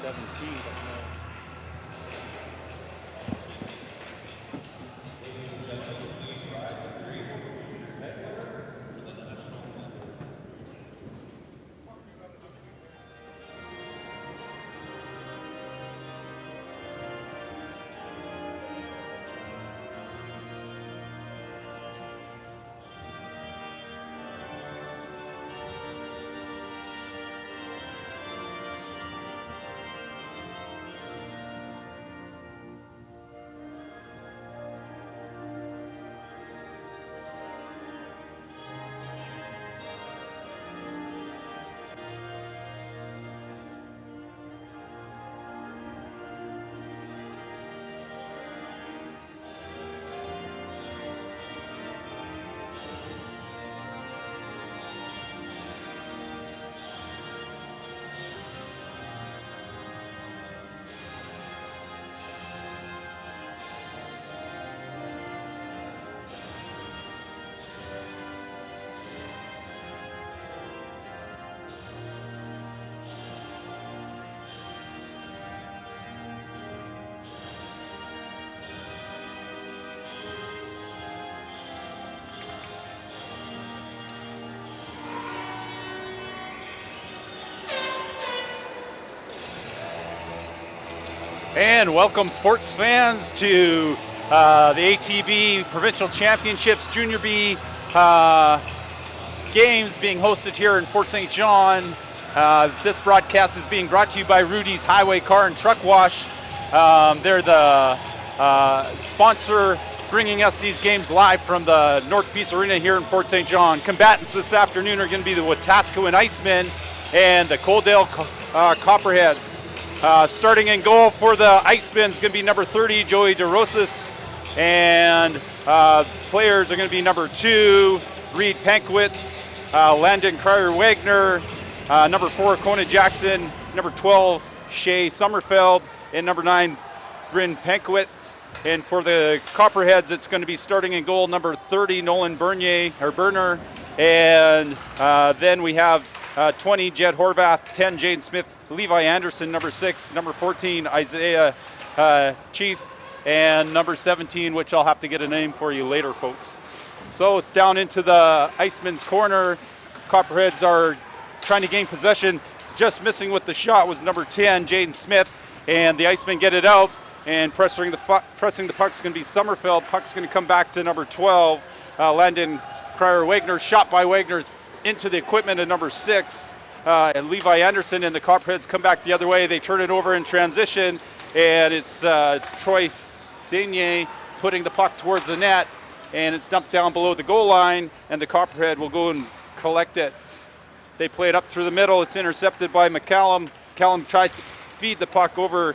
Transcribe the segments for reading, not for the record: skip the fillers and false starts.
17, but no. And welcome sports fans to the ATB Provincial Championships Junior B games being hosted here in Fort St. John. This broadcast is being brought to you by Rudy's Highway Car and Truck Wash. They're the sponsor bringing us these games live from the North Peace Arena here in Fort St. John. Combatants this afternoon are going to be the Wetaskiwin Icemen and the Coaldale Copperheads. Starting in goal for the Icemen is going to be number 30, Joey DeRosas, and players are going to be number 2, Reed Pankowitz, Landon Cryer-Wagner, number 4, Kona Jackson, number 12, Shay Sommerfeld, and number 9, Bryn Pankowitz. And for the Copperheads, it's going to be starting in goal number 30, Nolan Berner, and then we have 20, Jed Horvath, 10, Jaden Smith, Levi Anderson, number 6, number 14, Isaiah Chief, and number 17, which I'll have to get a name for you later, folks. So it's down into the Iceman's corner. Copperheads are trying to gain possession. Just missing with the shot was number 10, Jaden Smith, and the Icemen get it out, and pressing the puck's going to be Sommerfeld. Puck's going to come back to number 12, Landon Cryer-Wagner. Shot by Wagner's into the equipment of number 6, and Levi Anderson, and the Copperheads come back the other way. They turn it over in transition, and it's Troy Sainier putting the puck towards the net, and it's dumped down below the goal line, and the Copperhead will go and collect it. They play it up through the middle. It's intercepted by McCallum. McCallum tries to feed the puck over,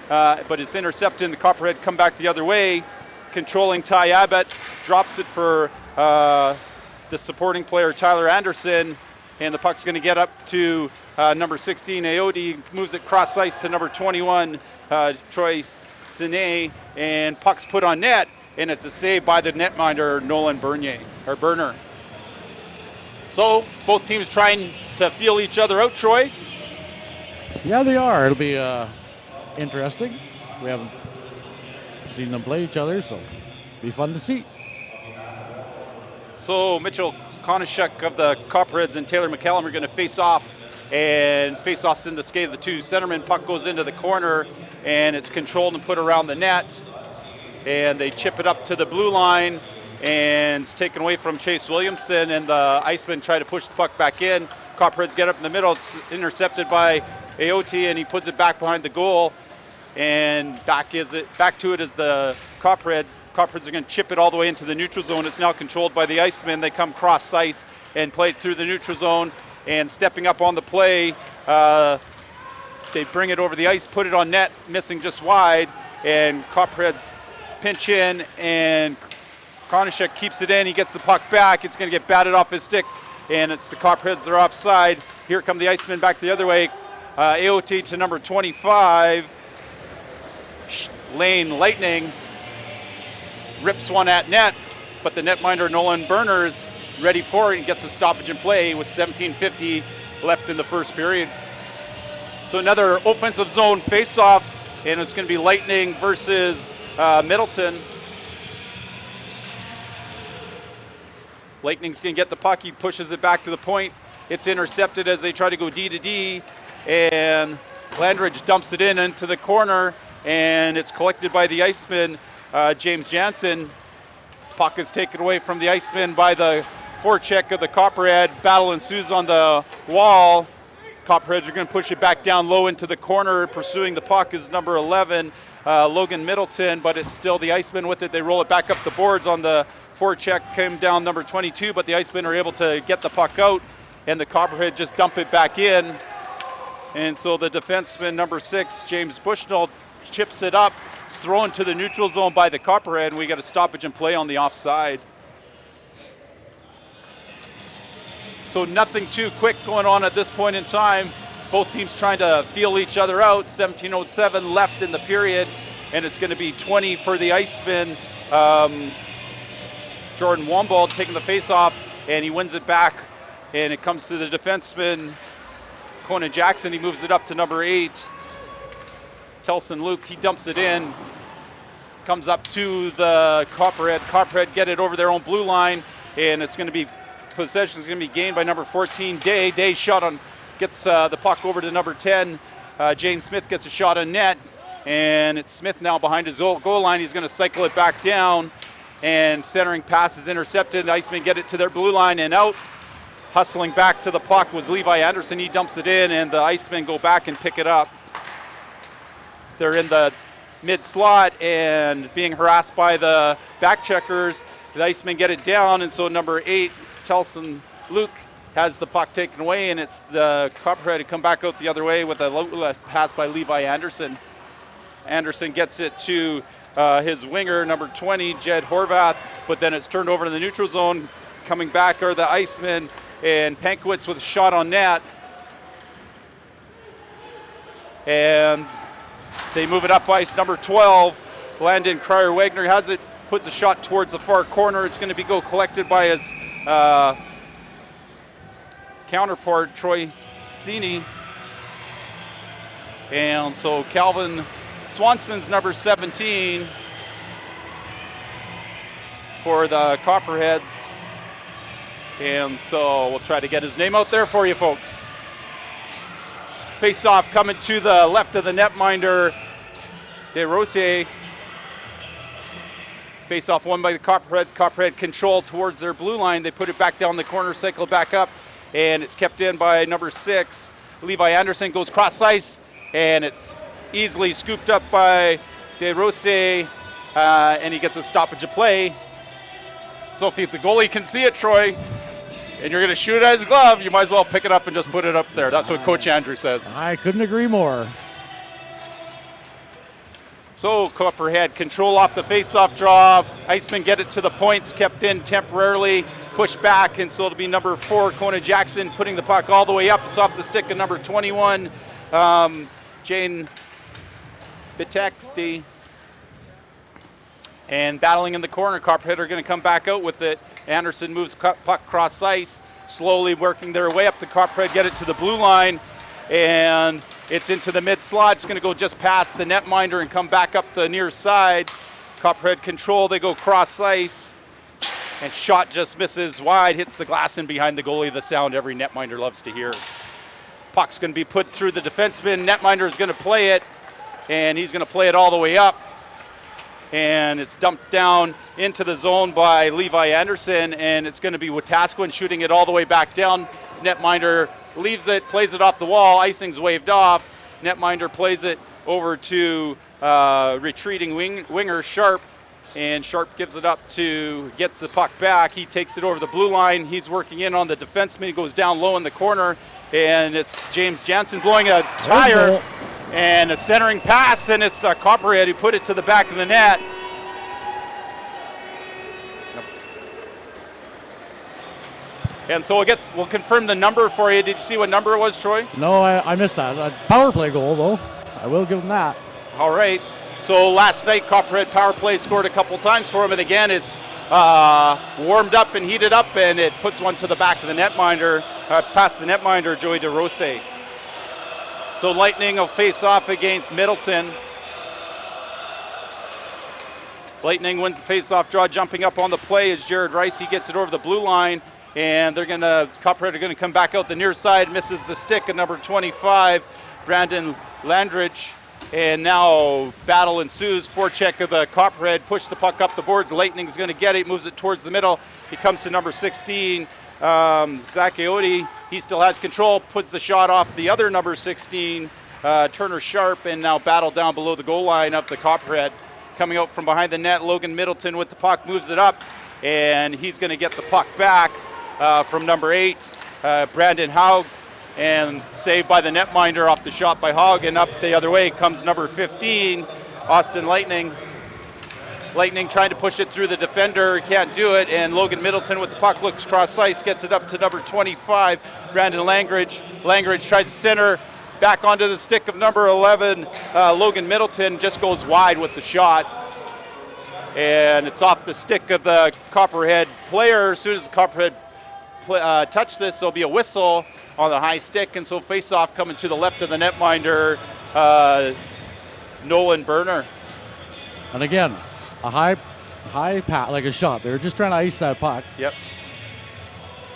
but it's intercepted, and the Copperhead come back the other way. Controlling Ty Abbott, drops it for the supporting player Tyler Anderson, and the puck's going to get up to number 16 Aodi, moves it cross ice to number 21 Troy Sine, and puck's put on net, and it's a save by the netminder Nolan Berner. So both teams trying to feel each other out, Troy. Yeah, they are. It'll be interesting. We haven't seen them play each other, so it'll be fun to see. So Mitchell Konishek of the Copperheads and Taylor McCallum are going to face off, and face-offs in the skate of the two centermen. Puck goes into the corner, and it's controlled and put around the net, and they chip it up to the blue line, and it's taken away from Chase Williamson, and the Icemen try to push the puck back in. Copperheads get up in the middle. It's intercepted by Aoti, and he puts it back behind the goal. And back to it is the Copperheads. Copperheads are going to chip it all the way into the neutral zone. It's now controlled by the Icemen. They come cross ice and play it through the neutral zone. And stepping up on the play, they bring it over the ice, put it on net, missing just wide. And Copperheads pinch in, and Konishek keeps it in. He gets the puck back. It's going to get batted off his stick, and it's the Copperheads that are offside. Here come the Icemen back the other way. AOT to number 25. Lane Lightning rips one at net, but the netminder Nolan Berner is ready for it and gets a stoppage in play with 17:50 left in the first period. So So another offensive zone face-off, and it's going to be Lightning versus Middleton. Lightning's going to get the puck. He pushes it back to the point. It's intercepted as they try to go D to D, and Landridge dumps it into the corner, and it's collected by the Iceman, James Jansen. Puck is taken away from the Iceman by the forecheck of the Copperhead. Battle ensues on the wall. Copperheads are going to push it back down low into the corner. Pursuing the puck is number 11, Logan Middleton, but it's still the Iceman with it. They roll it back up the boards on the forecheck, came down number 22, but the Icemen are able to get the puck out, and the Copperhead just dump it back in. And so the defenseman, number 6, James Bushnell, chips it up. It's thrown to the neutral zone by the Copperhead, and we got a stoppage and play on the offside. So nothing too quick going on at this point in time. Both teams trying to feel each other out. 17:07 left in the period, and it's going to be 20 for the Icemen. Jordan Wombald taking the face-off, and he wins it back, and it comes to the defenseman, Conan Jackson. He moves it up to number 8, Telson Luke. He dumps it in, comes up to the Copperhead. Copperhead get it over their own blue line, and it's going to be possession is going to be gained by number 14, Day. Day shot on, gets the puck over to number 10. Jane Smith gets a shot on net, and it's Smith now behind his goal line. He's going to cycle it back down, and centering pass is intercepted. Icemen get it to their blue line and out. Hustling back to the puck was Levi Anderson. He dumps it in, and the Icemen go back and pick it up. They're in the mid slot and being harassed by the back checkers. The Icemen get it down, and so number 8, Telson Luke, has the puck taken away, and it's the Copperhead to come back out the other way with a pass by Levi Anderson. Anderson gets it to his winger, number 20, Jed Horvath, but then it's turned over to the neutral zone. Coming back are the Icemen, and Pankowitz with a shot on net. And they move it up ice, number 12, Landon Cryer-Wagner has it, puts a shot towards the far corner. It's going to be collected by his counterpart, Troy Sini. And so Calvin Swanson's number 17 for the Copperheads. And so we'll try to get his name out there for you folks. Face-off coming to the left of the netminder, De Rosier. Face-off won by the Copperheads. Copperhead control towards their blue line. They put it back down the corner, cycle back up, and it's kept in by number 6. Levi Anderson goes cross ice, and it's easily scooped up by De Rosier, and he gets a stoppage of play. So if the goalie can see it, Troy, and you're going to shoot it at his glove, you might as well pick it up and just put it up there. That's what Coach Andrew says. I couldn't agree more. So Copperhead control off the face-off draw. Icemen get it to the points, kept in temporarily, pushed back, and so it'll be number 4, Conan Jackson, putting the puck all the way up. It's off the stick of number 21, Jane Bitexti. And battling in the corner, Copperhead are going to come back out with it. Anderson moves puck cross ice, slowly working their way up. The Copperhead get it to the blue line, and it's into the mid slot. It's going to go just past the netminder and come back up the near side. Copperhead control, they go cross ice, and shot just misses wide, hits the glass in behind the goalie, the sound every netminder loves to hear. Puck's going to be put through the defenseman. Netminder is going to play it, and he's going to play it all the way up. And it's dumped down into the zone by Levi Anderson, and it's going to be Wetaskiwin shooting it all the way back down. Netminder leaves it, plays it off the wall, icing's waved off. Netminder plays it over to retreating winger Sharp, and Sharp gives it up to, gets the puck back. He takes it over the blue line. He's working in on the defenseman. He goes down low in the corner, and it's James Jansen blowing a tire. And a centering pass, and it's the Copperhead who put it to the back of the net. And so we'll confirm the number for you. Did you see what number it was, Troy? No, I missed that. A power play goal, though. I will give him that. All right. So last night, Copperhead power play scored a couple times for him, and again, it's warmed up and heated up, and it puts one to the back of the netminder, past the netminder, Joey DeRose. So Lightning will face off against Middleton. Lightning wins the face-off draw. Jumping up on the play is Jared Rice. He gets it over the blue line, and Copperhead are gonna come back out the near side. Misses the stick at number 25, Brandon Landridge. And now battle ensues. Forecheck of the Copperhead. Push the puck up the boards. Lightning's gonna get it. Moves it towards the middle. He comes to number 16, Zach Aote. He still has control. Puts the shot off the other number 16, Turner Sharp, and now battle down below the goal line of the Copperhead. Coming out from behind the net, Logan Middleton with the puck, moves it up, and he's going to get the puck back from number 8, Brandon Haug, and saved by the netminder off the shot by Haug, and up the other way comes number 15, Austin Lightning. Lightning trying to push it through the defender, can't do it, and Logan Middleton with the puck looks cross ice, gets it up to number 25, Brandon Langridge. Langridge tries to center, back onto the stick of number 11, Logan Middleton, just goes wide with the shot. And it's off the stick of the Copperhead player. As soon as the Copperhead touch this, there'll be a whistle on the high stick, and so face-off coming to the left of the netminder, Nolan Berner. And again, a high pat, like a shot. They were just trying to ice that puck. Yep.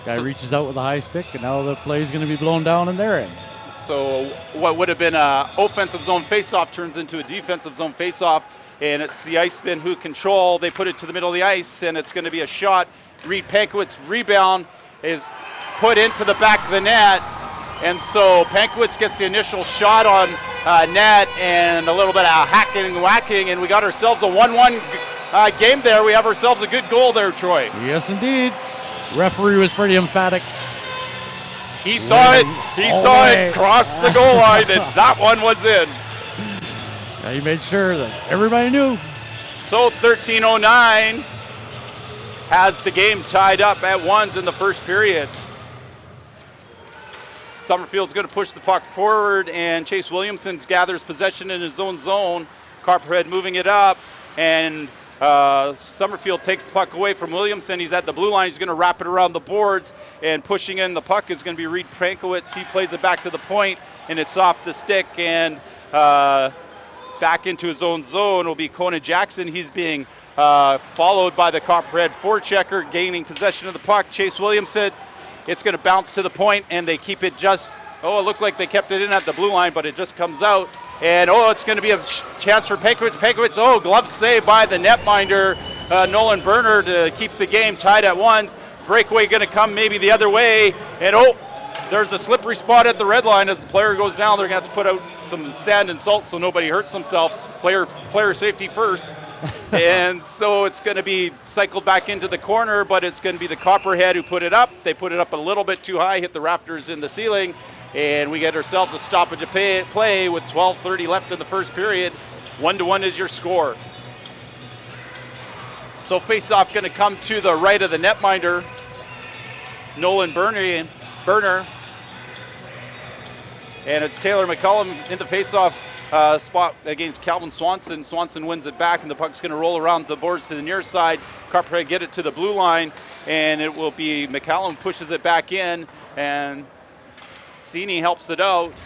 Guy reaches out with a high stick, and now the play's going to be blown down in their end. So what would have been an offensive zone faceoff turns into a defensive zone faceoff, and it's the Icemen who control. They put it to the middle of the ice, and it's going to be a shot. Reed Pankiewicz rebound is put into the back of the net, and so Pankiewicz gets the initial shot on net and a little bit of hacking and whacking, and we got ourselves a 1-1 game there. We have ourselves a good goal there, Troy. Yes, indeed. Referee was pretty emphatic. He saw it. He saw it cross the goal line, and that one was in. Yeah, he made sure that everybody knew. So 13:09 has the game tied up at 1s in the first period. Summerfield's going to push the puck forward, and Chase Williamson gathers possession in his own zone. Copperhead moving it up, and Summerfield takes the puck away from Williamson. He's at the blue line. He's going to wrap it around the boards, and pushing in the puck is going to be Reed Pankiewicz. He plays it back to the point, and it's off the stick, and back into his own zone will be Conan Jackson. He's being followed by the Copperhead forechecker, gaining possession of the puck. Chase Williamson, it's going to bounce to the point, and they keep it just, it looked like they kept it in at the blue line, but it just comes out. And, it's going to be a chance for Pankiewicz. Pankiewicz, glove save by the netminder, Nolan Berner, to keep the game tied at 1s. Breakaway going to come maybe the other way. And, there's a slippery spot at the red line. As the player goes down, they're going to have to put out some sand and salt so nobody hurts himself. Player safety first. And so it's going to be cycled back into the corner, but it's going to be the Copperhead who put it up. They put it up a little bit too high, hit the rafters in the ceiling. And we get ourselves a stoppage of play with 12:30 left in the first period. 1-1 is your score. So face-off going to come to the right of the netminder, Nolan Berner. And it's Taylor McCullum in the face-off spot against Calvin Swanson. Swanson wins it back, and the puck's going to roll around the boards to the near side. Copperhead get it to the blue line, and it will be McCallum pushes it back in, and Sini helps it out,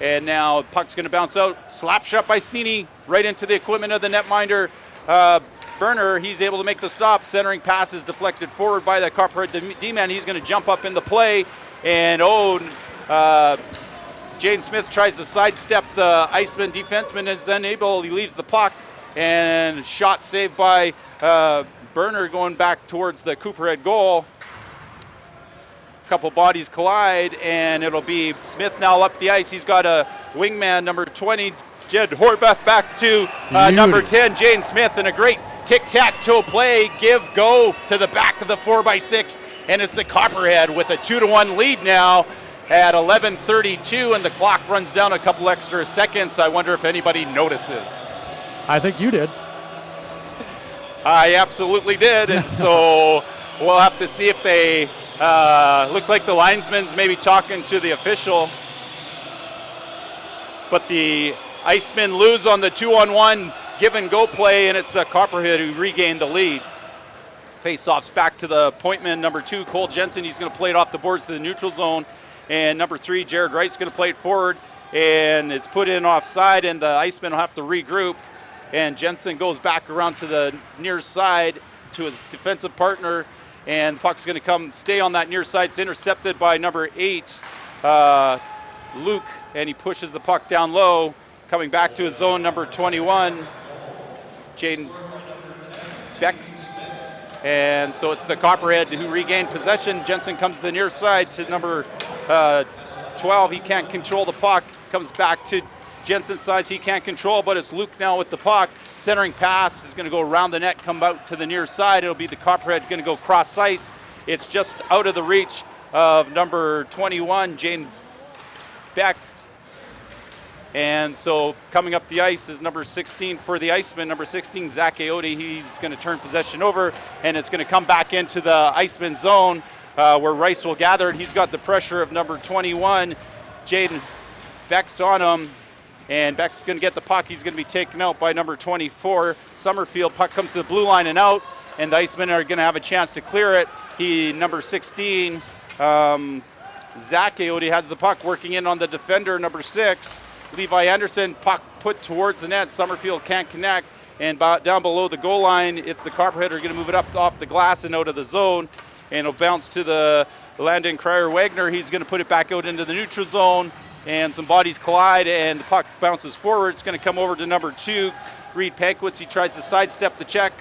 and now the puck's going to bounce out. Slap shot by Sini right into the equipment of the netminder. Berner, he's able to make the stop. Centering pass is deflected forward by the Copperhead D-man. He's going to jump up in the play, and Jaden Smith tries to sidestep the Iceman defenseman, is unable. He leaves the puck, and shot saved by Berner going back towards the Copperhead goal. Couple bodies collide, and it'll be Smith now up the ice. He's got a wingman, number 20, Jed Horvath, back to number 10, Jane Smith, and a great tic-tac-toe play, go to the back of the 4x6, and it's the Copperhead with a 2-1 lead now at 11:32, and the clock runs down a couple extra seconds. I wonder if anybody notices. I think you did. I absolutely did, and so we'll have to see if they, looks like the linesman's maybe talking to the official, but the Icemen lose on the 2-on-1 give-and-go play, and it's the Copperhead who regained the lead. Face-offs back to the pointman, number 2, Cole Jensen. He's going to play it off the boards to the neutral zone, and number 3, Jared Rice, is going to play it forward, and it's put in offside, and the Icemen will have to regroup. And Jensen goes back around to the near side to his defensive partner, and the puck's going to stay on that near side. It's intercepted by number 8, Luke, and he pushes the puck down low, coming back to his zone, number 21, Jaden Bext. And so it's the Copperhead who regained possession. Jensen comes to the near side to number 12. He can't control the puck. Comes back to Jensen's side. He can't control, but it's Luke now with the puck. Centering pass is going to go around the net, come out to the near side. It'll be the Copperhead going to go cross ice. It's just out of the reach of number 21, Jane Bext. And so coming up the ice is number 16 for the Iceman, number 16, Zach Aote. He's going to turn possession over, and it's going to come back into the Iceman zone where Rice will gather. He's got the pressure of number 21, Jaden Bext on him, and Bext is going to get the puck. He's going to be taken out by number 24, Summerfield. Puck comes to the blue line and out, and the Icemen are going to have a chance to clear it. Number 16, Zach Aote has the puck, working in on the defender, number 6. Levi Anderson, puck put towards the net. Summerfield can't connect. And down below the goal line, it's the Copperhead are going to move it up off the glass and out of the zone. And it'll bounce to the Landon Cryer-Wagner. He's going to put it back out into the neutral zone. And some bodies collide, and the puck bounces forward. It's going to come over to number 2, Reed Pankwitz. He tries to sidestep the check.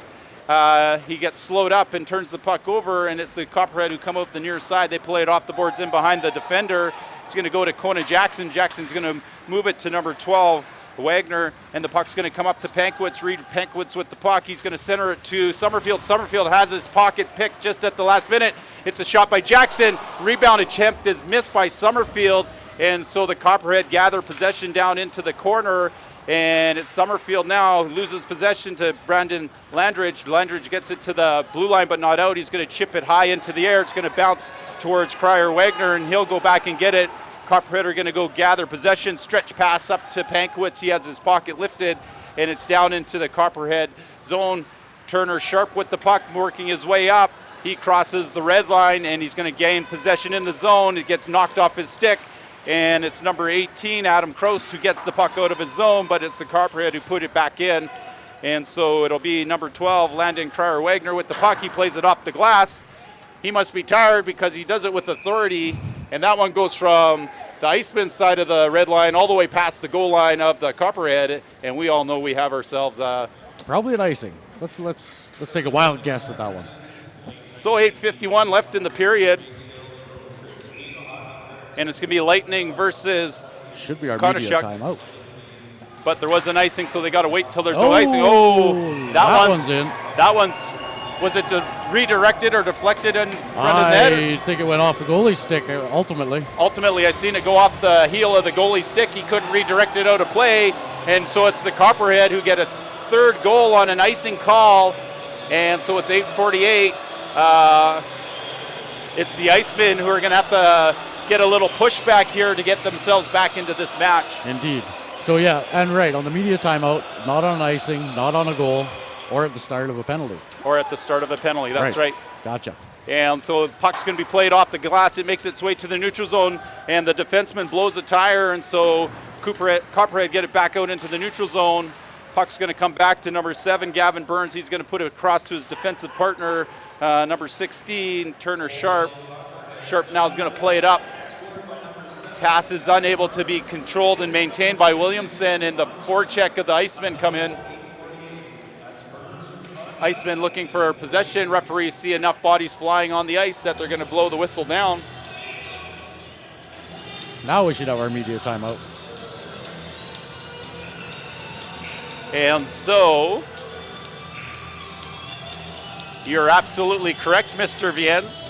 He gets slowed up and turns the puck over, and it's the Copperhead who come up the near side. They play it off the boards in behind the defender. It's going to go to Kona Jackson. Jackson's going to move it to number 12, Wagner, and the puck's going to come up to Pankwitz. Reed Pankwitz with the puck. He's going to center it to Summerfield. Summerfield has his pocket picked just at the last minute. It's a shot by Jackson. Rebound attempt is missed by Summerfield, and so the Copperhead gather possession down into the corner, and it's Summerfield now who loses possession to Brandon Landridge. Landridge gets it to the blue line but not out. He's going to chip it high into the air. It's going to bounce towards Cryer-Wagner, and he'll go back and get it. Copperhead are going to go gather possession, stretch pass up to Pankwitz. He has his pocket lifted, and it's down into the Copperhead zone. Turner Sharp with the puck, working his way up. He crosses the red line, and he's going to gain possession in the zone. It gets knocked off his stick, and it's number 18, Adam Kroos, who gets the puck out of his zone, but it's the Copperhead who put it back in. And so it'll be number 12, Landon Cryer-Wagner with the puck. He plays it off the glass. He must be tired because he does it with authority, and that one goes from the Iceman side of the red line all the way past the goal line of the Copperhead, and we all know we have ourselves probably an icing. Let's take a wild guess at that one. So 8:51 left in the period, and it's going to be Lightning versus should be our Conashuk. media timeout. But there was an icing, so they got to wait till there's no icing. Oh, that one's in. That one's, was it redirected or deflected in front of the net? I think it went off the goalie's stick ultimately. Ultimately, I seen it go off the heel of the goalie's stick. He couldn't redirect it out of play, and so it's the Copperhead who get a third goal on an icing call. And so with 8:48, it's the Icemen who are going to have to get a little pushback here to get themselves back into this match. Indeed. So yeah, and right, on the media timeout, not on icing, not on a goal, or at the start of a penalty. Or at the start of a penalty, that's right. Gotcha. And so the puck's going to be played off the glass. It makes its way to the neutral zone, and the defenseman blows a tire, and so Copperhead get it back out into the neutral zone. Puck's going to come back to number 7, Gavin Burns. He's going to put it across to his defensive partner, number 16, Turner Sharp. Sharp now is going to play it up. Pass is unable to be controlled and maintained by Williamson, and the forecheck of the Icemen come in. Icemen looking for possession. Referees see enough bodies flying on the ice that they're going to blow the whistle down. Now we should have our media timeout. And so, you're absolutely correct, Mr. Viens.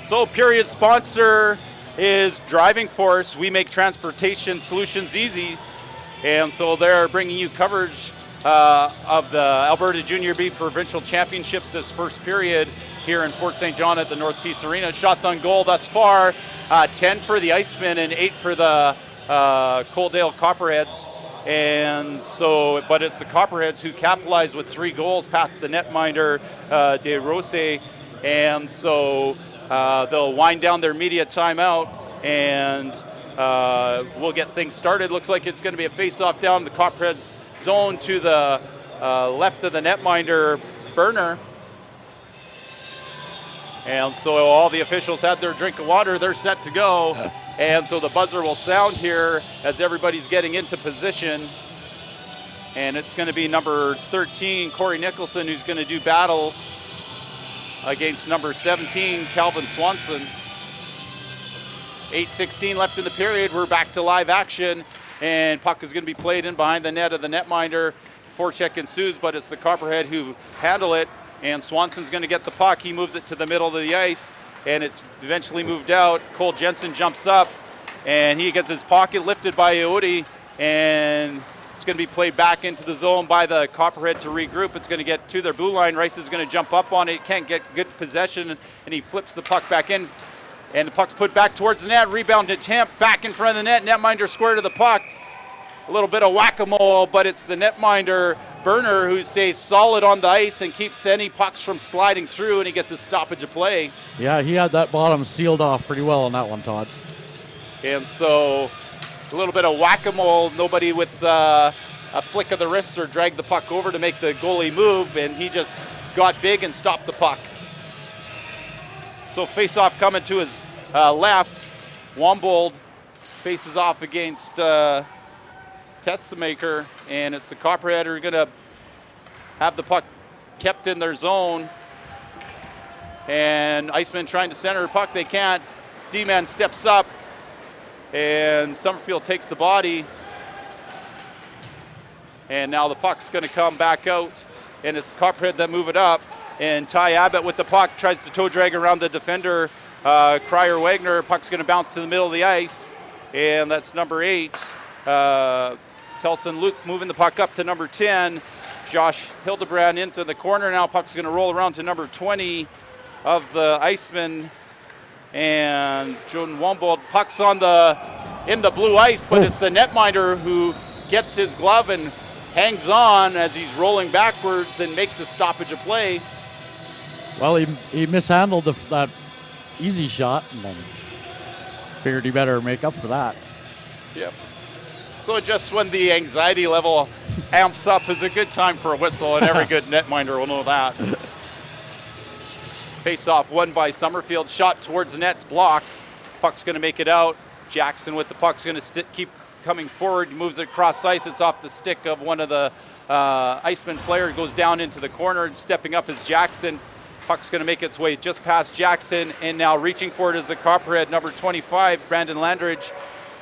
So, period sponsor is Driving Force. We make transportation solutions easy. And so they're bringing you coverage of the Alberta Junior B Provincial Championships this first period here in Fort St. John at the North Peace Arena. Shots on goal thus far, 10 for the Icemen and 8 for the Coaldale Copperheads. And so, but it's the Copperheads who capitalized with 3 goals past the netminder, De Rose. And so they'll wind down their media timeout, and we'll get things started. Looks like it's going to be a face-off down the Copperheads zone to the left of the netminder, Burner. And so all the officials had their drink of water. They're set to go. And so the buzzer will sound here as everybody's getting into position. And it's going to be number 13, Corey Nicholson, who's going to do battle against number 17, Calvin Swanson. 8:16 left in the period. We're back to live action. And puck is going to be played in behind the net of the netminder. Forecheck ensues, but it's the Copperhead who handle it. And Swanson's going to get the puck. He moves it to the middle of the ice, and it's eventually moved out. Cole Jensen jumps up, and he gets his pocket lifted by Iodi, and it's going to be played back into the zone by the Copperhead to regroup. It's going to get to their blue line. Rice is going to jump up on it. Can't get good possession, and he flips the puck back in, and the puck's put back towards the net. Rebound attempt back in front of the net. Netminder square to the puck. A little bit of whack-a-mole, but it's the netminder, Burner, who stays solid on the ice and keeps any pucks from sliding through, and he gets a stoppage of play. Yeah, he had that bottom sealed off pretty well on that one, Todd. And so a little bit of whack-a-mole, nobody with a flick of the wrist or drag the puck over to make the goalie move, and he just got big and stopped the puck. So face-off coming to his left. Wombold faces off against Testamaker, and it's the Copperhead who are going to have the puck kept in their zone. And Iceman trying to center the puck. They can't. D-man steps up, and Summerfield takes the body. And now the puck's going to come back out, and it's the Copperhead that move it up. And Ty Abbott with the puck tries to toe drag around the defender, Cryer Wagner. Puck's going to bounce to the middle of the ice, and that's number 8. Telson Luke moving the puck up to number 10. Josh Hildebrand into the corner. Now puck's going to roll around to number 20 of the Iceman. And Jordan Wombold. Puck's in the blue ice, but it's the netminder who gets his glove and hangs on as he's rolling backwards and makes a stoppage of play. Well, he mishandled that easy shot, and then figured he better make up for that. Yep. So just when the anxiety level amps up is a good time for a whistle, and every good netminder will know that. Face-off won by Summerfield. Shot towards the net's blocked. Puck's going to make it out. Jackson with the puck's going to keep coming forward. Moves it across ice. It's off the stick of one of the Iceman player. Goes down into the corner, and stepping up is Jackson. Puck's going to make its way just past Jackson, and now reaching for it is the Copperhead, number 25, Brandon Landridge.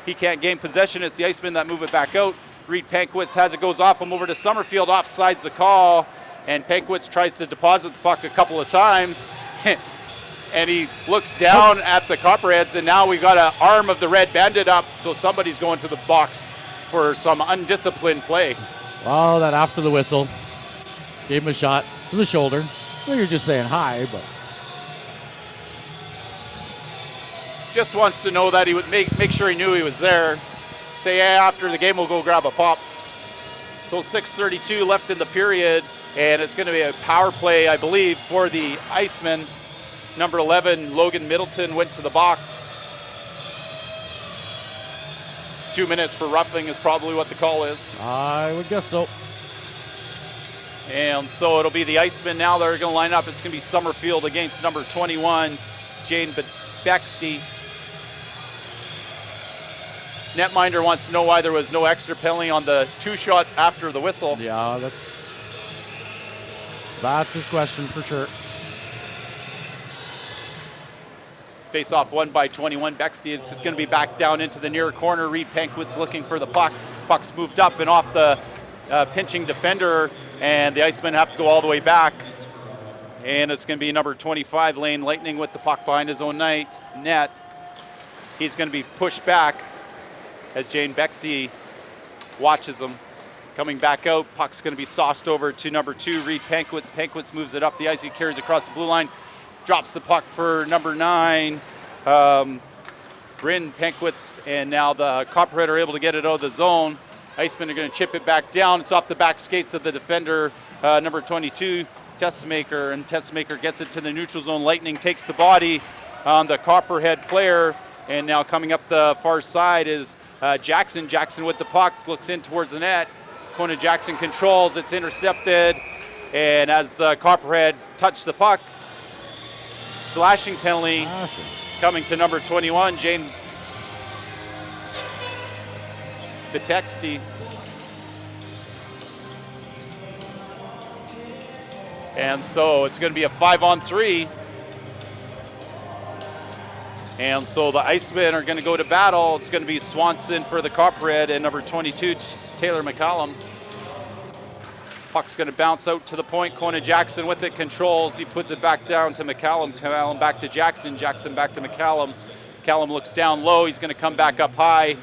He can't gain possession. It's the Iceman that move it back out. Reed Pankwitz has it, goes off him over to Summerfield. Offsides the call, and Pankwitz tries to deposit the puck a couple of times. And he looks down at the Copperheads, and now we got an arm of the Red Bandit up, so somebody's going to the box for some undisciplined play. Well, that after the whistle, gave him a shot to the shoulder. Well, you're just saying hi, but just wants to know that he would make sure he knew he was there. Say, yeah, after the game we'll go grab a pop. So 6:32 left in the period, and it's going to be a power play, I believe, for the Icemen. Number 11, Logan Middleton, went to the box. 2 minutes for roughing is probably what the call is. I would guess so. And so it'll be the Icemen now that are going to line up. It's going to be Summerfield against number 21, Jane Bexty. Netminder wants to know why there was no extra penalty on the 2 shots after the whistle. Yeah, that's his question for sure. Face-off won by 21. Bexty is going to be back down into the near corner. Reed Pankwitz looking for the puck. Puck's moved up and off the pinching defender, and the Icemen have to go all the way back. And it's going to be number 25, Lane Lightning, with the puck behind his own net. He's going to be pushed back as Jane Bexty watches him. Coming back out, puck's going to be sauced over to number 2, Reed Pankwitz. Pankwitz moves it up the ice. He carries across the blue line. Drops the puck for number 9, Bryn Pankwitz, and now the Copperhead are able to get it out of the zone. Icemen are going to chip it back down. It's off the back skates of the defender, number 22, Testamaker, and Testamaker gets it to the neutral zone. Lightning takes the body on the Copperhead player, And now coming up the far side is Jackson. Jackson with the puck, looks in towards the net. Kona Jackson controls, it's intercepted. And as the Copperhead touched the puck, slashing penalty coming to number 21, Jane Wetaskiwin. And so it's going to be a 5-on-3. And so the Icemen are going to go to battle. It's going to be Swanson for the Copperhead and number 22, Taylor McCallum. Puck's going to bounce out to the point. Kona Jackson with it, controls. He puts it back down to McCallum. McCallum back to Jackson. Jackson back to McCallum. McCallum looks down low. He's going to come back up high.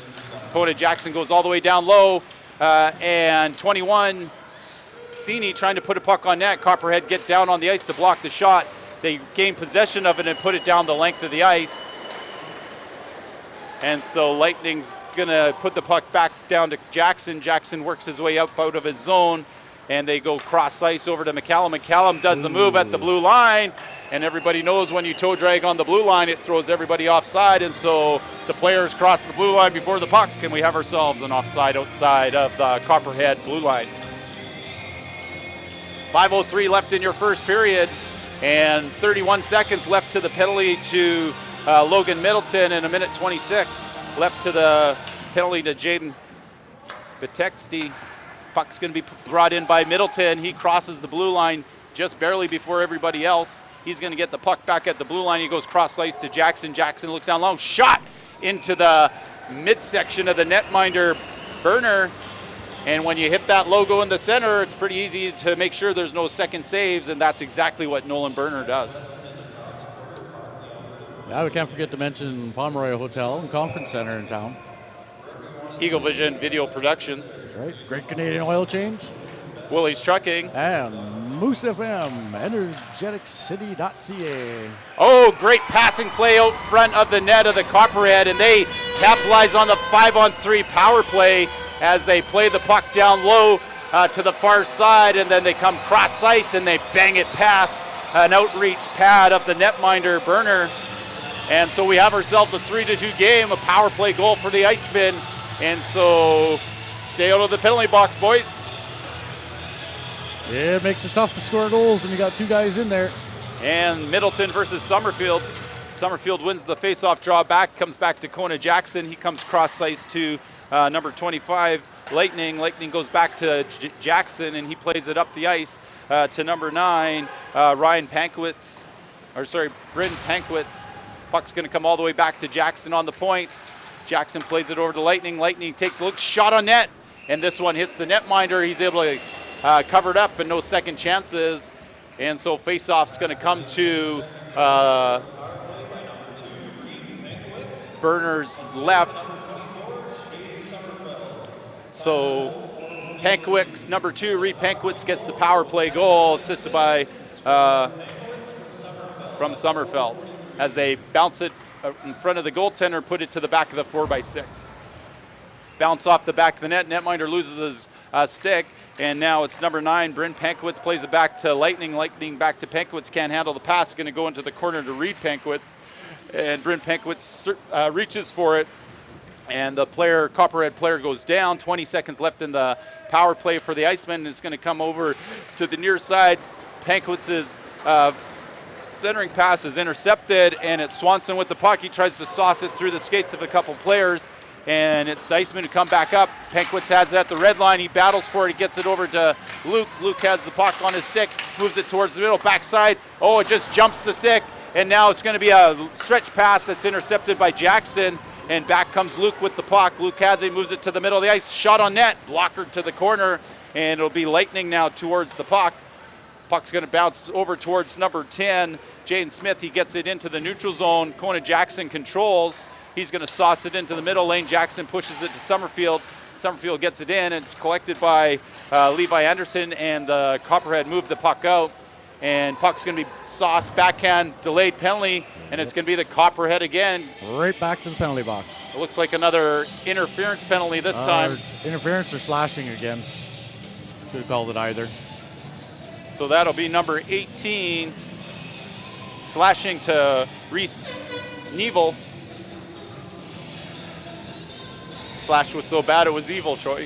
Kona Jackson goes all the way down low. And 21, Sini trying to put a puck on net. Copperhead get down on the ice to block the shot. They gain possession of it and put it down the length of the ice. And so Lightning's going to put the puck back down to Jackson. Jackson works his way up out of his zone. And they go cross ice over to McCallum. McCallum does the move at the blue line. And everybody knows when you toe drag on the blue line, it throws everybody offside. And so the players cross the blue line before the puck. And we have ourselves an offside outside of the Copperhead blue line. 5:03 left in your first period. And 31 seconds left to the penalty to Logan Middleton. And a minute 26 left to the penalty to Jaden Wetaskiwin. Puck's going to be brought in by Middleton. He crosses the blue line just barely before everybody else. He's going to get the puck back at the blue line. He goes cross ice to Jackson. Jackson looks down low. Shot into the midsection of the netminder Burner. And when you hit that logo in the center, it's pretty easy to make sure there's no second saves, and that's exactly what Nolan Burner does. Yeah, we can't forget to mention Pomeroy Hotel and Conference Center in town. Eagle Vision Video Productions. That's right. Great Canadian Oil Change. Willie's Trucking. And Moose FM, energeticcity.ca. Oh, great passing play out front of the net of the Copperhead, and they capitalize on the 5-on-3 power play as they play the puck down low to the far side, and then they come cross ice and they bang it past an outreach pad of the netminder Burner. And so we have ourselves a 3-2 game, a power play goal for the Icemen. And so stay out of the penalty box, boys. Yeah, it makes it tough to score goals when you got two guys in there. And Middleton versus Summerfield. Summerfield wins the face-off draw back, comes back to Kona Jackson. He comes cross ice to number 25, Lightning. Lightning goes back to Jackson, and he plays it up the ice to number 9, Bryn Pankwitz. Puck's going to come all the way back to Jackson on the point. Jackson plays it over to Lightning. Lightning takes a look, shot on net, and this one hits the netminder. He's able to cover it up, and no second chances. And so face-off's going to come to Burner's left. So Pankwitz, number 2, Reed Pankwitz gets the power play goal, assisted by from Sommerfeld as they bounce it in front of the goaltender, put it to the back of the 4x6. Bounce off the back of the net. Netminder loses his stick, and now it's number 9, Bryn Pankwitz plays it back to Lightning. Lightning back to Pankwitz, can't handle the pass, going to go into the corner to Reed Pankwitz, and Bryn Pankwitz reaches for it, and the Copperhead player goes down. 20 seconds left in the power play for the Icemen. It's going to come over to the near side. Pankwitz's centering pass is intercepted, and it's Swanson with the puck. He tries to sauce it through the skates of a couple players, and it's the Icemen who come back up. Pankwitz has it at the red line. He battles for it. He gets it over to Luke. Luke has the puck on his stick, moves it towards the middle, backside. Oh, it just jumps the stick, and now it's going to be a stretch pass that's intercepted by Jackson, and back comes Luke with the puck. Luke has it, moves it to the middle of the ice. Shot on net, blocker to the corner, and it'll be Lightning now towards the puck. Puck's going to bounce over towards number 10, Jaden Smith. He gets it into the neutral zone. Kona Jackson controls. He's going to sauce it into the middle lane. Jackson pushes it to Summerfield. Summerfield gets it in. It's collected by Levi Anderson, and the Copperhead moved the puck out. And puck's going to be sauced, backhand, delayed penalty, and it's going to be the Copperhead again. Right back to the penalty box. It looks like another interference penalty this time. Interference or slashing again. Could have called it either. So that'll be number 18, slashing to Reese Neville. slash was so bad it was evil, Troy.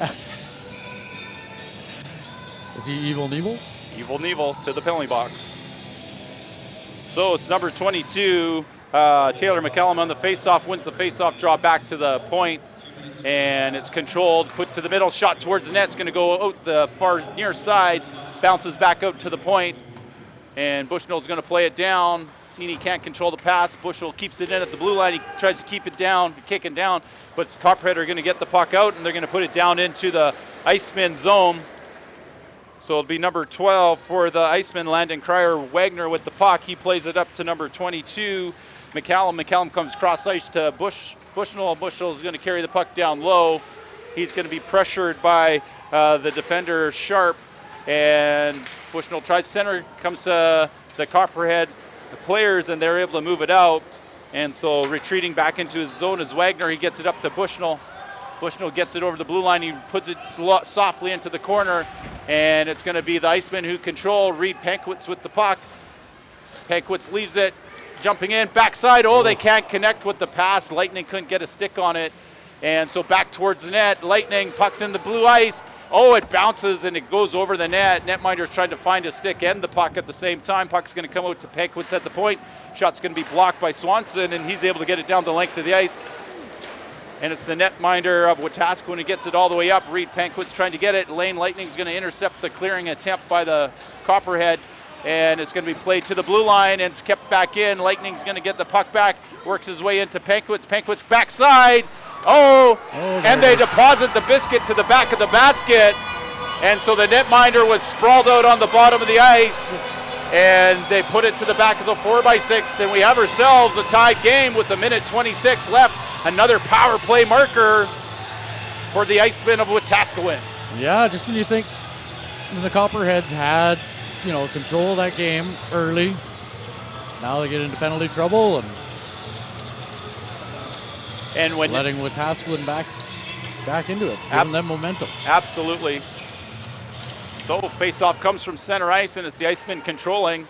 Is he Evil Neville? Evil Neville to the penalty box. So it's number 22, Taylor McCallum on the faceoff, wins the faceoff, draw back to the point, and it's controlled, put to the middle, shot towards the net. It's going to go out the far near side, bounces back out to the point, and Bushnell's going to play it down. Sini can't control the pass. Bushnell keeps it in at the blue line. He tries to keep it down, kick it down, but Copperhead are going to get the puck out, and they're going to put it down into the Iceman zone. So it'll be number 12 for the Iceman, Landon Cryer. Wagner with the puck. He plays it up to number 22, McCallum. McCallum comes cross ice to Bushnell. Bushnell is going to carry the puck down low. He's going to be pressured by the defender, Sharp. And Bushnell tries center, comes to the Copperhead players, and they're able to move it out. And so retreating back into his zone is Wagner. He gets it up to Bushnell. Bushnell gets it over the blue line. He puts it softly into the corner, and it's going to be the Iceman who control. Reed Pankwitz with the puck. Pankwitz leaves it, jumping in, backside. Oh, they can't connect with the pass. Lightning couldn't get a stick on it. And so back towards the net. Lightning, puck's in the blue ice. Oh, it bounces and it goes over the net. Netminder's trying to find a stick and the puck at the same time. Puck's going to come out to Pankwitz at the point. Shot's going to be blocked by Swanson, and he's able to get it down the length of the ice. And it's the netminder of Wetaskiwin who gets it all the way up. Reed Pankwitz trying to get it. Lane Lightning's going to intercept the clearing attempt by the Copperhead. And it's going to be played to the blue line, and it's kept back in. Lightning's going to get the puck back. Works his way into Pankwitz. Pankwitz backside. Oh, and they deposit the biscuit to the back of the basket. And so the netminder was sprawled out on the bottom of the ice. And they put it to the back of the 4x6. And we have ourselves a tied game with 1:26 left. Another power play marker for the Icemen of Wetaskiwin. Yeah, just when you think the Copperheads had, control of that game early, now they get into penalty trouble and when letting Wetaskiwin back into it, giving them momentum. Absolutely. So face-off comes from center ice, and it's the Icemen controlling.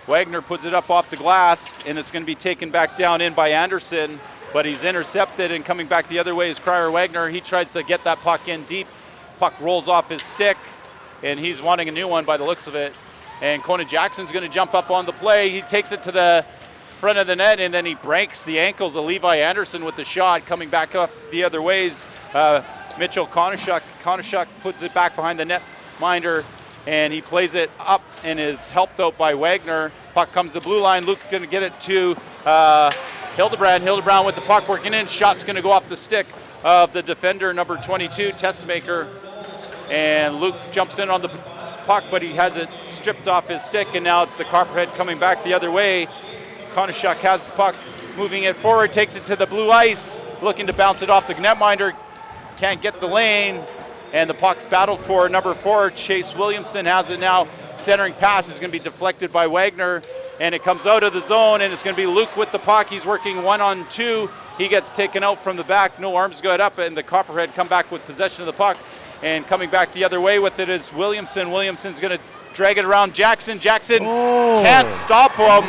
Wagner puts it up off the glass, and it's going to be taken back down in by Anderson. But he's intercepted, and coming back the other way is Cryer Wagner. He tries to get that puck in deep. Puck rolls off his stick, and he's wanting a new one by the looks of it. And Conan Jackson's going to jump up on the play. He takes it to the front of the net, and then he breaks the ankles of Levi Anderson with the shot. Coming back up the other ways, Mitchell Konishuk. Konishuk puts it back behind the netminder, and he plays it up and is helped out by Wagner. Puck comes to the blue line. Luke's going to get it to Hildebrand. Hildebrand with the puck working in. Shot's going to go off the stick of the defender, number 22, Tessmaker. And Luke jumps in on the puck, but he has it stripped off his stick, and now it's the Copperhead coming back the other way. Konishuk has the puck, moving it forward, takes it to the blue ice, looking to bounce it off the netminder. Can't get the lane, and the puck's battled for. Number 4, Chase Williamson has it now. Centering pass is going to be deflected by Wagner, and it comes out of the zone, and it's going to be Luke with the puck. He's working 1-on-2. He gets taken out from the back. No arms got up, and the Copperhead come back with possession of the puck. And coming back the other way with it is Williamson. Williamson's going to drag it around Jackson. Jackson can't stop him.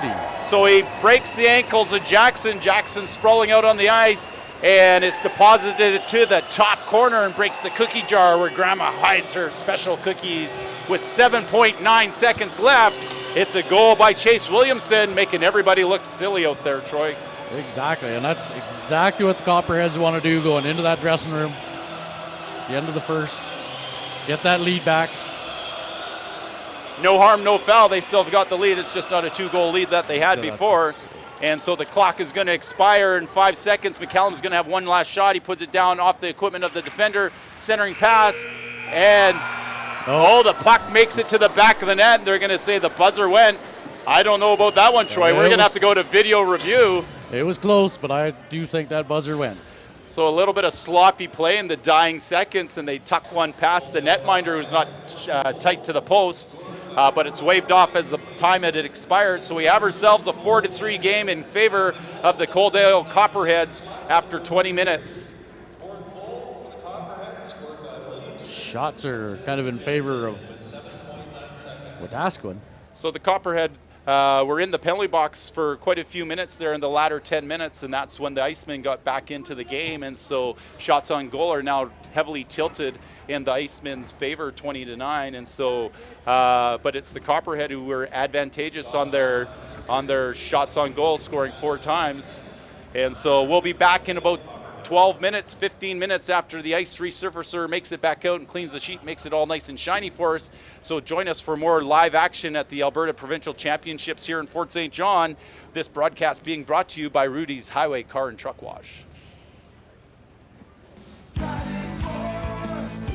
Beauty. So he breaks the ankles of Jackson. Jackson sprawling out on the ice, and it's deposited to the top corner and breaks the cookie jar where Grandma hides her special cookies. With 7.9 seconds left, it's a goal by Chase Williamson, making everybody look silly out there, Troy. Exactly, and that's exactly what the Copperheads want to do going into that dressing room. The end of the first, get that lead back. No harm, no foul. They still have got the lead. It's just not a 2-goal lead that they had before. And so the clock is going to expire in 5 seconds. McCallum's going to have one last shot. He puts it down off the equipment of the defender. Centering pass. And, the puck makes it to the back of the net. They're going to say the buzzer went. I don't know about that one, Troy. We're going to have to go to video review. It was close, but I do think that buzzer went. So a little bit of sloppy play in the dying seconds, and they tuck one past the netminder who's not tight to the post. But it's waved off as the time had expired. So we have ourselves a 4-3 game in favor of the Coaldale Copperheads after 20 minutes. Shots are kind of in favor of Wetaskiwin. So the Copperhead were in the penalty box for quite a few minutes there in the latter 10 minutes, and that's when the Icemen got back into the game. And so shots on goal are now heavily tilted in the Icemen's favor, 20-9. And so, but it's the Copperhead who were advantageous on their shots on goal, scoring 4 times. And so we'll be back in about 12 minutes, 15 minutes after the ice resurfacer makes it back out and cleans the sheet, makes it all nice and shiny for us. So join us for more live action at the Alberta Provincial Championships here in Fort St. John. This broadcast being brought to you by Rudy's Highway Car and Truck Wash.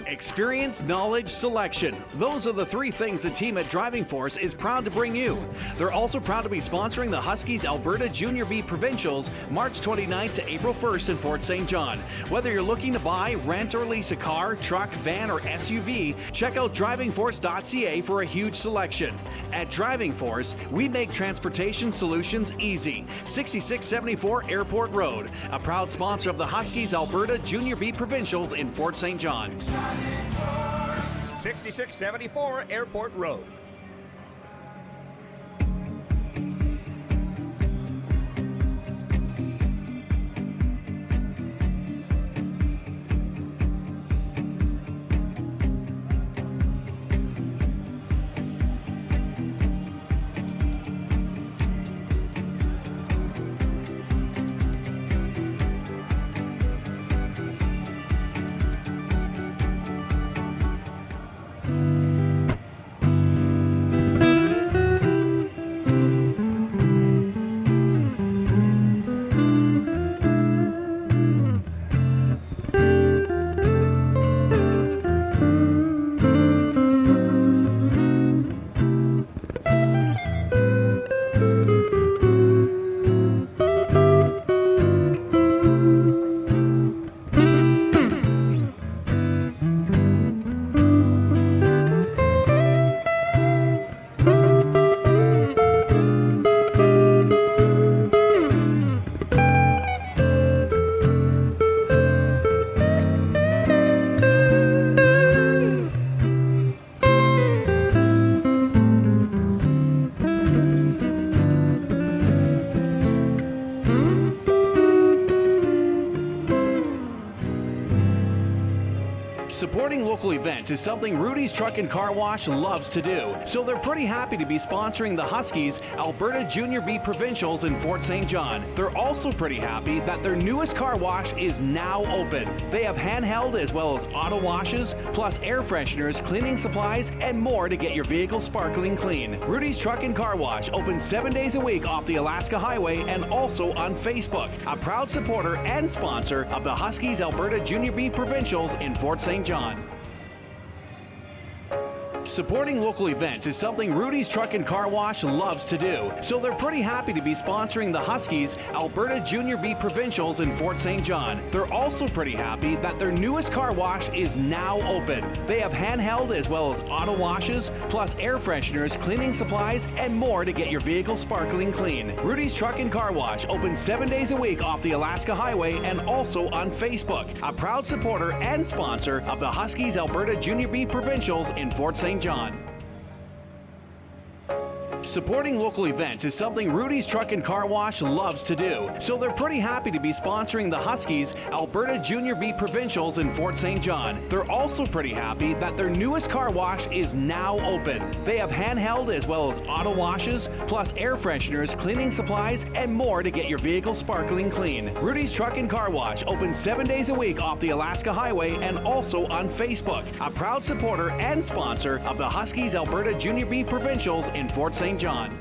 Experience, knowledge, selection. Those are the 3 things the team at Driving Force is proud to bring you. They're also proud to be sponsoring the Huskies Alberta Junior B Provincials March 29th to April 1st in Fort St. John. Whether you're looking to buy, rent, or lease a car, truck, van, or SUV, check out drivingforce.ca for a huge selection. At Driving Force, we make transportation solutions easy. 6674 Airport Road, a proud sponsor of the Huskies Alberta Junior B Provincials in Fort St. John. 6674 Airport Road. Supporting local events is something Rudy's Truck and Car Wash loves to do, so they're pretty happy to be sponsoring the Huskies Alberta Junior B Provincials in Fort St. John. They're also pretty happy that their newest car wash is now open. They have handheld as well as auto washes, plus air fresheners, cleaning supplies, and more to get your vehicle sparkling clean. Rudy's Truck and Car Wash opens 7 days a week off the Alaska Highway and also on Facebook. A proud supporter and sponsor of the Huskies Alberta Junior B Provincials in Fort St. John. Supporting local events is something Rudy's Truck and Car Wash loves to do, so they're pretty happy to be sponsoring the Huskies Alberta Junior B Provincials in Fort St. John. They're also pretty happy that their newest car wash is now open. They have handheld as well as auto washes, plus air fresheners, cleaning supplies, and more to get your vehicle sparkling clean. Rudy's Truck and Car Wash opens 7 days a week off the Alaska Highway and also on Facebook. A proud supporter and sponsor of the Huskies Alberta Junior B Provincials in Fort St. John. Supporting local events is something Rudy's Truck and Car Wash loves to do, so they're pretty happy to be sponsoring the Huskies Alberta Junior B Provincials in Fort St. John. They're also pretty happy that their newest car wash is now open. They have handheld as well as auto washes, plus air fresheners, cleaning supplies, and more to get your vehicle sparkling clean. Rudy's Truck and Car Wash opens 7 days a week off the Alaska Highway and also on Facebook. A proud supporter and sponsor of the Huskies Alberta Junior B Provincials in Fort St. John.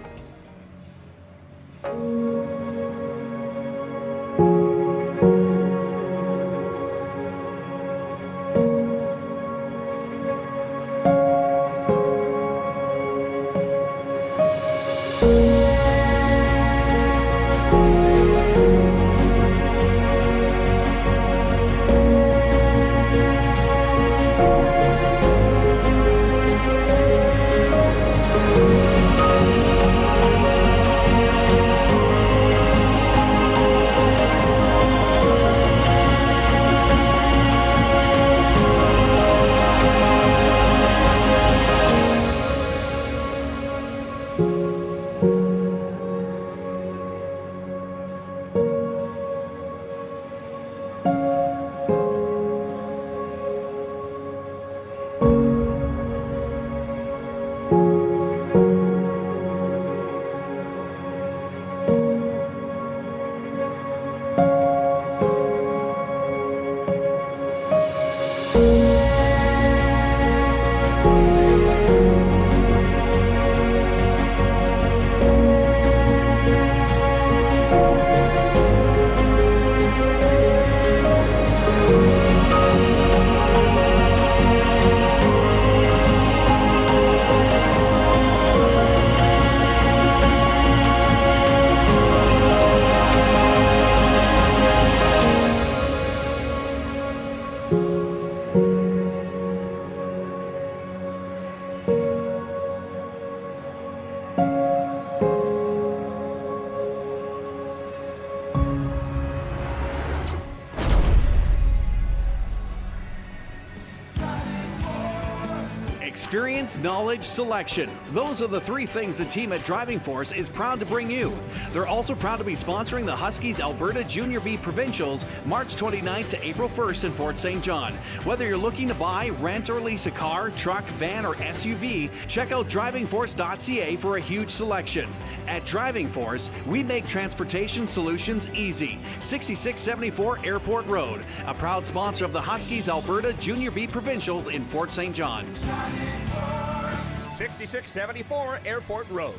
Experience, knowledge, selection. Those are the three things the team at Driving Force is proud to bring you. They're also proud to be sponsoring the Huskies Alberta Junior B Provincials March 29th to April 1st in Fort St. John. Whether you're looking to buy, rent, or lease a car, truck, van, or SUV, check out drivingforce.ca for a huge selection. At Driving Force, we make transportation solutions easy. 6674 Airport Road, a proud sponsor of the Huskies Alberta Junior B Provincials in Fort St. John. 6674 Airport Road.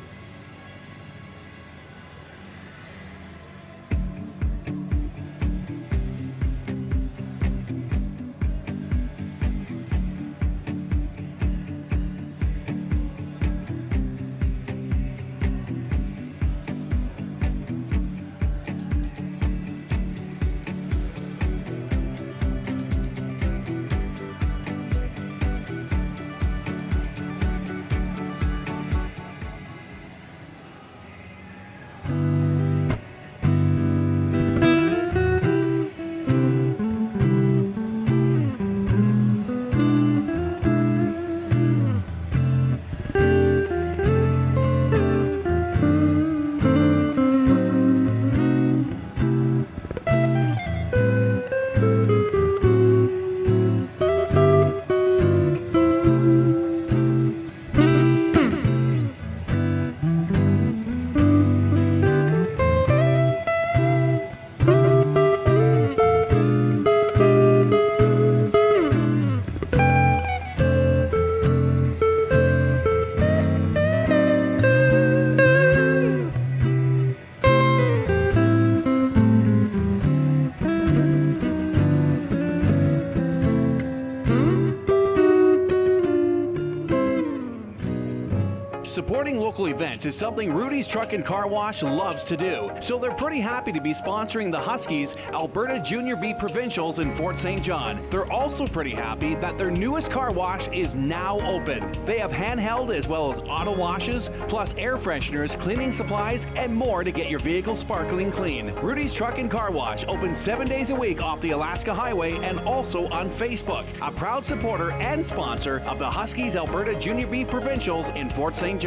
Supporting local events is something Rudy's Truck and Car Wash loves to do, so they're pretty happy to be sponsoring the Huskies Alberta Junior B Provincials in Fort St. John. They're also pretty happy that their newest car wash is now open. They have handheld as well as auto washes, plus air fresheners, cleaning supplies, and more to get your vehicle sparkling clean. Rudy's Truck and Car Wash open 7 days a week off the Alaska Highway and also on Facebook. A proud supporter and sponsor of the Huskies Alberta Junior B Provincials in Fort St. John.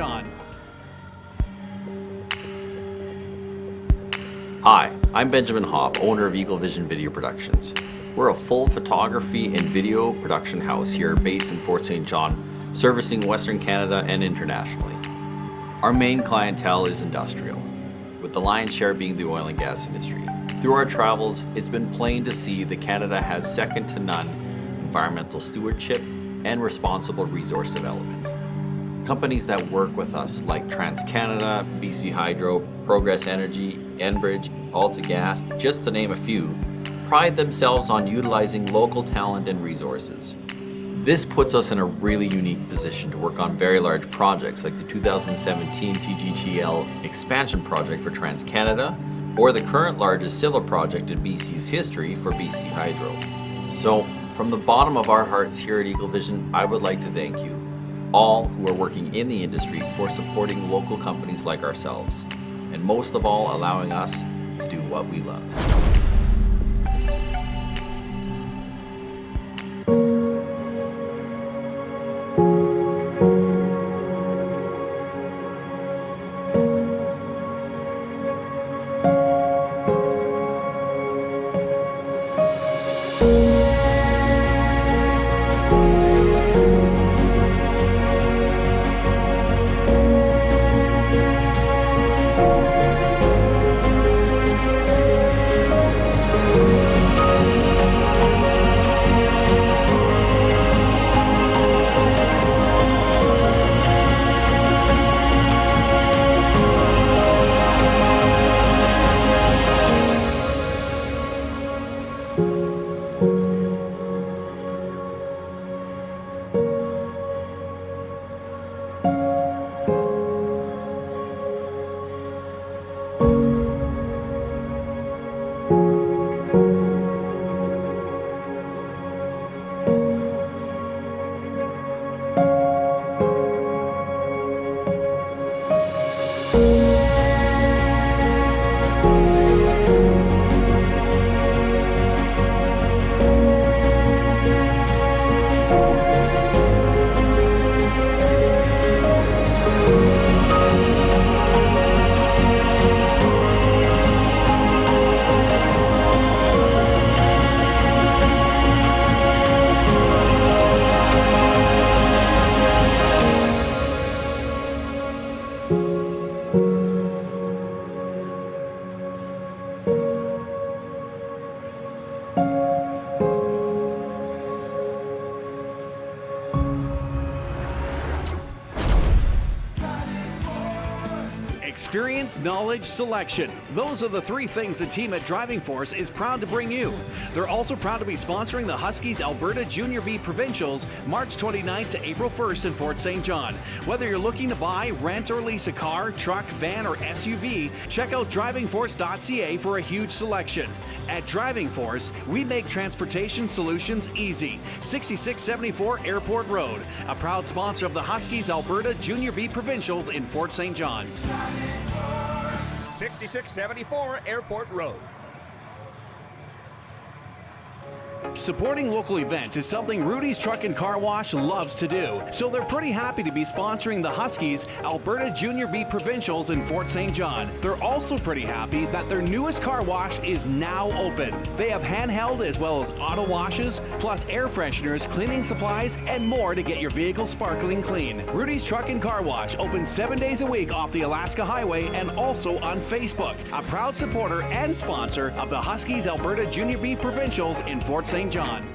Hi, I'm Benjamin Hopp, owner of Eagle Vision Video Productions. We're a full photography and video production house here based in Fort St. John, servicing Western Canada and internationally. Our main clientele is industrial, with the lion's share being the oil and gas industry. Through our travels, it's been plain to see that Canada has second to none environmental stewardship and responsible resource development. Companies that work with us like TransCanada, BC Hydro, Progress Energy, Enbridge, AltaGas, just to name a few, pride themselves on utilizing local talent and resources. This puts us in a really unique position to work on very large projects like the 2017 TGTL expansion project for TransCanada, or the current largest civil project in BC's history for BC Hydro. So, from the bottom of our hearts here at Eagle Vision, I would like to thank you, all who are working in the industry, for supporting local companies like ourselves, and most of all, allowing us to do what we love. Experience, knowledge, selection. Those are the three things the team at Driving Force is proud to bring you. They're also proud to be sponsoring the Huskies Alberta Junior B Provincials March 29th to April 1st in Fort St. John. Whether you're looking to buy, rent, or lease a car, truck, van, or SUV, check out drivingforce.ca for a huge selection. At Driving Force, we make transportation solutions easy. 6674 Airport Road, a proud sponsor of the Huskies Alberta Junior B Provincials in Fort St. John. 6674 Airport Road. Supporting local events is something Rudy's Truck and Car Wash loves to do, so they're pretty happy to be sponsoring the Huskies Alberta Junior B Provincials in Fort St. John. They're also pretty happy that their newest car wash is now open. They have handheld as well as auto washes, plus air fresheners, cleaning supplies, and more to get your vehicle sparkling clean. Rudy's Truck and Car Wash opens 7 days a week off the Alaska Highway and also on Facebook. A proud supporter and sponsor of the Huskies Alberta Junior B Provincials in Fort St. John.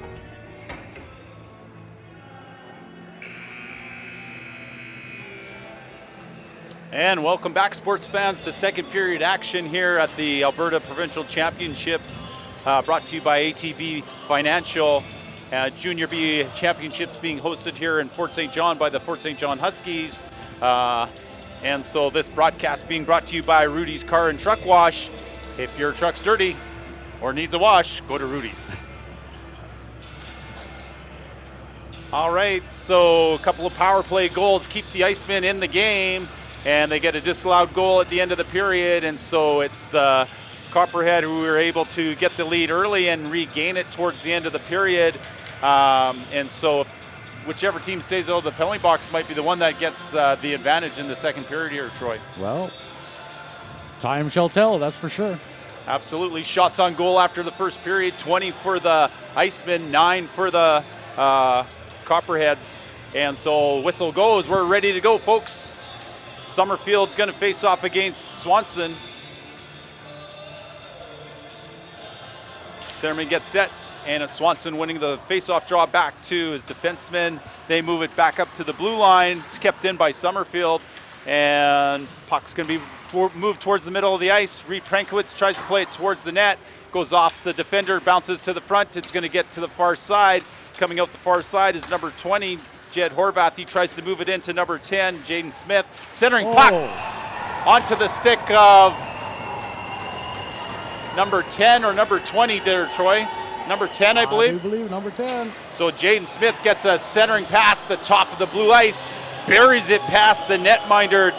And welcome back, sports fans, to second period action here at the Alberta Provincial Championships, brought to you by ATB Financial. Junior B Championships being hosted here in Fort St. John by the Fort St. John Huskies. And so this broadcast being brought to you by Rudy's Car and Truck Wash. If your truck's dirty or needs a wash, go to Rudy's. All right, so a couple of power play goals keep the Icemen in the game, and they get a disallowed goal at the end of the period, and so it's the Copperhead who were able to get the lead early and regain it towards the end of the period. And so whichever team stays out of the penalty box might be the one that gets the advantage in the second period here, Troy. Well, time shall tell, that's for sure. Absolutely. Shots on goal after the first period, 20 for the Icemen, 9 for the Copperheads. And so whistle goes. We're ready to go, folks. Summerfield's going to face off against Swanson. Centerman gets set, and it's Swanson winning the face-off draw back to his defenseman. They move it back up to the blue line. It's kept in by Summerfield, and puck's going to be moved towards the middle of the ice. Reed Prankowitz tries to play it towards the net. Goes off the defender, bounces to the front. It's going to get to the far side. Coming out the far side is number 20, Jed Horvath. He tries to move it into number 10, Jaden Smith. Centering puck onto the stick of number 10 or number 20 there, Troy. Number 10, I believe. I do believe number 10. So Jaden Smith gets a centering pass the top of the blue ice, buries it past the netminder,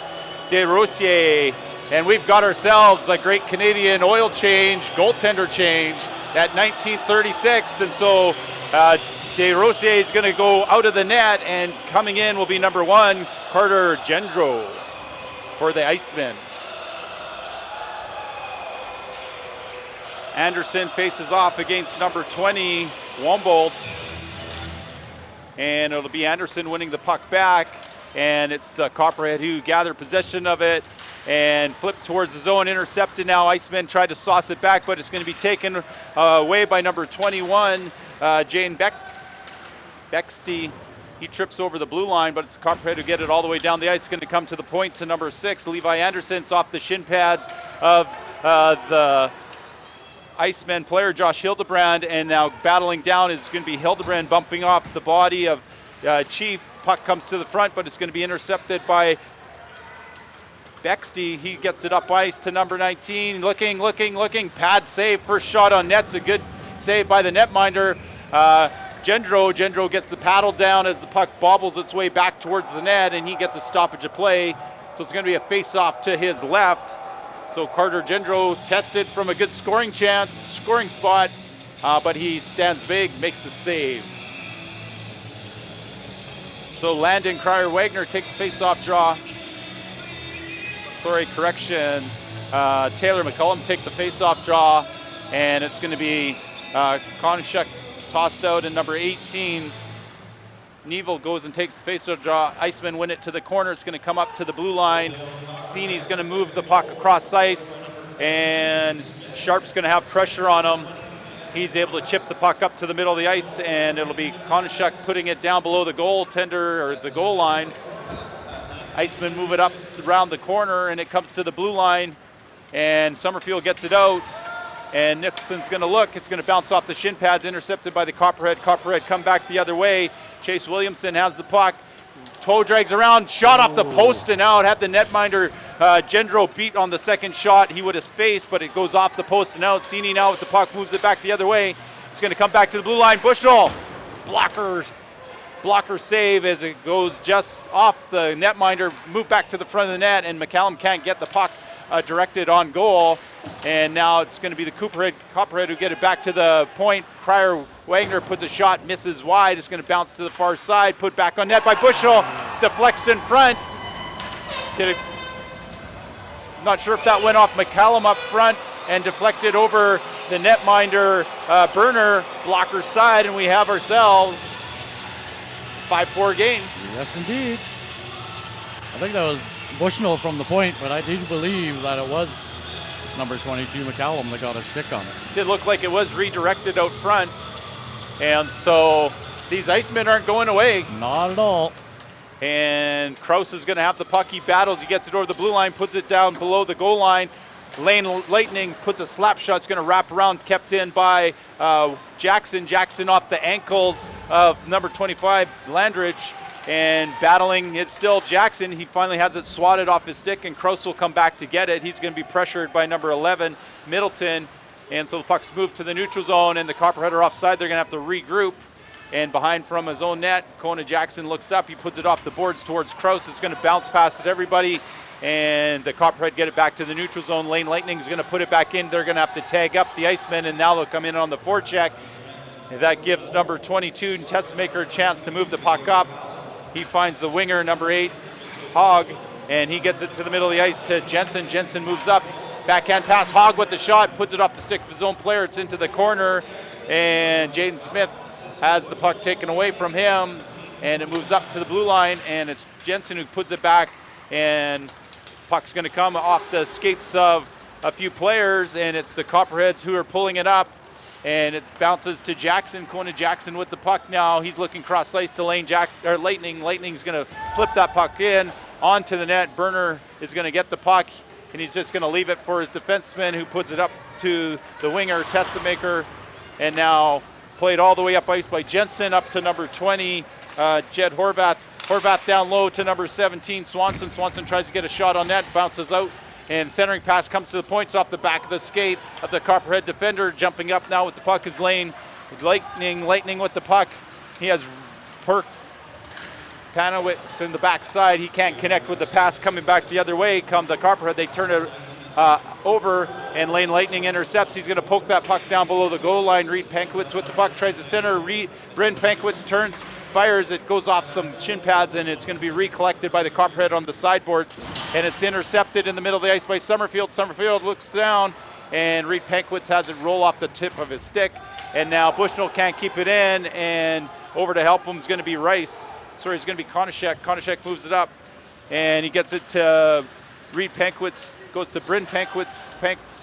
De Rossier. And we've got ourselves a great Canadian oil change, goaltender change at 1936. And so De Rossier is going to go out of the net, and coming in will be number 1, Carter Gendro for the Icemen. Anderson faces off against number 20, Wombold. And it'll be Anderson winning the puck back, and it's the Copperhead who gather possession of it and flip towards the zone, intercepted now. Icemen tried to sauce it back, but it's going to be taken away by number 21, Jane Bexty. He trips over the blue line, but it's the Copperhead who get it all the way down the ice. It's going to come to the point to number 6, Levi Anderson. It's off the shin pads of the Iceman player, Josh Hildebrand, and now battling down is going to be Hildebrand bumping off the body of Chief. Puck comes to the front, but it's going to be intercepted by Bexty. He gets it up ice to number 19. Looking. Pad save. First shot on net's a good save by the netminder. Gendro gets the paddle down as the puck bobbles its way back towards the net, and he gets a stoppage of play. So it's going to be a face-off to his left. So Carter Gendro tested from a good scoring spot, but he stands big, makes the save. So Landon Cryer-Wagner take the face-off draw. Correction. Taylor McCullum take the face-off draw, and it's going to be Konishuk tossed out, and number 18, Neville goes and takes the face-off draw. Icemen win it to the corner. It's going to come up to the blue line. Sini's going to move the puck across ice, and Sharp's going to have pressure on him. He's able to chip the puck up to the middle of the ice, and it'll be Konishuk putting it down below the goaltender or the goal line. Icemen move it up around the corner, and it comes to the blue line, and Summerfield gets it out, and Nicholson's going to look. It's going to bounce off the shin pads, intercepted by the Copperhead. Copperhead come back the other way. Chase Williamson has the puck. Toe drags around, shot off the post and out. Had the netminder Gendro beat on the second shot, he would have faced, but it goes off the post and out. Sini now with the puck, moves it back the other way. It's going to come back to the blue line. Bushel, blocker save as it goes just off the netminder, move back to the front of the net, and McCallum can't get the puck directed on goal. And now it's going to be the Copperhead who get it back to the point. Cryer Wagner puts a shot, misses wide. It's going to bounce to the far side, put back on net by Bushel. Deflects in front. Not sure if that went off McCallum up front and deflected over the netminder Burner, blocker side, and we have ourselves 5-4 game. Yes, indeed. I think that was Bushnell from the point, but I do believe that it was number 22 McCallum that got a stick on it. Did look like it was redirected out front, and so these Icemen aren't going away. Not at all. And Kraus is going to have the puck. He battles. He gets it over the blue line, puts it down below the goal line. Lane Lightning puts a slap shot. It's going to wrap around, kept in by Jackson. Jackson off the ankles of number 25, Landridge. And battling, it's still Jackson. He finally has it swatted off his stick, and Kraus will come back to get it. He's going to be pressured by number 11, Middleton. And so the puck's moved to the neutral zone, and the Copperhead are offside. They're going to have to regroup. And behind from his own net, Kona Jackson looks up. He puts it off the boards towards Kraus. It's going to bounce past everybody, and the Copperhead get it back to the neutral zone. Lane Lightning's going to put it back in. They're going to have to tag up the Icemen, and now they'll come in on the forecheck. And that gives number 22, Testmaker, a chance to move the puck up. He finds the winger, number 8, Hogg, and he gets it to the middle of the ice to Jensen. Jensen moves up. Backhand pass. Hogg with the shot, puts it off the stick of his own player. It's into the corner, and Jaden Smith has the puck taken away from him, and it moves up to the blue line, and it's Jensen who puts it back, and puck's going to come off the skates of a few players, and it's the Copperheads who are pulling it up, and it bounces to Jackson. Kona Jackson with the puck now. He's looking cross ice to Lightning. Lightning's going to flip that puck in onto the net. Burner is going to get the puck, and he's just going to leave it for his defenseman, who puts it up to the winger, Testamaker, and now played all the way up ice by Jensen up to number 20, Jed Horvath. Horvath down low to number 17, Swanson. Swanson tries to get a shot on net, bounces out, and centering pass comes to the points off the back of the skate of the Copperhead defender. Jumping up now with the puck is Lane. Lightning with the puck. He has Panowitz in the backside. He can't connect with the pass coming back the other way. Come the Copperhead, they turn it over, and Lane Lightning intercepts. He's going to poke that puck down below the goal line. Reed Pankwitz with the puck, tries to center. Bryn Pankwitz turns, fires. It goes off some shin pads, and it's going to be recollected by the Copperhead on the sideboards, and it's intercepted in the middle of the ice by Summerfield. Summerfield looks down, and Reed Pankwitz has it roll off the tip of his stick, and now Bushnell can't keep it in, and over to help him is going to be Rice. Sorry, it's going to be Konishek. Konishek moves it up, and he gets it to Reed Pankwitz. Goes to Bryn Pankwitz.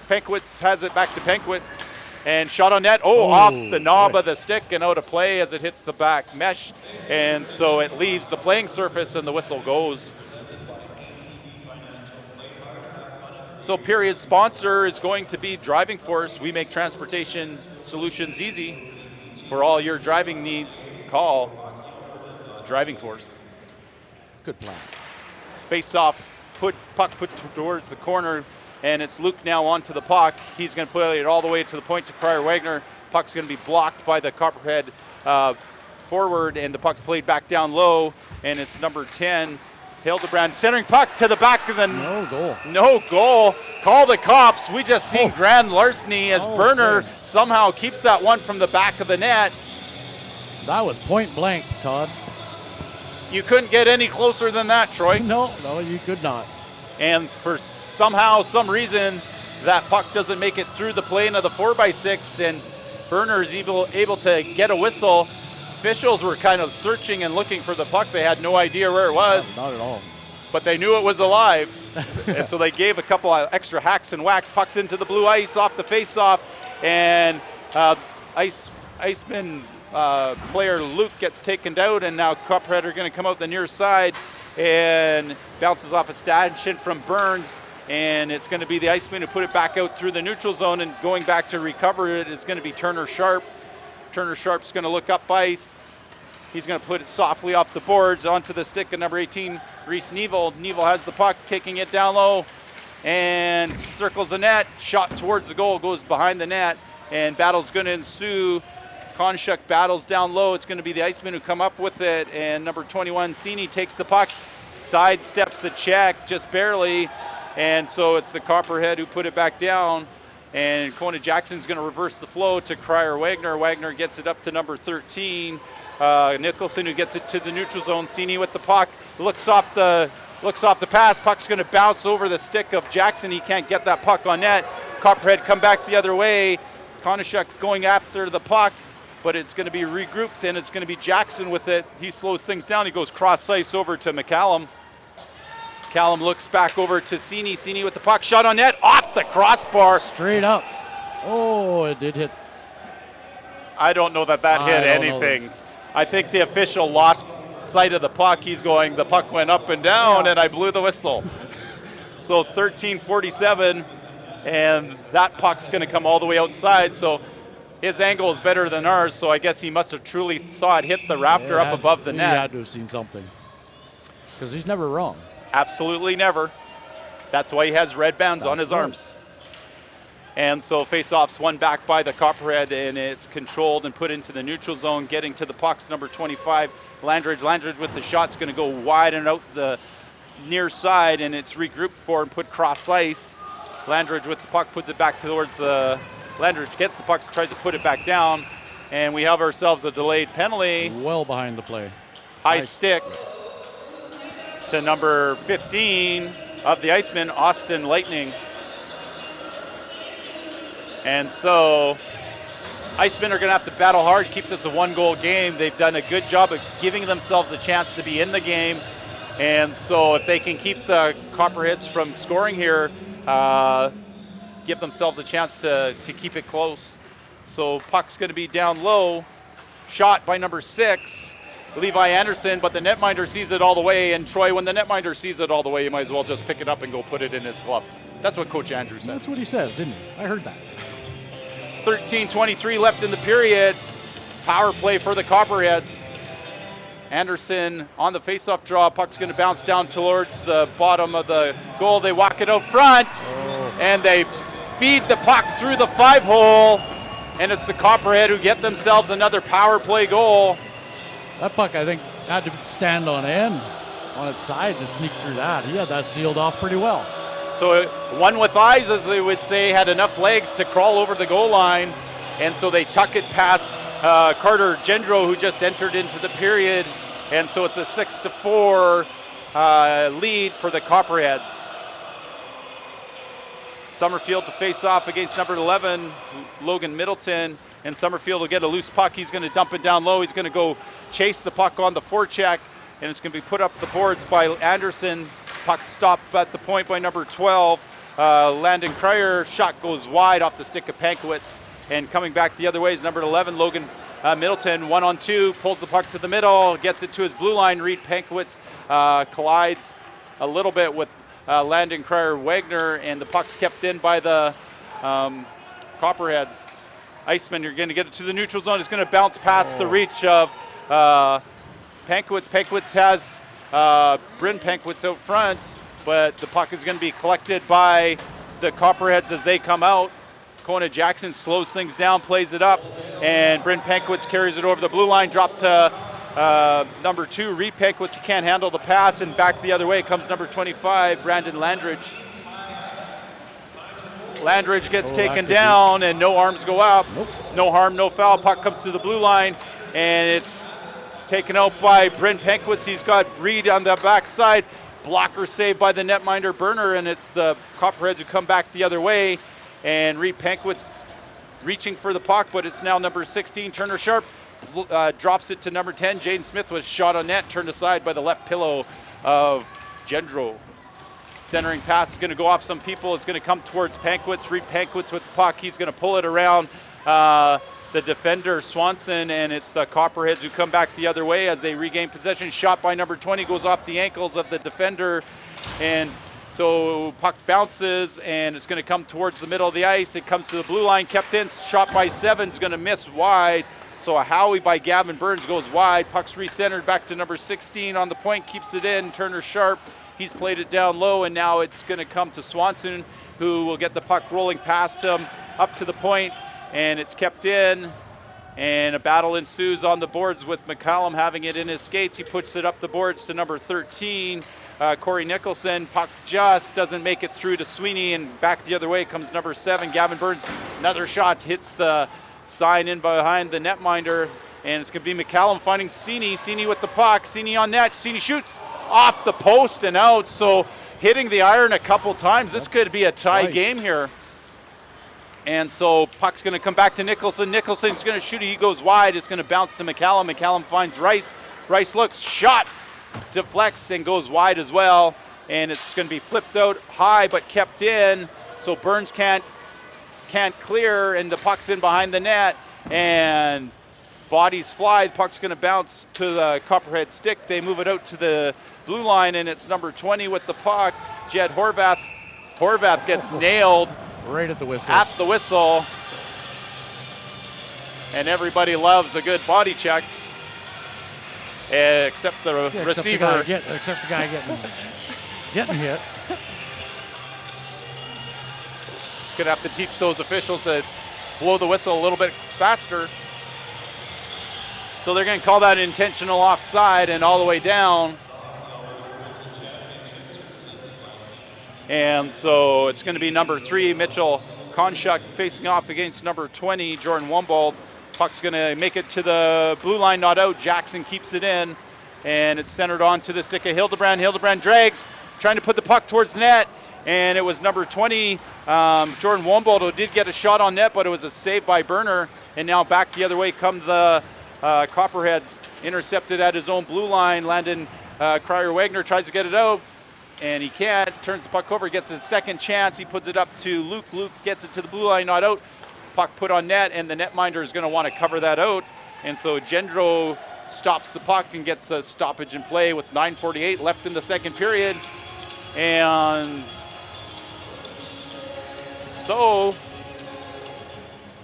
Pankwitz has it back to Pankwitz, and shot on net. Off the knob of the stick and out of play as it hits the back mesh, and so it leaves the playing surface, and the whistle goes. So period sponsor is going to be Driving Force. We make transportation solutions easy. For all your driving needs, call Driving Force. Good plan. Face off. Puck put towards the corner, and it's Luke now onto the puck. He's going to play it all the way to the point to Cryer Wagner. Puck's going to be blocked by the Copperhead forward, and the puck's played back down low, and it's number 10, Hildebrand, centering puck to the back of the No goal. Call the cops. We just seen grand larceny as Burner somehow keeps that one from the back of the net. That was point blank, Todd. You couldn't get any closer than that, Troy. No, you could not. And for some reason, that puck doesn't make it through the plane of the 4x6, and Burner is able to get a whistle. Officials were kind of searching and looking for the puck. They had no idea where it was. Not at all. But they knew it was alive. And so they gave a couple of extra hacks and whacks. Pucks into the blue ice off the face-off, and Iceman player Luke gets taken out, and now Copperhead are going to come out the near side, and bounces off a stanchion from Burns, and it's going to be the Iceman who put it back out through the neutral zone, and going back to recover it is going to be Turner Sharp. Turner Sharp's going to look up ice. He's going to put it softly off the boards onto the stick of number 18, Reese Neville. Neville has the puck, taking it down low, and circles the net. Shot towards the goal, goes behind the net, and battle's going to ensue. Konchuk battles down low. It's going to be the Iceman who come up with it, and number 21, Sini, takes the puck, sidesteps the check just barely, and so it's the Copperhead who put it back down, and Kona Jackson's going to reverse the flow to Cryer Wagner. Wagner gets it up to number 13. Nicholson, who gets it to the neutral zone. Sini with the puck, looks off the pass. Puck's going to bounce over the stick of Jackson. He can't get that puck on net. Copperhead come back the other way. Konchuk going after the puck, but it's going to be regrouped, and it's going to be Jackson with it. He slows things down. He goes cross ice over to McCallum. McCallum looks back over to Sini. Sini with the puck, shot on net, off the crossbar. Straight up. Oh, it did hit. I don't know that hit anything. I think the official lost sight of the puck. He's going, the puck went up and down, and I blew the whistle. So 13:47, and that puck's going to come all the way outside. So his angle is better than ours, so I guess he must have truly saw it hit the rafter up above the net. He had to have seen something, because he's never wrong. Absolutely never. That's why he has red bands on his arms. And so face-off's won back by the Copperhead, and it's controlled and put into the neutral zone. Getting to the pucks, number 25, Landridge. Landridge with the shot's going to go wide and out the near side, and it's regrouped for and put cross ice. Landridge with the puck puts it back towards the. Landridge gets the puck, tries to put it back down, and we have ourselves a delayed penalty. Well behind the play. High stick to number 15 of the Iceman, Austin Lightning. And so Icemen are going to have to battle hard, keep this a one-goal game. They've done a good job of giving themselves a chance to be in the game. And so if they can keep the Copperheads from scoring here, give themselves a chance to keep it close. So puck's going to be down low. Shot by number 6, Levi Anderson, but the netminder sees it all the way. And Troy, when the netminder sees it all the way, you might as well just pick it up and go put it in his glove. That's what Coach Andrew says. That's what he says, didn't he? I heard that. 13:23 left in the period. Power play for the Copperheads. Anderson on the faceoff draw. Puck's going to bounce down towards the bottom of the goal. They walk it out front, and they feed the puck through the 5-hole, and it's the Copperhead who get themselves another power play goal. That puck, I think, had to stand on end, on its side to sneak through that. He had that sealed off pretty well. So one with eyes, as they would say, had enough legs to crawl over the goal line, and so they tuck it past Carter Gendro, who just entered into the period, and so it's a 6-4 lead for the Copperheads. Summerfield to face off against number 11, Logan Middleton, and Summerfield will get a loose puck. He's going to dump it down low. He's going to go chase the puck on the forecheck, and it's going to be put up the boards by Anderson. Puck stopped at the point by number 12. Landon Cryer. Shot goes wide off the stick of Pankowitz. And coming back the other way is number 11, Logan Middleton. 1-on-2, pulls the puck to the middle, gets it to his blue line. Reed Pankowitz collides a little bit with Landon Cryer Wagner, and the puck's kept in by the Copperheads. Iceman, you're going to get it to the neutral zone. It's going to bounce past the reach of Pankowitz. Pankowitz has Bryn Pankowitz out front, but the puck is going to be collected by the Copperheads as they come out. Kona Jackson slows things down, plays it up, and Bryn Pankowitz carries it over the blue line, dropped to number 2, Reed Pankowitz. He can't handle the pass, and back the other way comes number 25, Brandon Landridge. Landridge gets taken down, and no arms go up. Nope. No harm, no foul. Puck comes to the blue line, and it's taken out by Bryn Pankowitz. He's got Reed on the backside. Blocker saved by the netminder Burner, and it's the Copperheads who come back the other way. And Reed Pankowitz reaching for the puck, but it's now number 16, Turner Sharp. Drops it to number 10. Jaden Smith was shot on net, turned aside by the left pillow of Gendro. Centering pass is going to go off some people. It's going to come towards Pankowitz. Reed Pankowitz with the puck. He's going to pull it around the defender Swanson, and it's the Copperheads who come back the other way as they regain possession. Shot by number 20 goes off the ankles of the defender, and so puck bounces, and it's going to come towards the middle of the ice. It comes to the blue line, kept in. Shot by 7 is going to miss wide. So a Howie by Gavin Burns goes wide. Puck's recentered back to number 16 on the point, keeps it in. Turner Sharp, he's played it down low, and now it's going to come to Swanson, who will get the puck rolling past him up to the point, and it's kept in. And a battle ensues on the boards with McCallum having it in his skates. He puts it up the boards to number 13. Corey Nicholson. Puck just doesn't make it through to Sweeney, and back the other way comes number 7, Gavin Burns. Another shot hits the sign in behind the netminder, and it's going to be McCallum finding Sini. Sini with the puck. Sini on net. Sini shoots off the post and out, so hitting the iron a couple times. This could be a tie game here. And so puck's going to come back to Nicholson. Nicholson's going to shoot it. He goes wide. It's going to bounce to McCallum. McCallum finds Rice. Rice looks, shot, deflects, and goes wide as well. And it's going to be flipped out high but kept in. So Burns can't clear, and the puck's in behind the net. And bodies fly. The puck's going to bounce to the Copperhead stick. They move it out to the blue line, and it's number 20 with the puck, Jed Horvath. Horvath gets nailed. Right at the whistle. At the whistle. And everybody loves a good body check. Except the receiver. Except the guy getting hit. Gonna have to teach those officials to blow the whistle a little bit faster. So they're gonna call that intentional offside and all the way down. And so it's going to be number 3, Mitchell Konchuk, facing off against number 20, Jordan Wumbold. Puck's going to make it to the blue line, not out. Jackson keeps it in, and it's centered onto the stick of Hildebrand. Hildebrand drags, trying to put the puck towards net, and it was number 20, Jordan Wumbold, who did get a shot on net, but it was a save by Burner. And now back the other way come the Copperheads, intercepted at his own blue line. Landon Cryer-Wagner tries to get it out, and he can't. Turns the puck over, gets his second chance. He puts it up to Luke. Luke gets it to the blue line, not out. Puck put on net, and the netminder is going to want to cover that out. And so Gendro stops the puck and gets a stoppage in play with 9:48 left in the second period. And so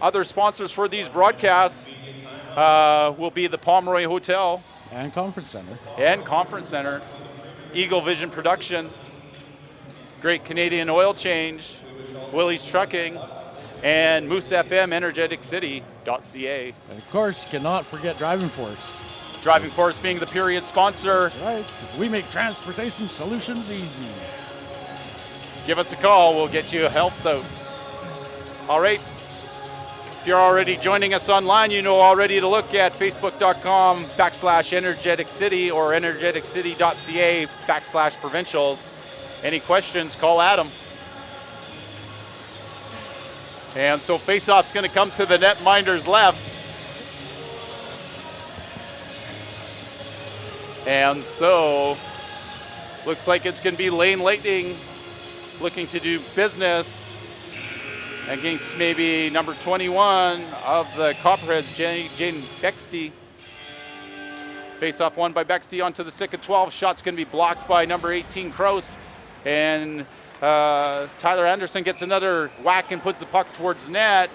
other sponsors for these broadcasts will be the Pomeroy Hotel. And Conference Center. Eagle Vision Productions, Great Canadian Oil Change, Willie's Trucking, and Moose FM, energeticcity.ca. And of course, cannot forget Driving Force. Driving Force being the period sponsor. That's right. We make transportation solutions easy. Give us a call. We'll get you helped out. All right. If you're already joining us online, you know already to look at facebook.com/energeticcity or energeticcity.ca/provincials. Any questions, call Adam. And so faceoff's going to come to the netminder's left. And so looks like it's going to be Lane Lightning looking to do business against maybe number 21 of the Copperheads, Jane Bexty. Face-off won by Bexty onto the stick of 12. Shot's going to be blocked by number 18, Kraus. And Tyler Anderson gets another whack and puts the puck towards net.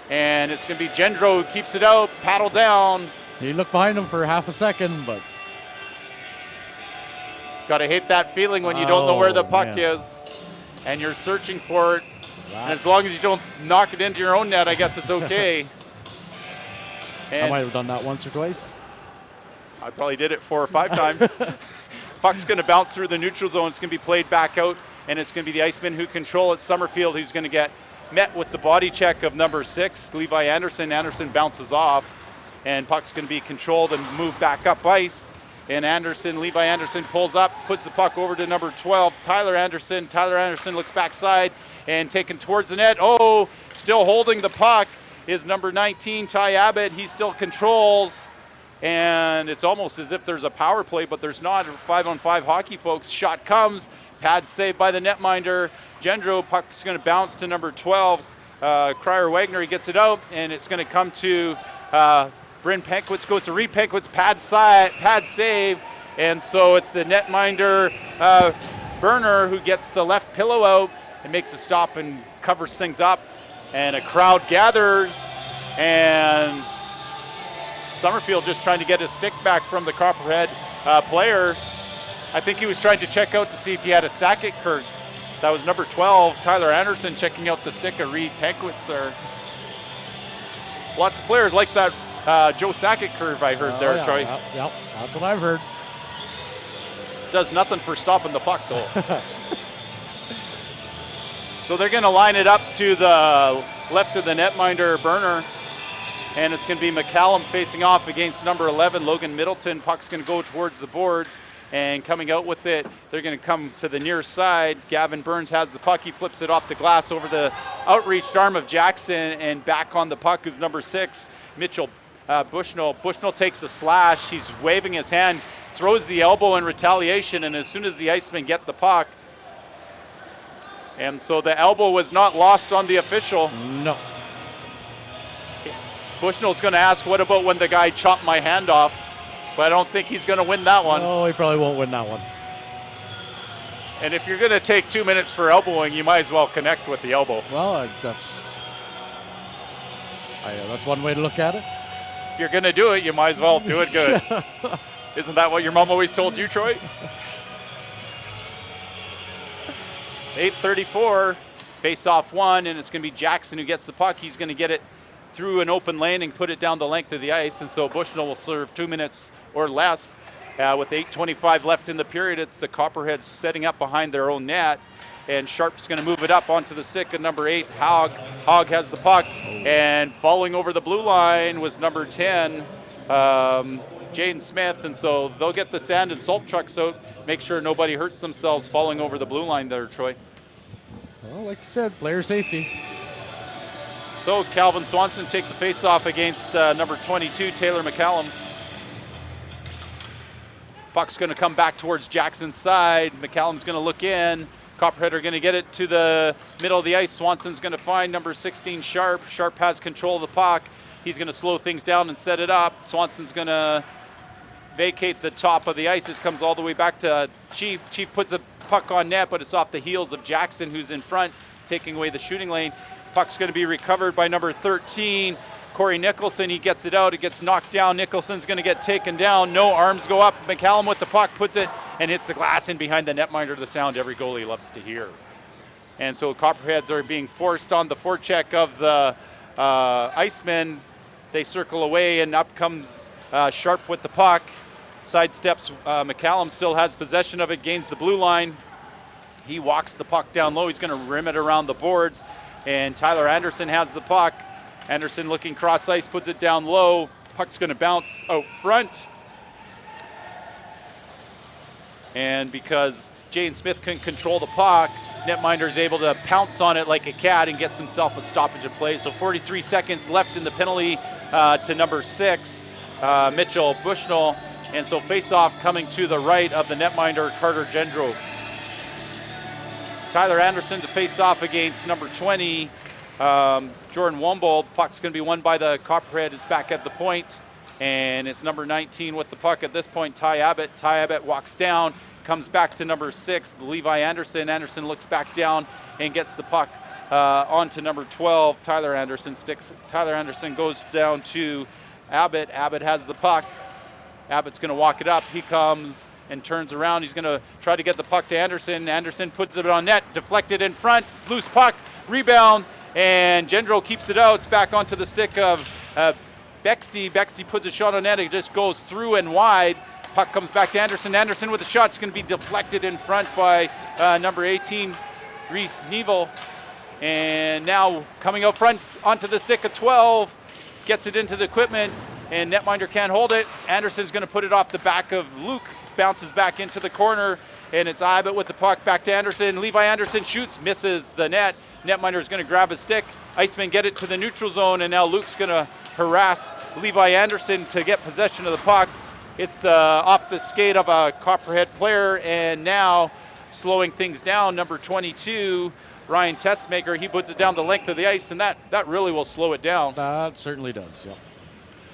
And it's going to be Gendro who keeps it out, paddle down. He looked behind him for half a second, but... Got to hate that feeling when you don't know where the puck is and you're searching for it. And as long as you don't knock it into your own net, I guess it's okay. I might have done that once or twice. I probably did it 4 or 5 times. Puck's going to bounce through the neutral zone. It's going to be played back out, and it's going to be the Icemen who control it. Summerfield, who's going to get met with the body check of number 6, Levi Anderson. Anderson bounces off, and puck's going to be controlled and moved back up ice. And Levi Anderson pulls up, puts the puck over to number 12, Tyler Anderson. Tyler Anderson looks backside and taken towards the net. Oh, still holding the puck is number 19, Ty Abbott. He still controls. And it's almost as if there's a power play, but there's not. 5-on-5 hockey, folks. Shot comes. Pad saved by the netminder. Gendro, puck's going to bounce to number 12, Cryer Wagner. He gets it out, and it's going to come to Bryn Pankwitz. Goes to Reed Pankwitz, pad save, and so it's the netminder Burner who gets the left pillow out and makes a stop and covers things up, and a crowd gathers, and Summerfield just trying to get his stick back from the Copperhead player. I think he was trying to check out to see if he had a sacket curve. That was number 12, Tyler Anderson, checking out the stick of Reed Pankwitz there. Lots of players like that Joe Sackett curve I heard there, yeah, Troy. Yep, that's what I've heard. Does nothing for stopping the puck, though. So they're going to line it up to the left of the netminder, Burner. And it's going to be McCallum facing off against number 11, Logan Middleton. Puck's going to go towards the boards. And coming out with it, they're going to come to the near side. Gavin Burns has the puck. He flips it off the glass over the outreached arm of Jackson, and back on the puck is number 6, Mitchell Bushnell. Bushnell takes a slash. He's waving his hand, throws the elbow in retaliation, and as soon as the Icemen get the puck, and so the elbow was not lost on the official. No. Bushnell's going to ask, what about when the guy chopped my hand off? But I don't think he's going to win that one. No, he probably won't win that one. And if you're going to take 2 minutes for elbowing, you might as well connect with the elbow. Well, that's one way to look at it. If you're going to do it, you might as well do it good. Isn't that what your mom always told you, Troy? 8:34, face-off one, and it's going to be Jackson who gets the puck. He's going to get it through an open lane and put it down the length of the ice, and so Bushnell will serve 2 minutes or less. With 8:25 left in the period, it's the Copperheads setting up behind their own net, and Sharp's going to move it up onto the stick of number 8, Hogg. Hogg has the puck, and falling over the blue line was number 10, Jaden Smith, and so they'll get the sand and salt trucks out, make sure nobody hurts themselves falling over the blue line there, Troy. Well, like you said, player safety. So Calvin Swanson take the face-off against number 22, Taylor McCallum. Puck's going to come back towards Jackson's side. McCallum's going to look in. Copperhead are going to get it to the middle of the ice. Swanson's going to find number 16, Sharp. Sharp has control of the puck. He's going to slow things down and set it up. Swanson's going to vacate the top of the ice. It comes all the way back to Chief. Chief puts the puck on net, but it's off the heels of Jackson, who's in front, taking away the shooting lane. Puck's going to be recovered by number 13, Corey Nicholson. He gets it out. It gets knocked down. Nicholson's going to get taken down. No, arms go up. McCallum with the puck puts it and hits the glass in behind the netminder, the sound every goalie loves to hear. And so Copperheads are being forced on the forecheck of the Icemen. They circle away, and up comes Sharp with the puck. Sidesteps. McCallum still has possession of it, gains the blue line. He walks the puck down low. He's going to rim it around the boards. And Tyler Anderson has the puck. Anderson looking cross ice, puts it down low. Puck's going to bounce out front. And because Jaden Smith couldn't control the puck, netminder's able to pounce on it like a cat and gets himself a stoppage of play. So 43 seconds left in the penalty to number 6, Mitchell Bushnell. And so face-off coming to the right of the netminder, Carter Gendro. Tyler Anderson to face off against number 20, Jordan Wombold. Puck's going to be won by the Copperhead. It's back at the point, and it's number 19 with the puck at this point, Ty Abbott. Ty Abbott walks down, comes back to number 6, Levi Anderson. Anderson looks back down and gets the puck onto number 12, Tyler Anderson. Tyler Anderson goes down to Abbott. Abbott has the puck. Abbott's going to walk it up. He comes and turns around. He's going to try to get the puck to Anderson. Anderson puts it on net, deflected in front, loose puck, rebound, and Gendro keeps it out. It's back onto the stick of Bexty. Bexty puts a shot on net. It just goes through and wide. Puck comes back to Anderson. Anderson with a shot. It's going to be deflected in front by number 18, Reese Neville. And now coming out front onto the stick of 12, gets it into the equipment, and netminder can't hold it. Anderson's going to put it off the back of Luke. Bounces back into the corner, and it's Abbott with the puck back to Anderson. Levi Anderson shoots, misses the net. Netminder's going to grab his stick. Icemen get it to the neutral zone, and now Luke's going to harass Levi Anderson to get possession of the puck. It's off the skate of a Copperhead player, and now slowing things down, number 22, Ryan Testmaker. He puts it down the length of the ice, and that really will slow it down. That certainly does, yeah.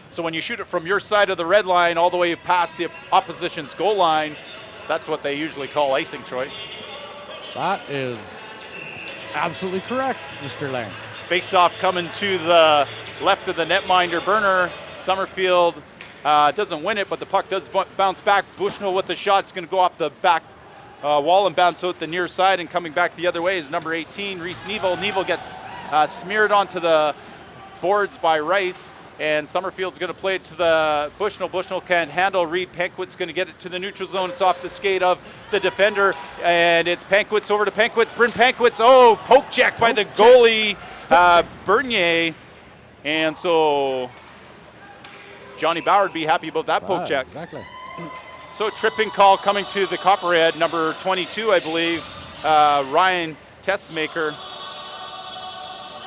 So when you shoot it from your side of the red line all the way past the opposition's goal line, that's what they usually call icing, Troy. That is absolutely correct, Mr. Lang. Face-off coming to the left of the netminder burner. Summerfield doesn't win it, but the puck does bounce back. Bushnell with the shot. It's going to go off the back wall and bounce out the near side, and coming back the other way is number 18, Reese Neville. Neville gets smeared onto the boards by Rice, and Summerfield's going to play it to the Bushnell. Bushnell can't handle. Reed Pankwit's going to get it to the neutral zone. It's off the skate of the defender, and it's Pankwitz over to Pankwitz. Bryn Pankwitz, poke check by the goalie, Bernier. And so Johnny Bauer would be happy about that poke check. Exactly. So tripping call coming to the Copperhead, number 22, I believe, Ryan Testmaker.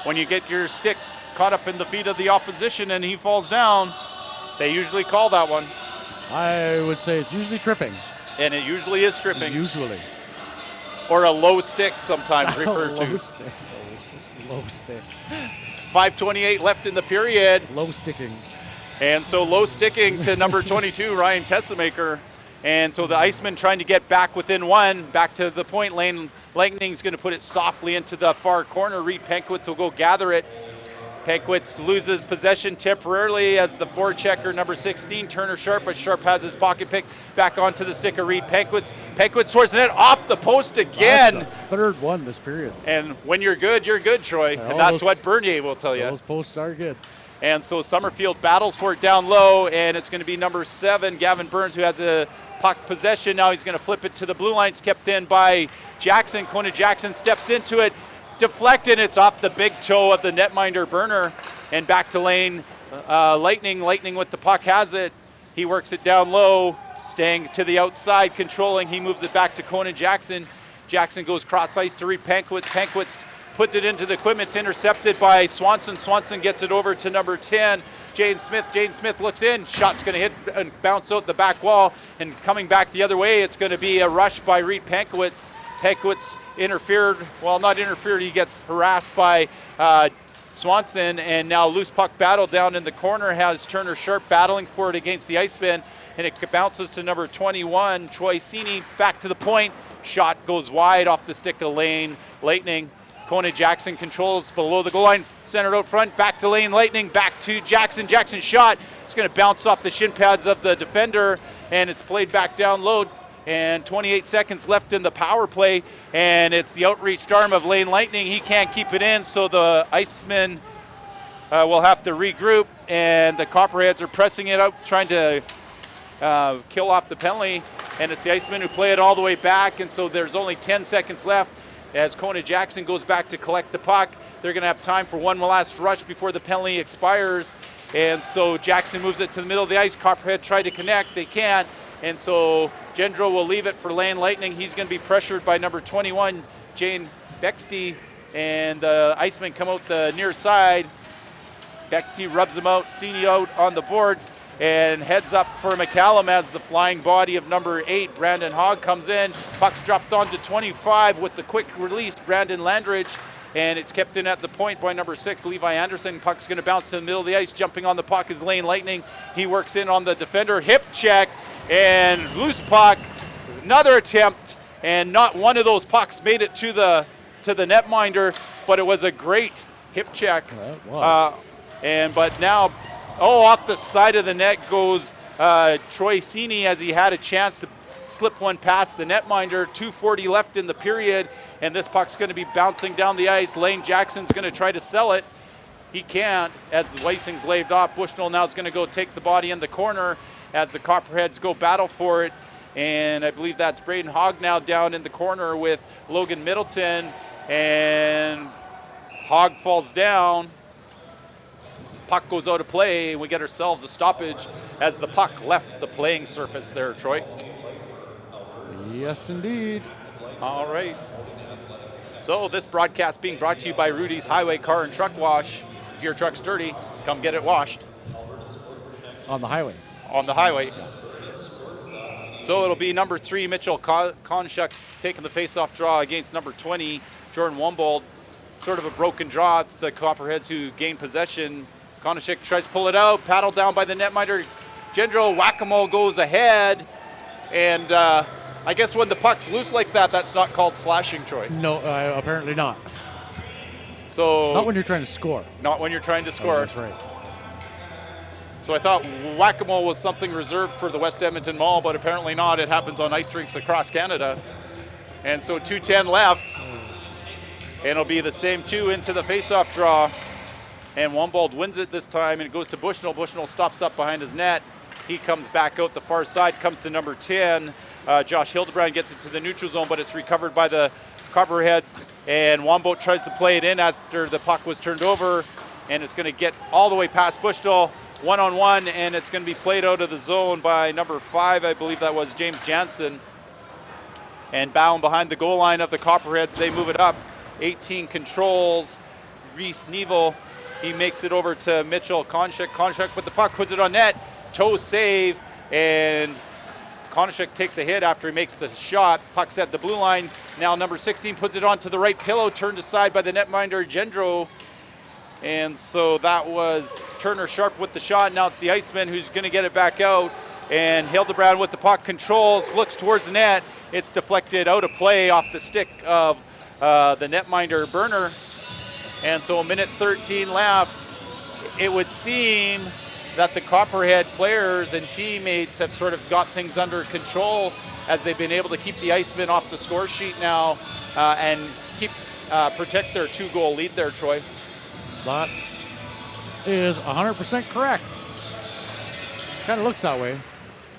When you get your stick caught up in the feet of the opposition and he falls down, they usually call that one. I would say it's usually tripping. And it usually is tripping. Usually. Or a low stick sometimes referred Low to. stick. Low stick. 5:28 left in the period. Low sticking. And so low sticking to number 22, Ryan Tessemaker. And so the Iceman trying to get back within one, back to the point lane. Lightning's going to put it softly into the far corner. Reed Pankwitz will go gather it. Pankwitz loses possession temporarily as the forechecker, number 16, Turner Sharp, but Sharp has his pocket pick back onto the stick of Reed Pankwitz. Pankwitz towards the net, off the post again. That's the third one this period. And when you're good, Troy. And that's what Bernier will tell you. Those posts are good. And so Summerfield battles for it down low, and it's going to be number 7, Gavin Burns, who has a puck possession. Now he's going to flip it to the blue line. It's kept in by Jackson. Kona Jackson steps into it, deflected. It's off the big toe of the netminder Burner, and back to lane. Lightning with the puck has it. He works it down low, staying to the outside, controlling. He moves it back to Kona Jackson. Jackson goes cross ice to Reed Pankwitz. Pankwitz puts it into the equipment. It's intercepted by Swanson. Swanson gets it over to number 10, Jane Smith. Jane Smith looks in. Shot's going to hit and bounce out the back wall. And coming back the other way, it's going to be a rush by Reed Pankwitz. Pankwitz interfered. Well, not interfered. He gets harassed by Swanson. And now loose puck battle down in the corner has Turner Sharp battling for it against the Iceman. And it bounces to number 21, Troy Sini. Back to the point. Shot goes wide off the stick of Lane Lightning. Kona Jackson controls below the goal line, centered out front, back to Lane Lightning, back to Jackson. Jackson shot. It's going to bounce off the shin pads of the defender, and it's played back down low. And 28 seconds left in the power play, and it's the outreached arm of Lane Lightning. He can't keep it in, so the Icemen will have to regroup, and the Copperheads are pressing it out, trying to kill off the penalty, and it's the Icemen who play it all the way back, and so there's only 10 seconds left. As Kona Jackson goes back to collect the puck, they're going to have time for one last rush before the penalty expires. And so Jackson moves it to the middle of the ice. Copperhead tried to connect. They can't. And so Gendro will leave it for Lane Lightning. He's going to be pressured by number 21, Jane Bexty. And the Icemen come out the near side. Bexty rubs him out, Sini out on the boards, and heads up for McCallum as the flying body of number 8, Brandon Hogg, comes in. Puck's dropped on to 25 with the quick release, Brandon Landridge, and it's kept in at the point by number 6, Levi Anderson. Puck's going to bounce to the middle of the ice. Jumping on the puck is Lane Lightning. He works in on the defender, hip check, and loose puck. Another attempt, and not one of those pucks made it to the netminder, but it was a great hip check. That was. But now, off the side of the net goes Troy Sini as he had a chance to slip one past the netminder. 2:40 left in the period, and this puck's going to be bouncing down the ice. Lane Jackson's going to try to sell it. He can't as the Weissing's laved off. Bushnell now is going to go take the body in the corner as the Copperheads go battle for it. And I believe that's Braden Hogg now down in the corner with Logan Middleton. And Hogg falls down. Puck goes out of play, and we get ourselves a stoppage as the puck left the playing surface there, Troy. Yes, indeed. All right. So this broadcast being brought to you by Rudy's Highway Car and Truck Wash. If your truck's dirty, come get it washed. On the highway. On the highway. So it'll be number 3, Mitchell Konchuk, taking the face-off draw against number 20, Jordan Wumbold. Sort of a broken draw. It's the Copperheads who gain possession. Konishik tries to pull it out, paddled down by the netminder. Gendro, whack-a-mole goes ahead. And I guess when the puck's loose like that, that's not called slashing, Troy. No, apparently not. So Not when you're trying to score. Not when you're trying to score. Oh, that's right. So I thought whack-a-mole was something reserved for the West Edmonton Mall, but apparently not. It happens on ice rinks across Canada. And so 2:10 left. And it'll be the same two into the face-off draw. And Wumbold wins it this time, and it goes to Bushnell. Bushnell stops up behind his net. He comes back out the far side, comes to number 10. Josh Hildebrand gets it to the neutral zone, but it's recovered by the Copperheads. And Wumbold tries to play it in after the puck was turned over. And it's going to get all the way past Bushnell, one-on-one, and it's going to be played out of the zone by number 5, I believe that was James Jansen. And bound behind the goal line of the Copperheads, they move it up. 18 controls. Reese Neville, he makes it over to Mitchell Konishik. Konishik with the puck, puts it on net. Toe save, and Konishik takes a hit after he makes the shot. Puck's at the blue line. Now number 16 puts it on to the right pillow, turned aside by the netminder Gendro. And so that was Turner Sharp with the shot. Now it's the Iceman who's going to get it back out. And Hildebrand with the puck controls, looks towards the net. It's deflected out of play off the stick of the netminder Burner. And so a minute 13 left. It would seem that the Copperhead players and teammates have sort of got things under control as they've been able to keep the Icemen off the score sheet now and protect their 2-goal lead there, Troy. That is 100% correct. Kind of looks that way.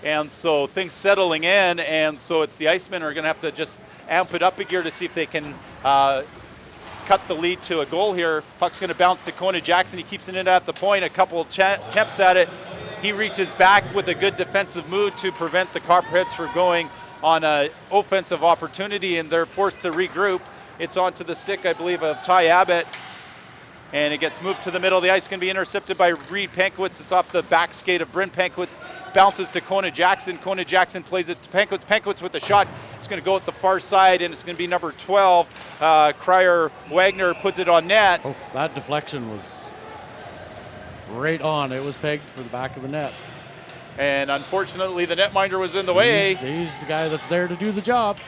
And so things settling in, and so it's the Icemen are going to have to just amp it up a gear to see if they can cut the lead to a goal here. Puck's going to bounce to Kona Jackson. He keeps it in at the point, a couple attempts at it. He reaches back with a good defensive move to prevent the Copperheads from going on an offensive opportunity, and they're forced to regroup. It's onto the stick, I believe, of Ty Abbott. And it gets moved to the middle of the ice, going to be intercepted by Reed Pankowitz. It's off the back skate of Bryn Pankowitz, bounces to Kona Jackson. Kona Jackson plays it to Pankowitz. Pankowitz with the shot. It's going to go at the far side, and it's going to be number 12. Cryer Wagner puts it on net. Oh, that deflection was right on. It was pegged for the back of the net. And unfortunately, the netminder was in the way. He's the guy that's there to do the job.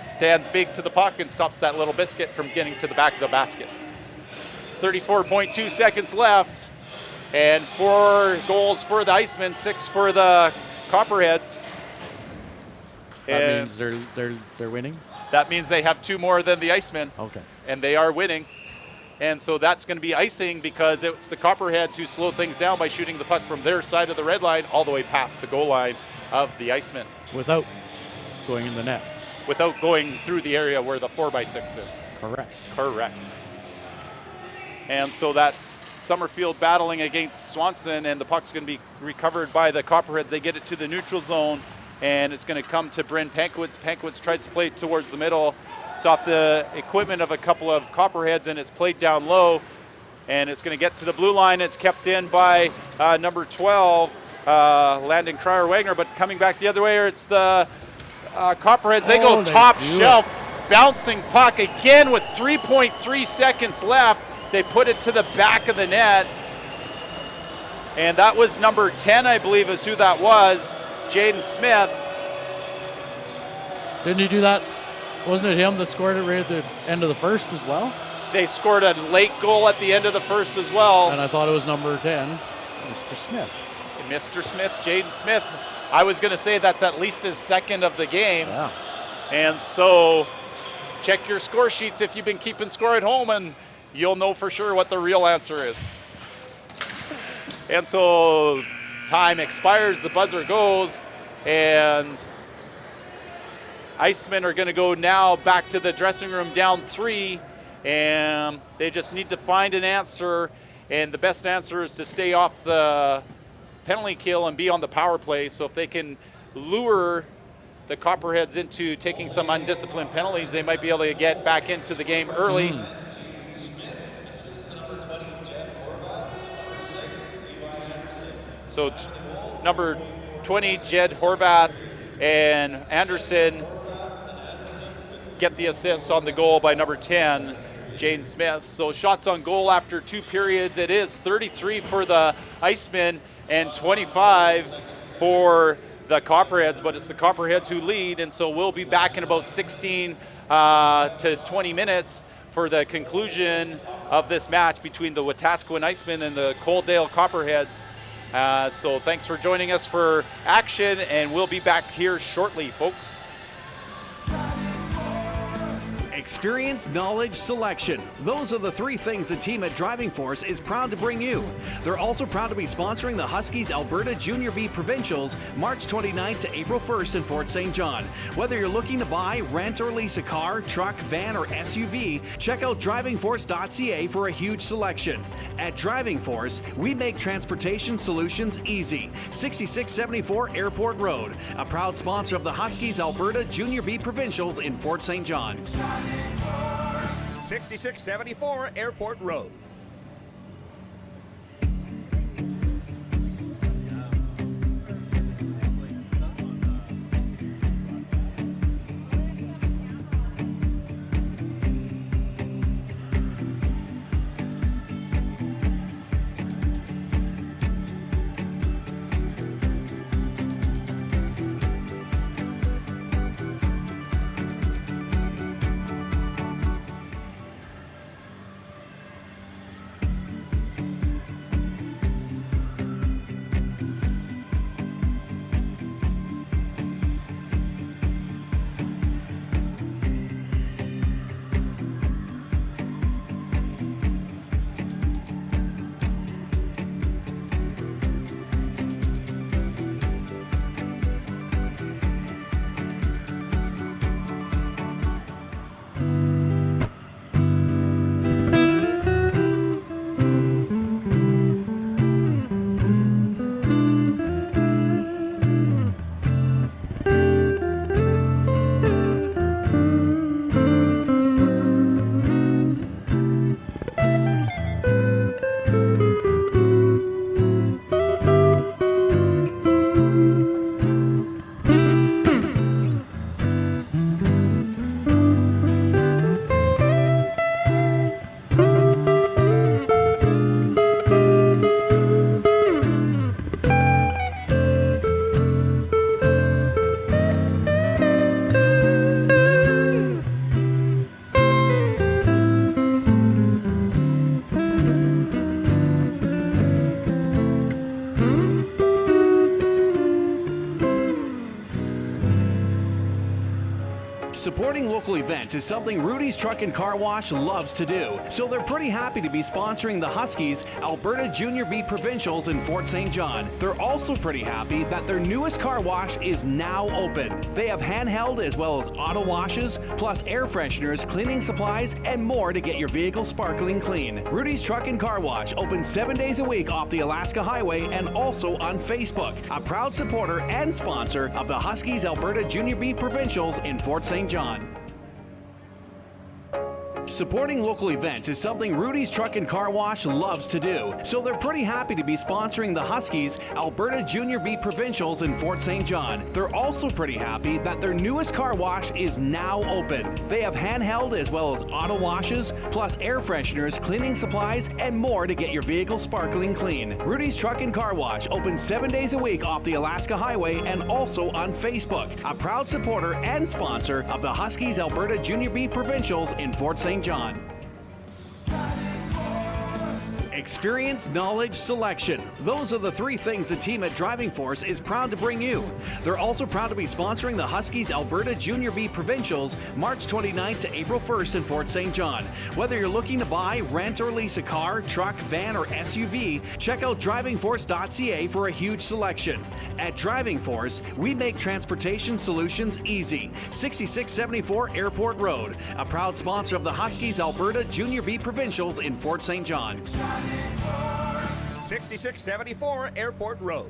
Stands big to the puck and stops that little biscuit from getting to the back of the basket. 34.2 seconds left, and 4 goals for the Icemen, 6 for the Copperheads. That means they're winning? That means they have 2 more than the Icemen. Okay. And they are winning. And so that's going to be icing because it's the Copperheads who slow things down by shooting the puck from their side of the red line all the way past the goal line of the Icemen. Without going in the net. Without going through the area where the 4x6 is. Correct. And so that's Summerfield battling against Swanson, and the puck's going to be recovered by the Copperhead. They get it to the neutral zone, and it's going to come to Bryn Pankowitz. Pankowitz tries to play it towards the middle. It's off the equipment of a couple of Copperheads, and it's played down low, and it's going to get to the blue line. It's kept in by number 12, Landon Cryer Wagner, but coming back the other way, it's the Copperheads. They go top shelf, bouncing puck again with 3.3 seconds left. They put it to the back of the net. And that was number 10, I believe, is who that was, Jaden Smith. Didn't he do that? Wasn't it him that scored it right at the end of the first as well? They scored a late goal at the end of the first as well. And I thought it was number 10, Mr. Smith. Mr. Smith, Jaden Smith. I was going to say that's at least his second of the game. Yeah. And so check your score sheets if you've been keeping score at home, and you'll know for sure what the real answer is. And so time expires, the buzzer goes, and Icemen are going to go now back to the dressing room down 3, and they just need to find an answer, and the best answer is to stay off the penalty kill and be on the power play. So if they can lure the Copperheads into taking some undisciplined penalties, they might be able to get back into the game early. So number 20, Jed Horvath, and Anderson get the assist on the goal by number 10, Jane Smith. So shots on goal after 2 periods. It is 33 for the Icemen and 25 for the Copperheads, but it's the Copperheads who lead, and so we'll be back in about 16 to 20 minutes for the conclusion of this match between the Wetaskiwin Icemen and the Coaldale Copperheads. So thanks for joining us for action, and we'll be back here shortly, folks. Experience, knowledge, selection. Those are the 3 things the team at Driving Force is proud to bring you. They're also proud to be sponsoring the Huskies Alberta Junior B Provincials March 29th to April 1st in Fort St. John. Whether you're looking to buy, rent, or lease a car, truck, van, or SUV, check out drivingforce.ca for a huge selection. At Driving Force, we make transportation solutions easy. 6674 Airport Road, a proud sponsor of the Huskies Alberta Junior B Provincials in Fort St. John. 6674 Airport Road. Supporting local events is something Rudy's Truck and Car Wash loves to do, so they're pretty happy to be sponsoring the Huskies Alberta Junior B Provincials in Fort St. John. They're also pretty happy that their newest car wash is now open. They have handheld as well as auto washes, plus air fresheners, cleaning supplies, and more to get your vehicle sparkling clean. Rudy's Truck and Car Wash opens 7 days a week off the Alaska Highway and also on Facebook. A proud supporter and sponsor of the Huskies Alberta Junior B Provincials in Fort St. John. Supporting local events is something Rudy's Truck and Car Wash loves to do, so they're pretty happy to be sponsoring the Huskies Alberta Junior B Provincials in Fort St. John. They're also pretty happy that their newest car wash is now open. They have handheld as well as auto washes, plus air fresheners, cleaning supplies, and more to get your vehicle sparkling clean. Rudy's Truck and Car Wash opens 7 days a week off the Alaska Highway and also on Facebook. A proud supporter and sponsor of the Huskies Alberta Junior B Provincials in Fort St. John. Experience, knowledge, selection. Those are the 3 things the team at Driving Force is proud to bring you. They're also proud to be sponsoring the Huskies Alberta Junior B Provincials March 29th to April 1st in Fort St. John. Whether you're looking to buy, rent, or lease a car, truck, van, or SUV, check out drivingforce.ca for a huge selection. At Driving Force, we make transportation solutions easy. 6674 Airport Road, a proud sponsor of the Huskies Alberta Junior B Provincials in Fort St. John. 6674 Airport Road.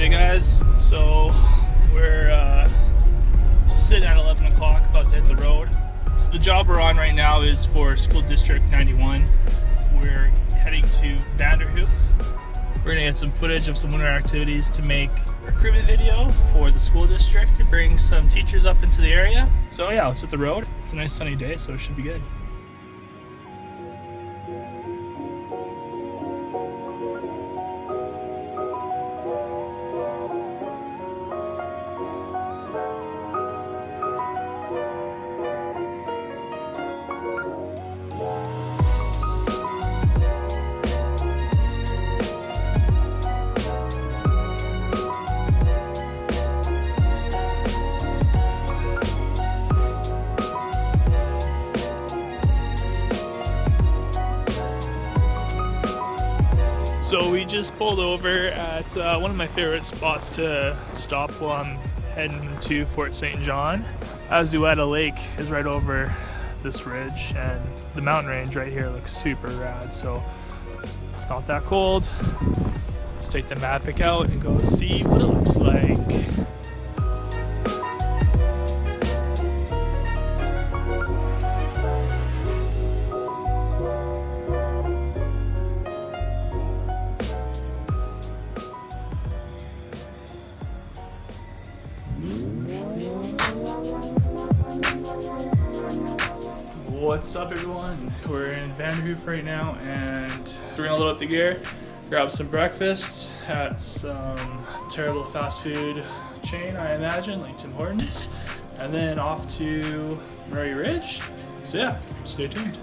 Hey guys, so we're just sitting at 11 o'clock, about to hit the road. So the job we're on right now is for School District 91. We're heading to Vanderhoof. We're gonna get some footage of some winter activities to make a recruitment video for the school district to bring some teachers up into the area. So yeah, let's hit the road. It's a nice sunny day, so it should be good. So we just pulled over at one of my favorite spots to stop while I'm heading to Fort St. John. Wetaskiwin Lake is right over this ridge, and the mountain range right here looks super rad, so it's not that cold. Let's take the Mavic out and go see what it looks like. What's up everyone? We're in Vanderhoof right now and we're gonna load up the gear, grab some breakfast at some terrible fast food chain, I imagine, like Tim Hortons, and then off to Murray Ridge. So yeah, stay tuned.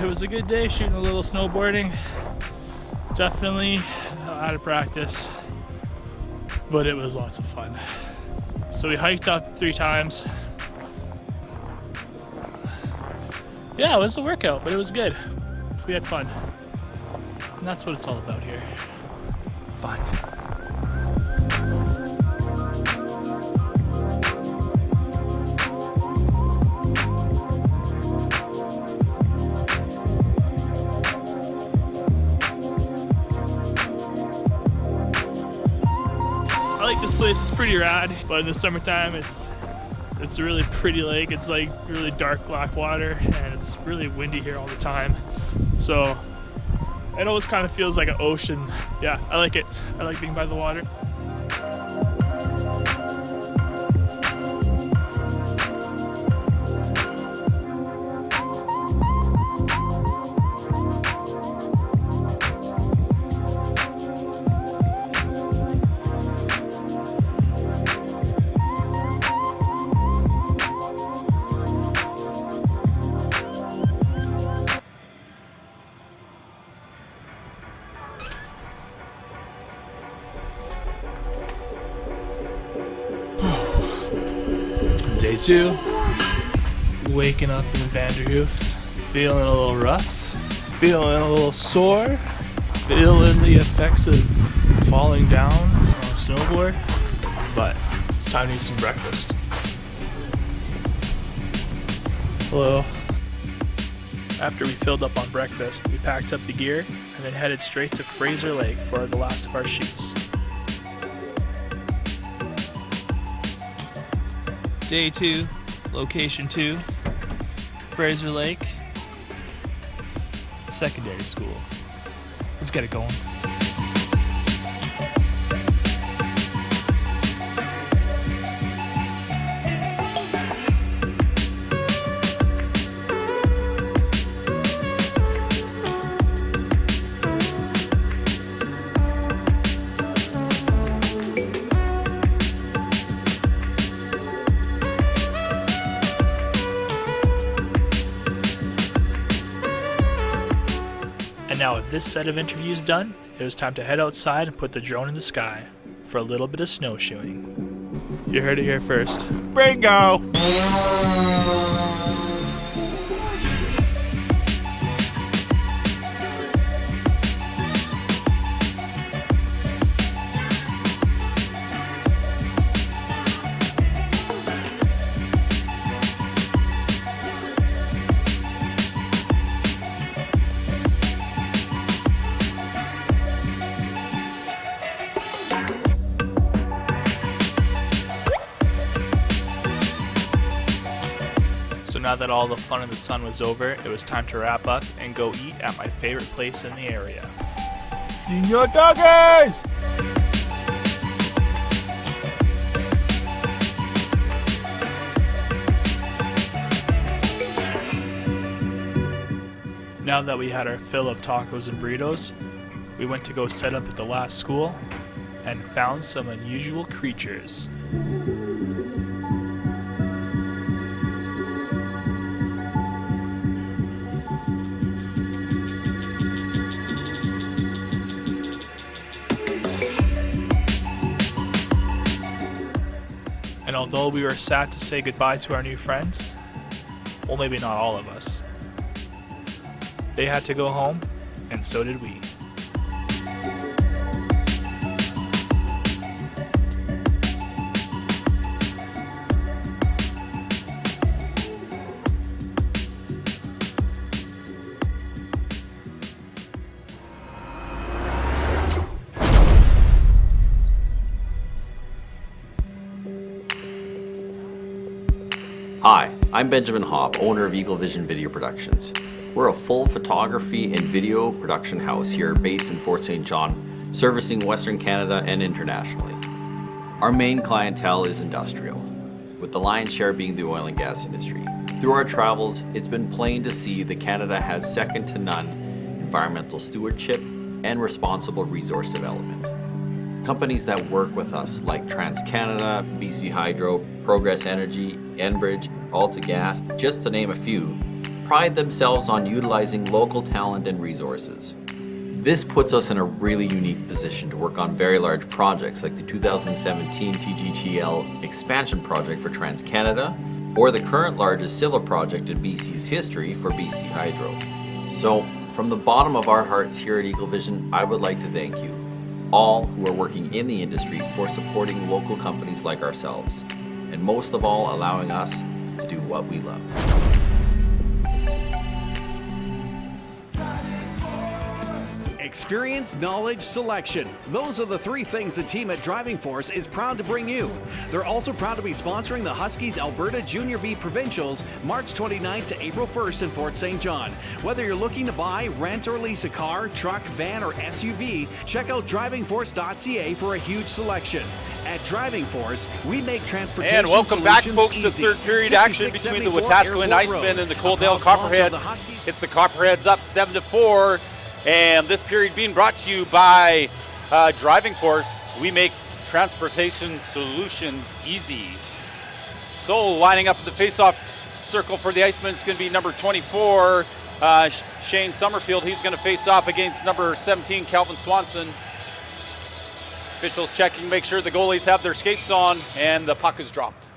It was a good day shooting a little snowboarding. Definitely out of practice, but it was lots of fun. So we hiked up 3 times. Yeah, it was a workout, but it was good. We had fun. And that's what it's all about here. Fun. This place is pretty rad, but in the summertime it's a really pretty lake. It's like really dark black water and it's really windy here all the time. So it always kind of feels like an ocean. Yeah, I like it. I like being by the water. Day 2, waking up in Vanderhoof, feeling a little rough, feeling a little sore, feeling the effects of falling down on a snowboard, but it's time to eat some breakfast. Hello. After we filled up on breakfast, we packed up the gear and then headed straight to Fraser Lake for the last of our sheets. Day 2, location 2, Fraser Lake, secondary school. Let's get it going. this set of interviews done, it was time to head outside and put the drone in the sky for a little bit of snowshoeing. You heard it here first. Bingo! So now that all the fun in the sun was over, it was time to wrap up and go eat at my favorite place in the area. Senior Doggies! Now that we had our fill of tacos and burritos, we went to go set up at the last school and found some unusual creatures. And although we were sad to say goodbye to our new friends, well, maybe not all of us, they had to go home, and so did we. Hi, I'm Benjamin Hopp, owner of Eagle Vision Video Productions. We're a full photography and video production house here based in Fort St. John, servicing Western Canada and internationally. Our main clientele is industrial, with the lion's share being the oil and gas industry. Through our travels, it's been plain to see that Canada has second to none environmental stewardship and responsible resource development. Companies that work with us like TransCanada, BC Hydro, Progress Energy, Enbridge, AltaGas, just to name a few, pride themselves on utilizing local talent and resources. This puts us in a really unique position to work on very large projects like the 2017 TGTL expansion project for TransCanada, or the current largest civil project in BC's history for BC Hydro. So, from the bottom of our hearts here at Eagle Vision, I would like to thank you, all who are working in the industry, for supporting local companies like ourselves, and most of all, allowing us to do what we love. Experience, knowledge, selection. Those are the three things the team at Driving Force is proud to bring you. They're also proud to be sponsoring the Huskies Alberta Junior B Provincials March 29th to April 1st in Fort St. John. Whether you're looking to buy, rent, or lease a car, truck, van, or SUV, check out drivingforce.ca for a huge selection. At Driving Force, we make transportation And welcome back, solutions folks, to easy. third period action between the Wetaskiwin Icemen and the Coaldale Copperheads. It's the Copperheads up 7-4. And this period being brought to you by Driving Force. We make transportation solutions easy. So lining up in the face-off circle for the Icemen is going to be number 24, Shane Summerfield. He's going to face off against number 17, Calvin Swanson. Officials checking, make sure the goalies have their skates on, and the puck is dropped.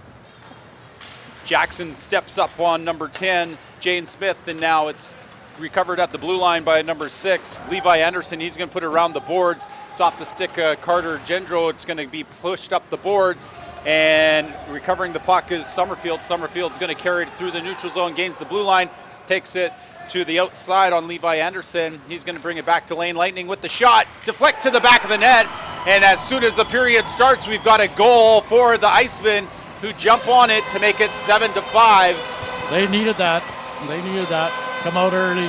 Jackson steps up on number 10, Jane Smith, and now it's recovered at the blue line by number 6, Levi Anderson. He's going to put it around the boards. It's off the stick, Carter Gendro. It's going to be pushed up the boards, and recovering the puck is Summerfield. Summerfield's going to carry it through the neutral zone, gains the blue line, takes it to the outside on Levi Anderson. He's going to bring it back to Lane Lightning with the shot, deflect to the back of the net, and as soon as the period starts, we've got a goal for the Icemen, who jump on it to make it 7-5. They needed that. They needed that. Come out early.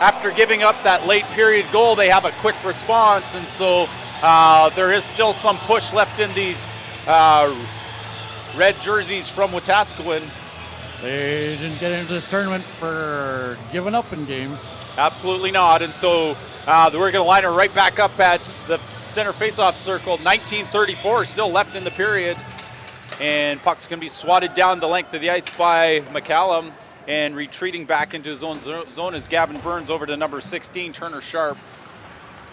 After giving up that late period goal, they have a quick response, and so there is still some push left in these red jerseys from Wetaskiwin. They didn't get into this tournament for giving up in games. Absolutely not, and so we're going to line her right back up at the center faceoff circle. 19:34 still left in the period, and puck's going to be swatted down the length of the ice by McCallum. And retreating back into his own zone is Gavin Burns over to number 16, Turner Sharp.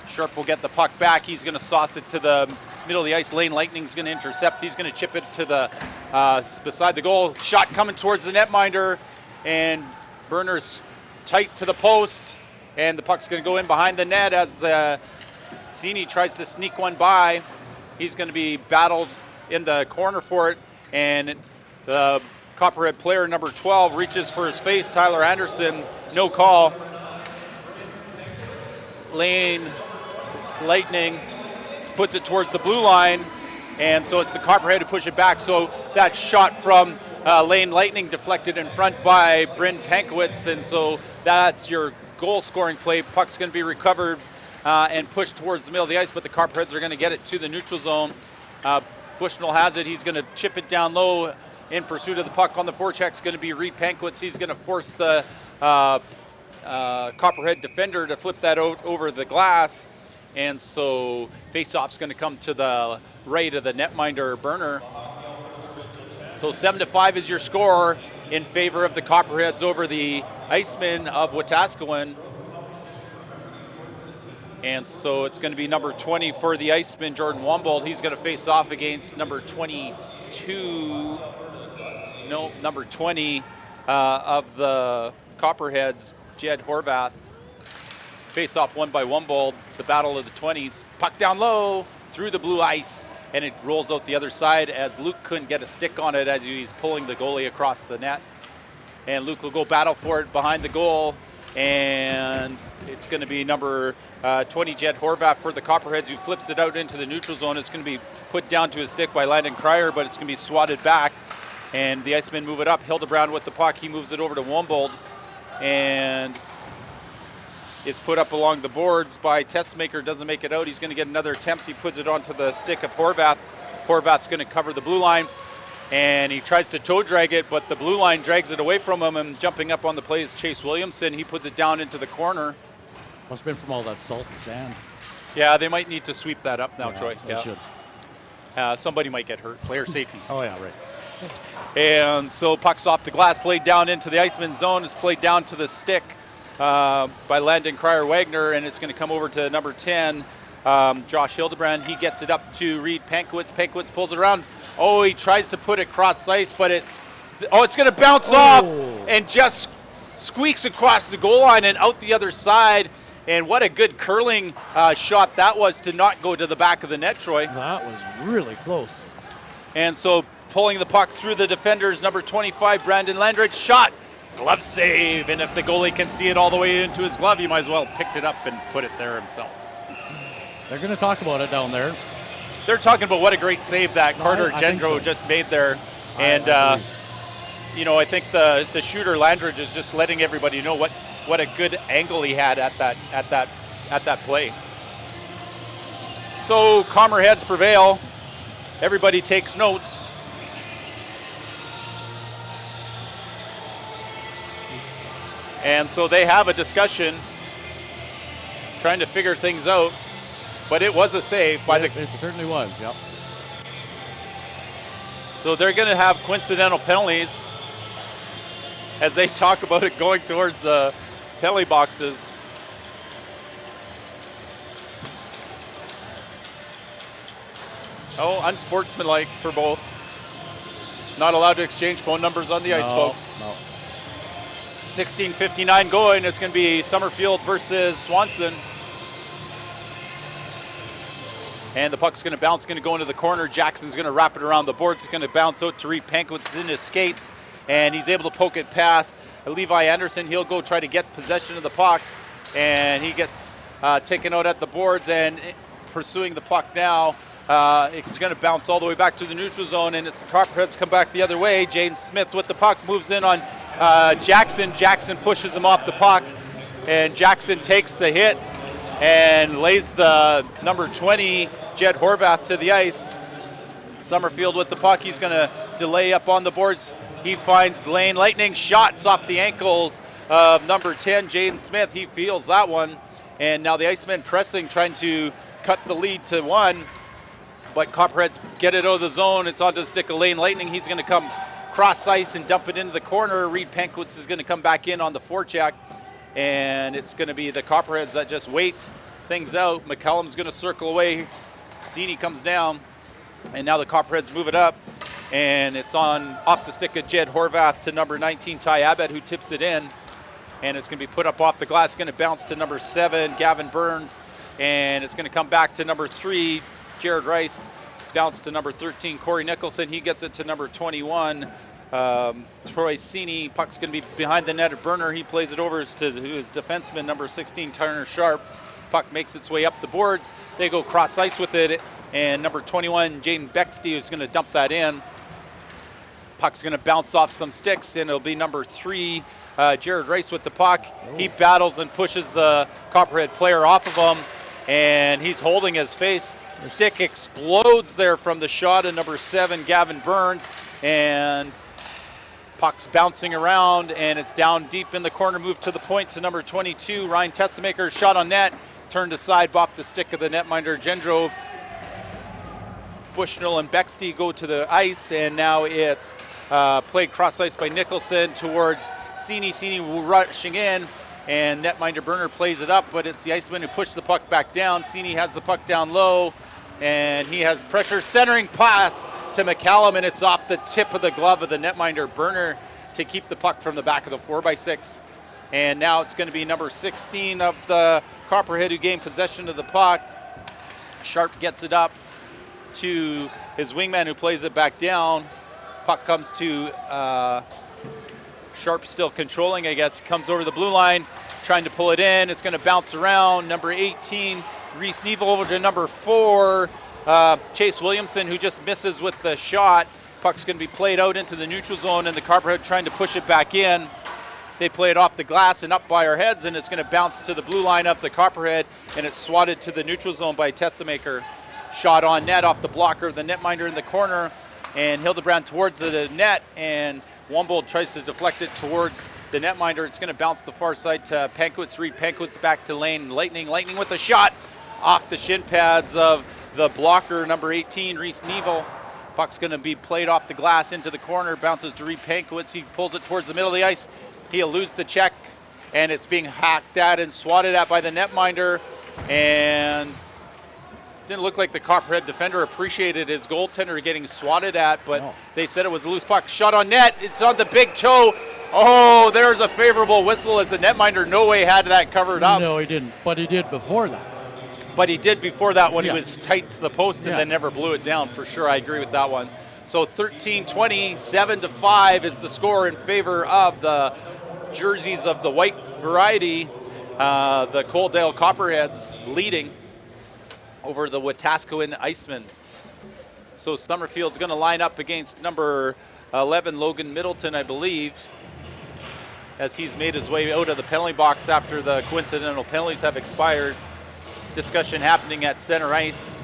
Sharp will get the puck back. He's going to sauce it to the middle of the ice. Lane Lightning's going to intercept. He's going to chip it to the beside the goal. Shot coming towards the netminder, and Burner's tight to the post, and the puck's going to go in behind the net as the Zini tries to sneak one by. He's going to be battled in the corner for it, and the Copperhead player number 12 reaches for his face. Tyler Anderson, no call. Lane Lightning puts it towards the blue line, and so it's the Copperhead to push it back. So that shot from Lane Lightning deflected in front by Bryn Pankowitz, and so that's your goal scoring play. Puck's going to be recovered and pushed towards the middle of the ice, but the Copperheads are going to get it to the neutral zone. Bushnell has it. He's going to chip it down low in pursuit of the puck. On the forecheck's going to be Reed Pankowitz. He's going to force the Copperhead defender to flip that out over the glass. And so face-off's going to come to the right of the netminder Burner. So 7-5 is your score in favor of the Copperheads over the Icemen of Wetaskiwin. And so it's going to be number 20 for the Iceman, Jordan Wombold. He's going to face off against number 20 of the Copperheads, Jed Horvath. Face off won by Wombold, the battle of the 20s. Puck down low, through the blue ice, and it rolls out the other side as Luke couldn't get a stick on it as he's pulling the goalie across the net. And Luke will go battle for it behind the goal, and it's going to be number 20, Jed Horvath for the Copperheads, who flips it out into the neutral zone. It's going to be put down to his stick by Landon Cryer, but it's going to be swatted back, and the Icemen move it up. Hildebrand with the puck. He moves it over to Wombold, and it's put up along the boards by Testmaker. Doesn't make it out. He's going to get another attempt. He puts it onto the stick of Horvath. Horvath's going to cover the blue line, and he tries to toe drag it, but the blue line drags it away from him, and jumping up on the play is Chase Williamson. He puts it down into the corner. Must have been from all that salt and sand. Yeah, they might need to sweep that up now, Troy. They should. Somebody might get hurt. Player safety. Oh, yeah, right. And so puck's off the glass, played down into the Iceman zone. It's played down to the stick by Landon Cryer-Wagner, and it's going to come over to number 10, Josh Hildebrand. He gets it up to Reed Pankowitz. Pankowitz pulls it around. Oh, he tries to put it cross ice, but it's going to bounce off and just squeaks across the goal line and out the other side. And what a good curling shot that was to not go to the back of the net, Troy. That was really close. And so pulling the puck through the defenders, number 25, Brandon Landridge, shot. Glove save, and if the goalie can see it all the way into his glove, he might as well have picked it up and put it there himself. They're going to talk about it down there. They're talking about what a great save that Carter Gendro just made there. And, I think the shooter Landridge is just letting everybody know what a good angle he had at that play. So Copperheads prevail. Everybody takes notes. And so they have a discussion trying to figure things out, but it was a save by It certainly was, yep. So they're going to have coincidental penalties as they talk about it going towards the penalty boxes. Oh, unsportsmanlike for both. Not allowed to exchange phone numbers on the ice, folks. No. 16:59 going. It's going to be Summerfield versus Swanson. And the puck's going to bounce, going to go into the corner. Jackson's going to wrap it around the boards. It's going to bounce out to Reed Pankowitz in his skates, and he's able to poke it past Levi Anderson. He'll go try to get possession of the puck, and he gets taken out at the boards and pursuing the puck now. It's going to bounce all the way back to the neutral zone, and it's the Copperheads come back the other way. Jane Smith with the puck moves in on Jackson. Jackson pushes him off the puck, and Jackson takes the hit and lays the number 20, Jed Horvath, to the ice. Summerfield with the puck. He's going to delay up on the boards. He finds Lane Lightning, shots off the ankles of number 10, Jaden Smith. He feels that one. And now the Icemen pressing, trying to cut the lead to 1. But Copperheads get it out of the zone. It's onto the stick of Lane Lightning. He's going to come cross ice and dump it into the corner. Reed Pankowitz is going to come back in on the forecheck, and it's going to be the Copperheads that just wait things out. McCullum's going to circle away. Cini comes down, and now the Copperheads move it up, and it's on off the stick of Jed Horvath to number 19, Ty Abed, who tips it in, and it's going to be put up off the glass. It's going to bounce to number 7, Gavin Burns, and it's going to come back to number 3, Jared Rice. Bounce to number 13, Corey Nicholson. He gets it to number 21, Troy Cini. Puck's going to be behind the net of Burner. He plays it over to his defenseman, number 16, Turner Sharp. Puck makes its way up the boards. They go cross ice with it, and number 21, Jane Bexty, is going to dump that in. Puck's going to bounce off some sticks, and it'll be number 3, Jared Rice with the puck. He battles and pushes the Copperhead player off of him, and he's holding his face. Stick explodes there from the shot of number 7, Gavin Burns, and puck's bouncing around, and it's down deep in the corner. Move to the point to number 22, Ryan Testamaker. Shot on net, turned aside off the stick of the netminder, Gendro. Bushnell and Bexty go to the ice, and now it's played cross ice by Nicholson towards Cini. Cini rushing in, and netminder Burner plays it up, but it's the Iceman who pushed the puck back down. Cini has the puck down low, and he has pressure. Centering pass to McCallum, and it's off the tip of the glove of the netminder Burner to keep the puck from the back of the 4x6. And now it's going to be number 16 of the Copperhead who gained possession of the puck. Sharp gets it up to his wingman who plays it back down. Puck comes to Sharp, still controlling, I guess. Comes over the blue line, trying to pull it in. It's going to bounce around. Number 18, Reese Neville, over to number 4, Chase Williamson, who just misses with the shot. Puck's going to be played out into the neutral zone, and the Copperhead trying to push it back in. They play it off the glass and up by our heads, and it's going to bounce to the blue line of the Copperhead, and it's swatted to the neutral zone by Testamaker. Shot on net off the blocker of the netminder in the corner, and Hildebrand towards the net, and Wombold tries to deflect it towards the netminder. It's going to bounce the far side to Pankowitz. Reed Pankowitz back to Lane. Lightning with a shot off the shin pads of the blocker, number 18, Reese Neville. Puck's going to be played off the glass into the corner, bounces to Reed Pankowitz. He pulls it towards the middle of the ice. He eludes the check, and it's being hacked at and swatted at by the netminder, and didn't look like the Copperhead defender appreciated his goaltender getting swatted at, but they said it was a loose puck. Shot on net. It's on the big toe. Oh, there's a favorable whistle as the netminder no way had that covered up. No, he didn't, but he did before that. But he did before that when he was tight to the post and then never blew it down, for sure. I agree with that one. So 13-20, 7-5 is the score in favor of the jerseys of the white variety. The Coaldale Copperheads leading over the Wetaskiwin Icemen. So Summerfield's going to line up against number 11, Logan Middleton, I believe, as he's made his way out of the penalty box after the coincidental penalties have expired. Discussion happening at center ice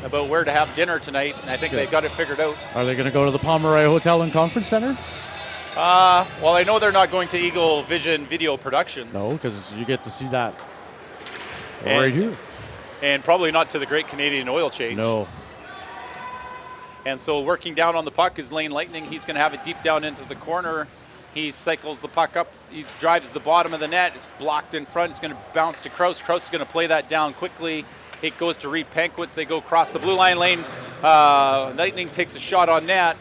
about where to have dinner tonight, and I think they've got it figured out. Are they going to go to the Pomeroy Hotel and Conference Center? Well, I know they're not going to Eagle Vision Video Productions. No, because you get to see that right here. And probably not to the Great Canadian Oil Change. No. And so working down on the puck is Lane Lightning. He's going to have it deep down into the corner. He cycles the puck up. He drives the bottom of the net. It's blocked in front. It's going to bounce to Kraus. Kraus is going to play that down quickly. It goes to Reed Pankowitz. They go across the blue line. Lane Lightning takes a shot on net.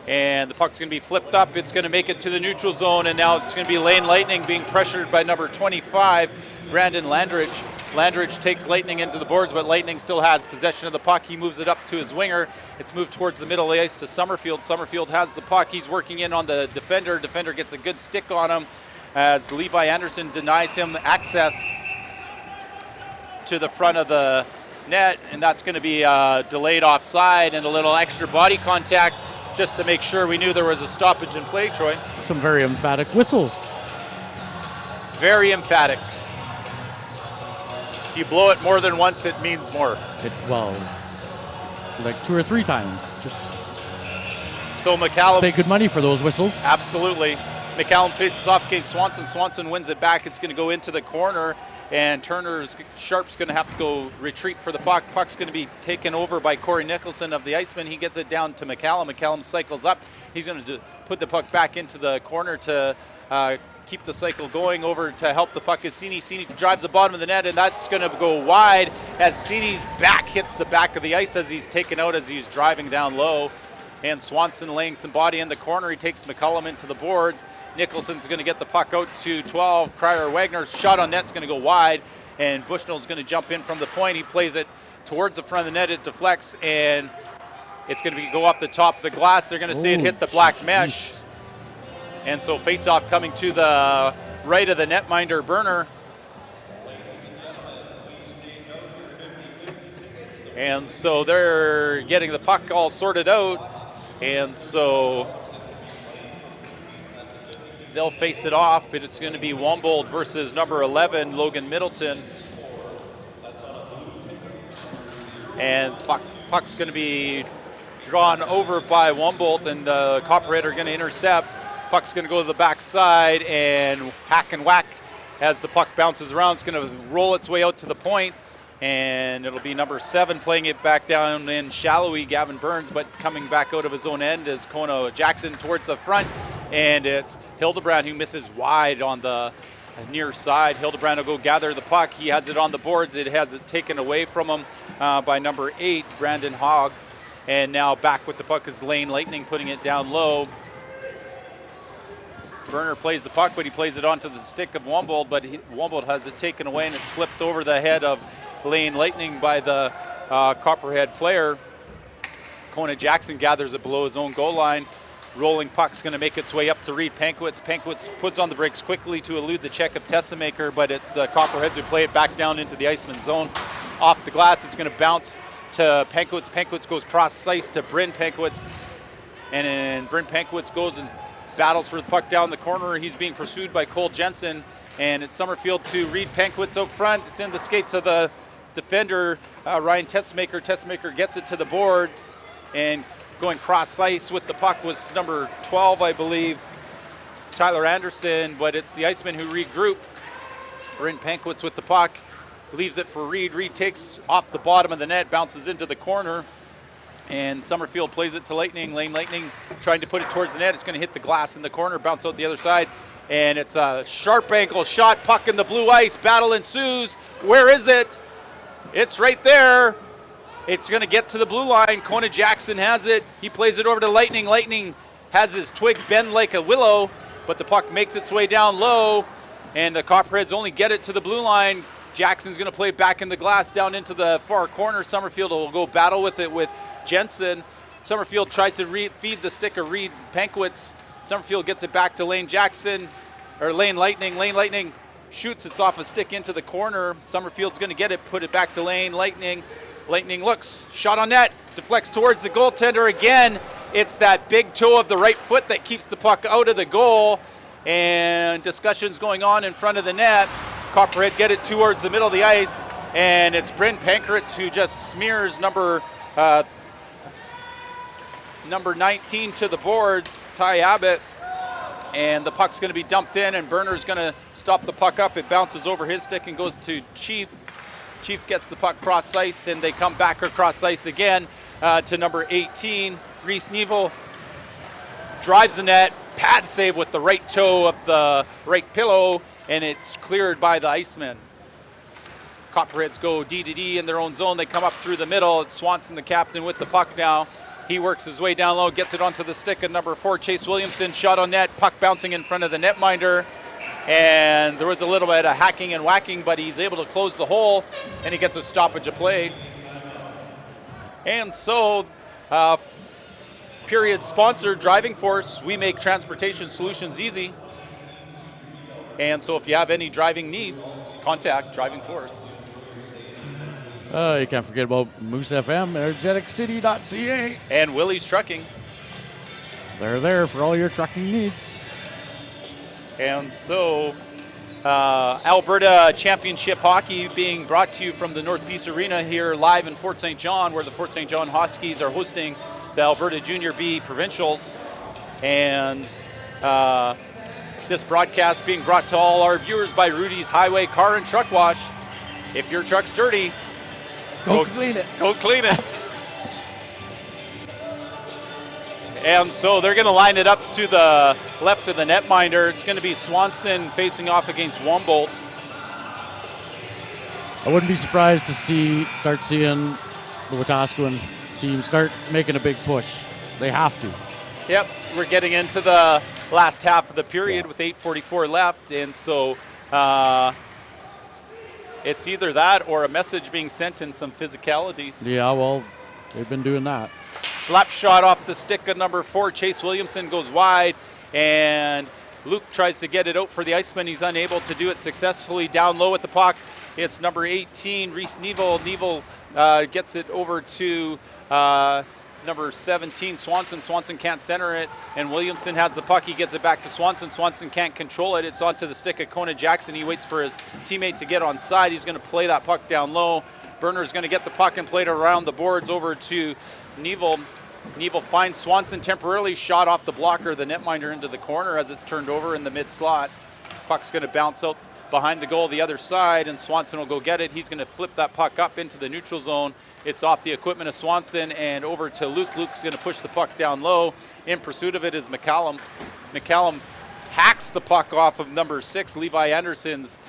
And the puck's going to be flipped up. It's going to make it to the neutral zone. And now it's going to be Lane Lightning being pressured by number 25, Brandon Landridge. Landridge takes Lightning into the boards, but Lightning still has possession of the puck. He moves it up to his winger. It's moved towards the middle of the ice to Summerfield. Summerfield has the puck. He's working in on the defender. Defender gets a good stick on him as Levi Anderson denies him access to the front of the net, and that's going to be delayed offside and a little extra body contact just to make sure we knew there was a stoppage in play, Troy. Some very emphatic whistles. Very emphatic. If you blow it more than once, it means more. Well, like 2 or 3 times. Just so McCallum pay good money for those whistles. Absolutely. McCallum faces off against Swanson. Swanson wins it back. It's going to go into the corner, and Sharp's going to have to go retreat for the puck. Puck's going to be taken over by Corey Nicholson of the Iceman. He gets it down to McCallum. McCallum cycles up. He's going to put the puck back into the corner to keep the cycle going. Over to help the puck is Sini. Sini drives the bottom of the net, and that's going to go wide as Sini's back hits the back of the ice as he's taken out as he's driving down low. And Swanson laying some body in the corner. He takes McCullum into the boards. Nicholson's going to get the puck out to 12. Cryer-Wagner's shot on net's going to go wide, and Bushnell's going to jump in from the point. He plays it towards the front of the net. It deflects, and it's going to go off the top of the glass. They're going to say it hit the black mesh. And so face-off coming to the right of the netminder, Burner. And so they're getting the puck all sorted out. And so they'll face it off. It's going to be Wombold versus number 11, Logan Middleton. And puck's going to be drawn over by Wombold, and the Copperhead are going to intercept. Puck's going to go to the backside and hack and whack as the puck bounces around. It's going to roll its way out to the point, and it'll be number 7 playing it back down in shallowy, Gavin Burns, but coming back out of his own end is Kona Jackson towards the front, and it's Hildebrand who misses wide on the near side. Hildebrand will go gather the puck. He has it on the boards. It has it taken away from him by number 8, Brandon Hogg, and now back with the puck is Lane Lightning putting it down low. Burner plays the puck, but he plays it onto the stick of Wombold, but Wombold has it taken away, and it's flipped over the head of Lane Lightning by the Copperhead player. Kona Jackson gathers it below his own goal line. Rolling puck's going to make its way up to Reed Pankowitz. Pankowitz puts on the brakes quickly to elude the check of Tessemaker, but it's the Copperheads who play it back down into the Iceman zone. Off the glass, it's going to bounce to Pankowitz. Pankowitz goes cross-ice to Bryn Pankowitz, and then Bryn Pankowitz goes and battles for the puck down the corner. He's being pursued by Cole Jensen, and it's Summerfield to Reed Pankowitz out front. It's in the skates of the defender, Ryan Tessemaker. Tessemaker gets it to the boards, and going cross-ice with the puck was number 12, I believe, Tyler Anderson, but it's the Icemen who regroup. Bryn Pankowitz with the puck, leaves it for Reed. Reed takes off the bottom of the net, bounces into the corner, and Summerfield plays it to Lightning. Lane Lightning trying to put it towards the net. It's going to hit the glass in the corner, bounce out the other side, and it's a sharp ankle shot. Puck in the blue ice. Battle ensues. Where is it? It's right there. It's going to get to the blue line. Kona Jackson has it. He plays it over to Lightning. Lightning has his twig bend like a willow, but the puck makes its way down low, and the Copperheads only get it to the blue line. Jackson's going to play it back in the glass down into the far corner. Summerfield will go battle with it with Jensen. Summerfield tries to feed the stick of Reed Pankowitz. Summerfield gets it back to Lane Lightning. Lane Lightning shoots. It's off a stick into the corner. Summerfield's going to get it, put it back to Lane Lightning. Lightning looks, shot on net, deflects towards the goaltender again. It's that big toe of the right foot that keeps the puck out of the goal, and discussions going on in front of the net. Copperhead get it towards the middle of the ice, and it's Bryn Pankowitz who just smears number 19 to the boards, Ty Abbott, and the puck's going to be dumped in, and Burner's going to stop the puck up. It bounces over his stick and goes to Chief. Chief gets the puck cross ice, and they come back across ice again to number 18. Reese Neville drives the net, pad save with the right toe of the right pillow, and it's cleared by the Icemen. Copperheads go D to D in their own zone. They come up through the middle. It's Swanson, the captain, with the puck now. He works his way down low, gets it onto the stick of number 4, Chase Williamson. Shot on net, puck bouncing in front of the netminder. And there was a little bit of hacking and whacking, but he's able to close the hole, and he gets a stoppage of play. And so, period sponsor, Driving Force. We make transportation solutions easy. And so if you have any driving needs, contact Driving Force. You can't forget about Moose FM, energeticcity.ca. And Willie's Trucking. They're there for all your trucking needs. And so, Alberta Championship Hockey being brought to you from the Northeast Arena here live in Fort St. John, where the Fort St. John Huskies are hosting the Alberta Junior B Provincials. And This broadcast being brought to all our viewers by Rudy's Highway Car and Truck Wash. If your truck's dirty, Go clean it. Go clean it. And so they're going to line it up to the left of the netminder. It's going to be Swanson facing off against Wombolt. I wouldn't be surprised to start seeing the Wetaskiwin team start making a big push. They have to. Yep, we're getting into the last half of the period with 8:44 left, and so it's either that or a message being sent in some physicalities. Yeah, well, they've been doing that. Slap shot off the stick of number 4, Chase Williamson goes wide, and Luke tries to get it out for the Iceman. He's unable to do it successfully. Down low at the puck, it's number 18, Reese Neville. Neville gets it over to number 17, Swanson. Swanson can't center it, and Williamson has the puck. He gets it back to Swanson. Swanson can't control it. It's onto the stick of Kona Jackson. He waits for his teammate to get on side. He's going to play that puck down low. Berner's going to get the puck and play it around the boards over to Neville. Neville finds Swanson temporarily, shot off the blocker, the netminder into the corner as it's turned over in the mid slot. Puck's going to bounce out behind the goal the other side, and Swanson will go get it. He's going to flip that puck up into the neutral zone. It's off the equipment of Swanson and over to Luke. Luke's going to push the puck down low. In pursuit of it is McCallum. McCallum hacks the puck off of number 6, Levi Anderson's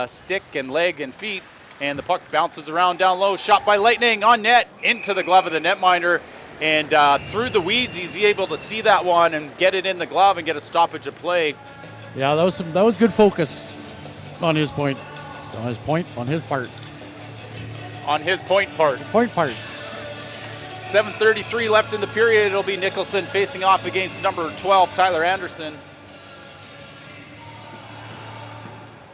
stick and leg and feet, and the puck bounces around down low. Shot by Lightning on net into the glove of the netminder. And through the weeds, he's able to see that one and get it in the glove and get a stoppage of play. Yeah, that was good focus on his point. On his part. On his point part. 7:33 left in the period. It'll be Nicholson facing off against number 12, Tyler Anderson.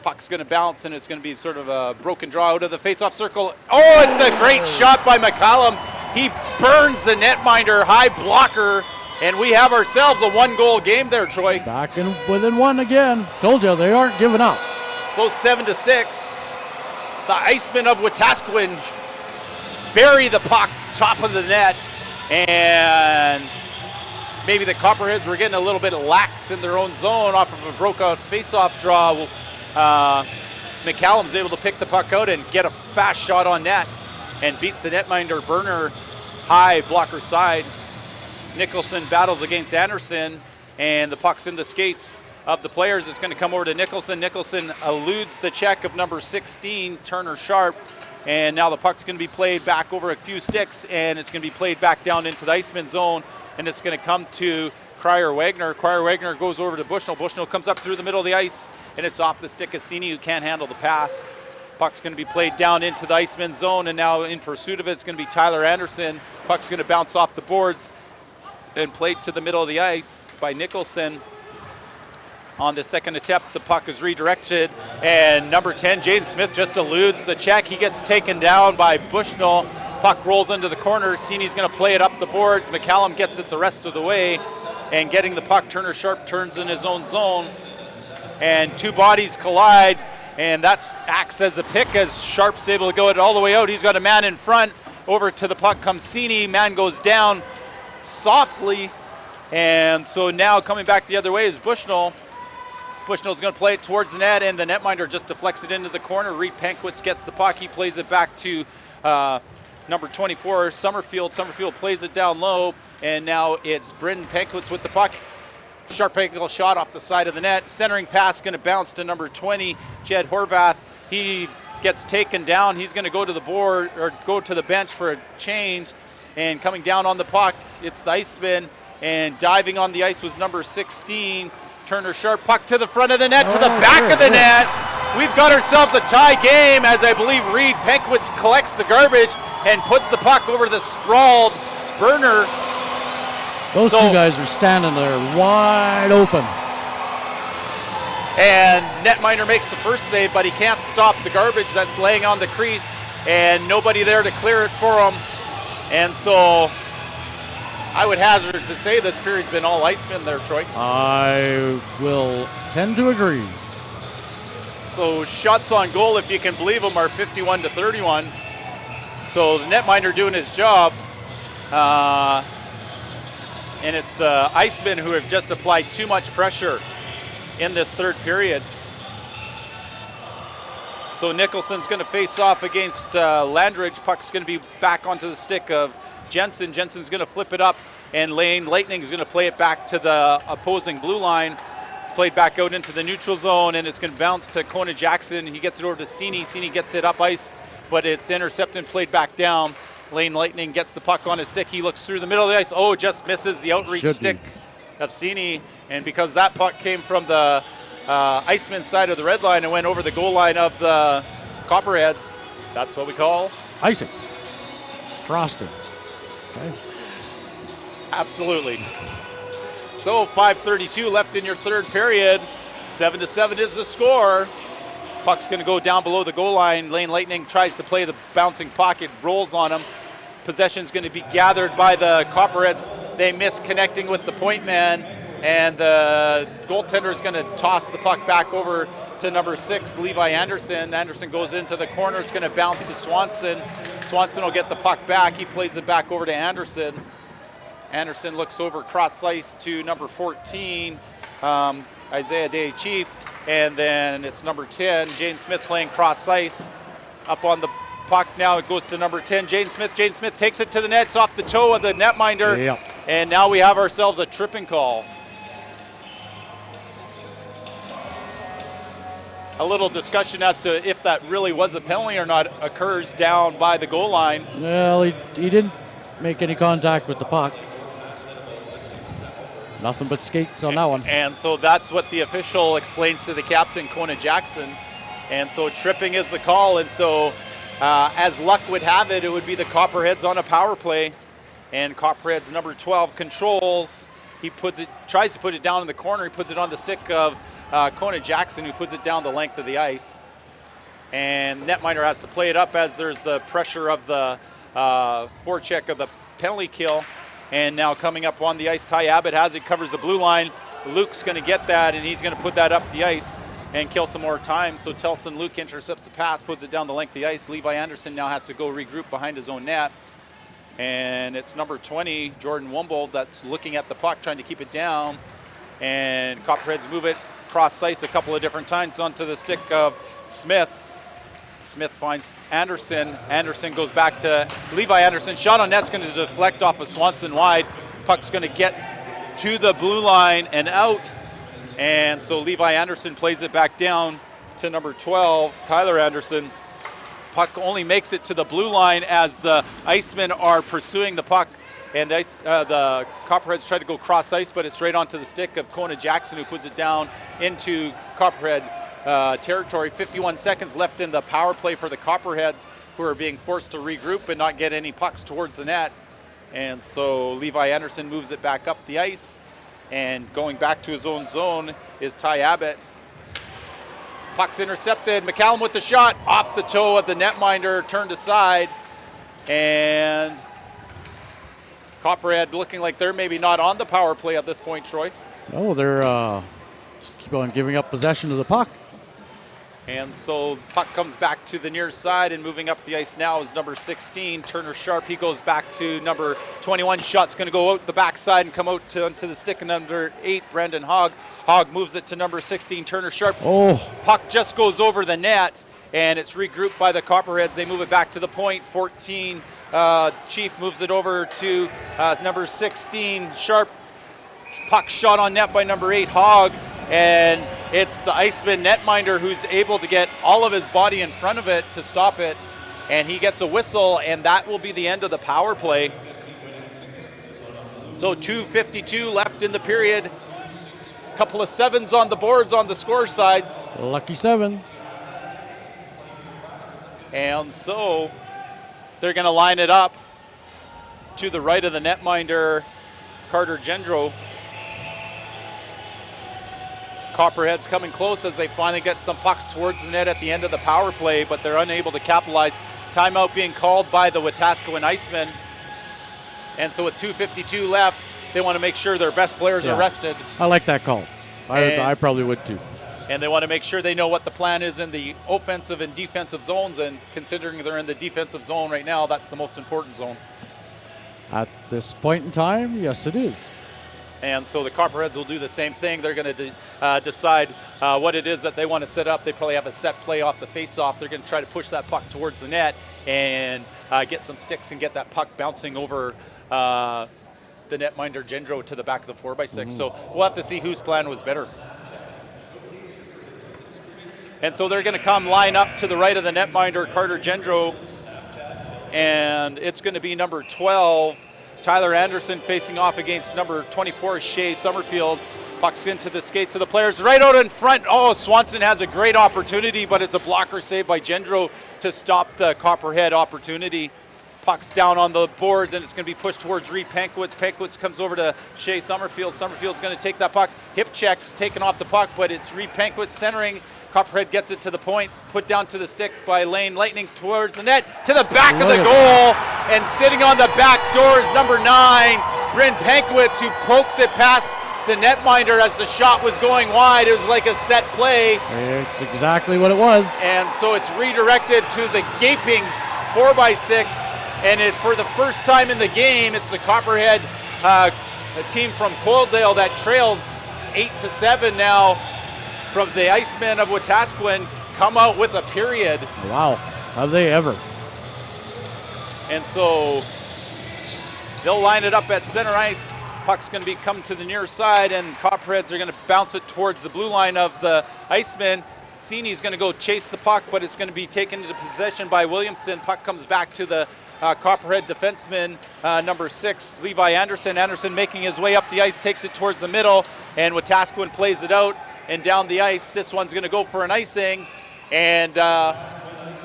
Puck's going to bounce, and it's going to be sort of a broken draw out of the face-off circle. Oh, it's a great shot by McCallum. He burns the netminder, high blocker, and we have ourselves a one-goal game there, Troy. Back in within one again. Told you, they aren't giving up. So 7-6. The Icemen of Wetaskiwin bury the puck top of the net, and maybe the Copperheads were getting a little bit lax in their own zone off of a broke-out face-off draw. McCallum's able to pick the puck out and get a fast shot on net and beats the netminder. Berner high blocker side. Nicholson battles against Anderson, and the puck's in the skates of the players. It's going to come over to Nicholson. Nicholson eludes the check of number 16, Turner Sharp, and now the puck's going to be played back over a few sticks, and it's going to be played back down into the Iceman zone, and it's going to come to Cryer Wagner. Cryer Wagner goes over to Bushnell. Bushnell comes up through the middle of the ice, and it's off the stick of Sini, who can't handle the pass. Puck's going to be played down into the Iceman zone, and now in pursuit of it, it's going to be Tyler Anderson. Puck's going to bounce off the boards and played to the middle of the ice by Nicholson. On the second attempt, the puck is redirected, and number 10, Jaden Smith, just eludes the check. He gets taken down by Bushnell. Puck rolls into the corner. Sini's going to play it up the boards. McCallum gets it the rest of the way, and getting the puck, Turner Sharp turns in his own zone, and two bodies collide, and that acts as a pick as Sharp's able to go it all the way out. He's got a man in front. Over to the puck comes Sini. Man goes down softly, and so now coming back the other way is Bushnell. Bushnell's going to play it towards the net, and the netminder just deflects it into the corner. Reed Pankwitz gets the puck. He plays it back to number 24, Summerfield. Summerfield plays it down low, and now it's Brendan Pankwitz with the puck. Sharp angle shot off the side of the net. Centering pass going to bounce to number 20, Jed Horvath. He gets taken down. He's going to go to the board or go to the bench for a change. And coming down on the puck, it's the Iceman. And diving on the ice was number 16, Turner Sharp. Puck to the front of the net, to the back of the net. We've got ourselves a tie game as I believe Reed Pankwitz collects the garbage and puts the puck over the sprawled Berner. Those two guys are standing there wide open. And netminder makes the first save, but he can't stop the garbage that's laying on the crease, and nobody there to clear it for him. And so I would hazard to say this period's been all Icemen there, Troy. I will tend to agree. So shots on goal, if you can believe them, are 51-31. So the netminder doing his job. And it's the Icemen who have just applied too much pressure. in this third period. So Nicholson's going to face off against Landridge. Puck's going to be back onto the stick of Jensen. Jensen's going to flip it up, and Lane Lightning is going to play it back to the opposing blue line. It's played back out into the neutral zone, and it's going to bounce to Kona Jackson. He gets it over to Sini. Sini gets it up ice, but it's intercepted and played back down. Lane Lightning gets the puck on his stick. He looks through the middle of the ice. Oh, just misses the outreach stick of Sini. And because that puck came from the Iceman side of the red line and went over the goal line of the Copperheads, that's what we call icing. Frosting. Okay. Absolutely. So 5:32 left in your third period. 7-7 is the score. Puck's going to go down below the goal line. Lane Lightning tries to play the bouncing puck. It rolls on him. Possession's going to be gathered by the Copperheads. They miss connecting with the point man, and the goaltender is going to toss the puck back over to number 6, Levi Anderson. Anderson goes into the corner. It's going to bounce to Swanson. Swanson will get the puck back. He plays it back over to Anderson. Anderson looks over cross ice to number 14, Isaiah Day Chief, and then it's number 10, Jane Smith, playing cross ice. Up on the puck now, it goes to number 10, Jane Smith. Jane Smith takes it to the net. It's off the toe of the netminder. Yep. And now we have ourselves a tripping call. A little discussion as to if that really was a penalty or not occurs down by the goal line. Well, he didn't make any contact with the puck. Nothing but skates on that one. And so that's what the official explains to the captain, Kona Jackson. And so tripping is the call. And so as luck would have it, it would be the Copperheads on a power play. And Copperheads number 12 controls. He tries to put it down in the corner. He puts it on the stick of Kona Jackson, who puts it down the length of the ice. And netminder has to play it up as there's the pressure of the forecheck of the penalty kill. And now coming up on the ice, Ty Abbott has it, covers the blue line. Luke's going to get that, and he's going to put that up the ice and kill some more time. So Telson Luke intercepts the pass, puts it down the length of the ice. Levi Anderson now has to go regroup behind his own net. And it's number 20, Jordan Wumbold, that's looking at the puck, trying to keep it down. And Copperheads move it cross ice a couple of different times onto the stick of Smith. Smith finds Anderson. Anderson goes back to Levi Anderson. Shot on net's going to deflect off of Swanson wide. Puck's going to get to the blue line and out. And so Levi Anderson plays it back down to number 12, Tyler Anderson. Puck only makes it to the blue line as the Icemen are pursuing the puck. And the Copperheads try to go cross ice, but it's right onto the stick of Kona Jackson, who puts it down into Copperhead territory. 51 seconds left in the power play for the Copperheads, who are being forced to regroup and not get any pucks towards the net. And so Levi Anderson moves it back up the ice, and going back to his own zone is Ty Abbott. Puck's intercepted. McCallum with the shot off the toe of the netminder, turned aside, and Copperhead looking like they're maybe not on the power play at this point, Troy. No, they're just keep on giving up possession of the puck. And so puck comes back to the near side, and moving up the ice now is number 16, Turner Sharp. He goes back to number 21. Shot's going to go out the backside and come out onto the stick of number 8, Brandon Hogg. Hogg moves it to number 16, Turner Sharp. Oh. Puck just goes over the net, and it's regrouped by the Copperheads. They move it back to the point. 14, Chief moves it over to number 16, Sharp. Puck shot on net by number 8, Hogg. And it's the Iceman netminder who's able to get all of his body in front of it to stop it. And he gets a whistle, and that will be the end of the power play. So 2:52 left in the period. Couple of sevens on the boards on the score sides. Lucky sevens. And so they're going to line it up to the right of the netminder, Carter Gendro. Copperheads coming close as they finally get some pucks towards the net at the end of the power play, but they're unable to capitalize. Timeout being called by the Wetaskiwin Icemen. And so with 2:52 left, they want to make sure their best players are rested. I like that call. I probably would too. And they want to make sure they know what the plan is in the offensive and defensive zones, and considering they're in the defensive zone right now, that's the most important zone. At this point in time, yes, it is. And so the Copperheads will do the same thing. They're going to decide what it is that they want to set up. They probably have a set play off the face-off. They're going to try to push that puck towards the net and get some sticks and get that puck bouncing over the netminder Gendro to the back of the 4x6. So we'll have to see whose plan was better. And so they're going to come line up to the right of the netminder, Carter Gendro, and it's going to be number 12, Tyler Anderson, facing off against number 24, Shea Summerfield. Puck's into the skates of the players. Right out in front. Oh, Swanson has a great opportunity, but it's a blocker save by Gendro to stop the Copperhead opportunity. Puck's down on the boards, and it's going to be pushed towards Reed Pankwitz. Pankwitz comes over to Shea Summerfield. Summerfield's going to take that puck. Hip checks, taken off the puck, but it's Reed Pankwitz centering. Copperhead gets it to the point, put down to the stick by Lane Lightning towards the net, to the back of the goal, and sitting on the back door is number 9, Bryn Pankwitz, who pokes it past the netminder as the shot was going wide. It was like a set play. It's exactly what it was. And so it's redirected to the gaping 4x6, and for the first time in the game, it's the Copperhead a team from Coaldale that trails 8-7 now. From the Icemen of Wetaskiwin, come out with a period. Wow, have they ever. And so they'll line it up at center ice. Puck's going to be come to the near side, and Copperheads are going to bounce it towards the blue line of the Icemen. Sini's going to go chase the puck, but it's going to be taken into possession by Williamson. Puck comes back to the Copperhead defenseman, number 6, Levi Anderson. Anderson making his way up the ice, takes it towards the middle, and Wetaskiwin plays it out. And down the ice, this one's going to go for an icing and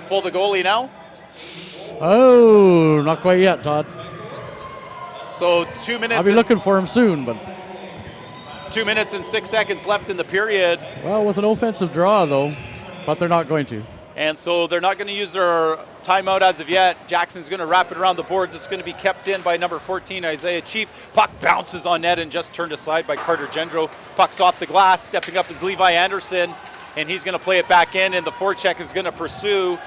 pull the goalie now. Oh, not quite yet, Todd. So 2 minutes. I'll be looking for him soon, but 2 minutes and 6 seconds left in the period. Well, with an offensive draw, though, but they're not going to. And so they're not going to use their timeout as of yet. Jackson's going to wrap it around the boards. It's going to be kept in by number 14, Isaiah Chief. Puck bounces on net and just turned aside by Carter Gendro. Puck's off the glass. Stepping up is Levi Anderson, and he's going to play it back in, and the forecheck is going to pursue.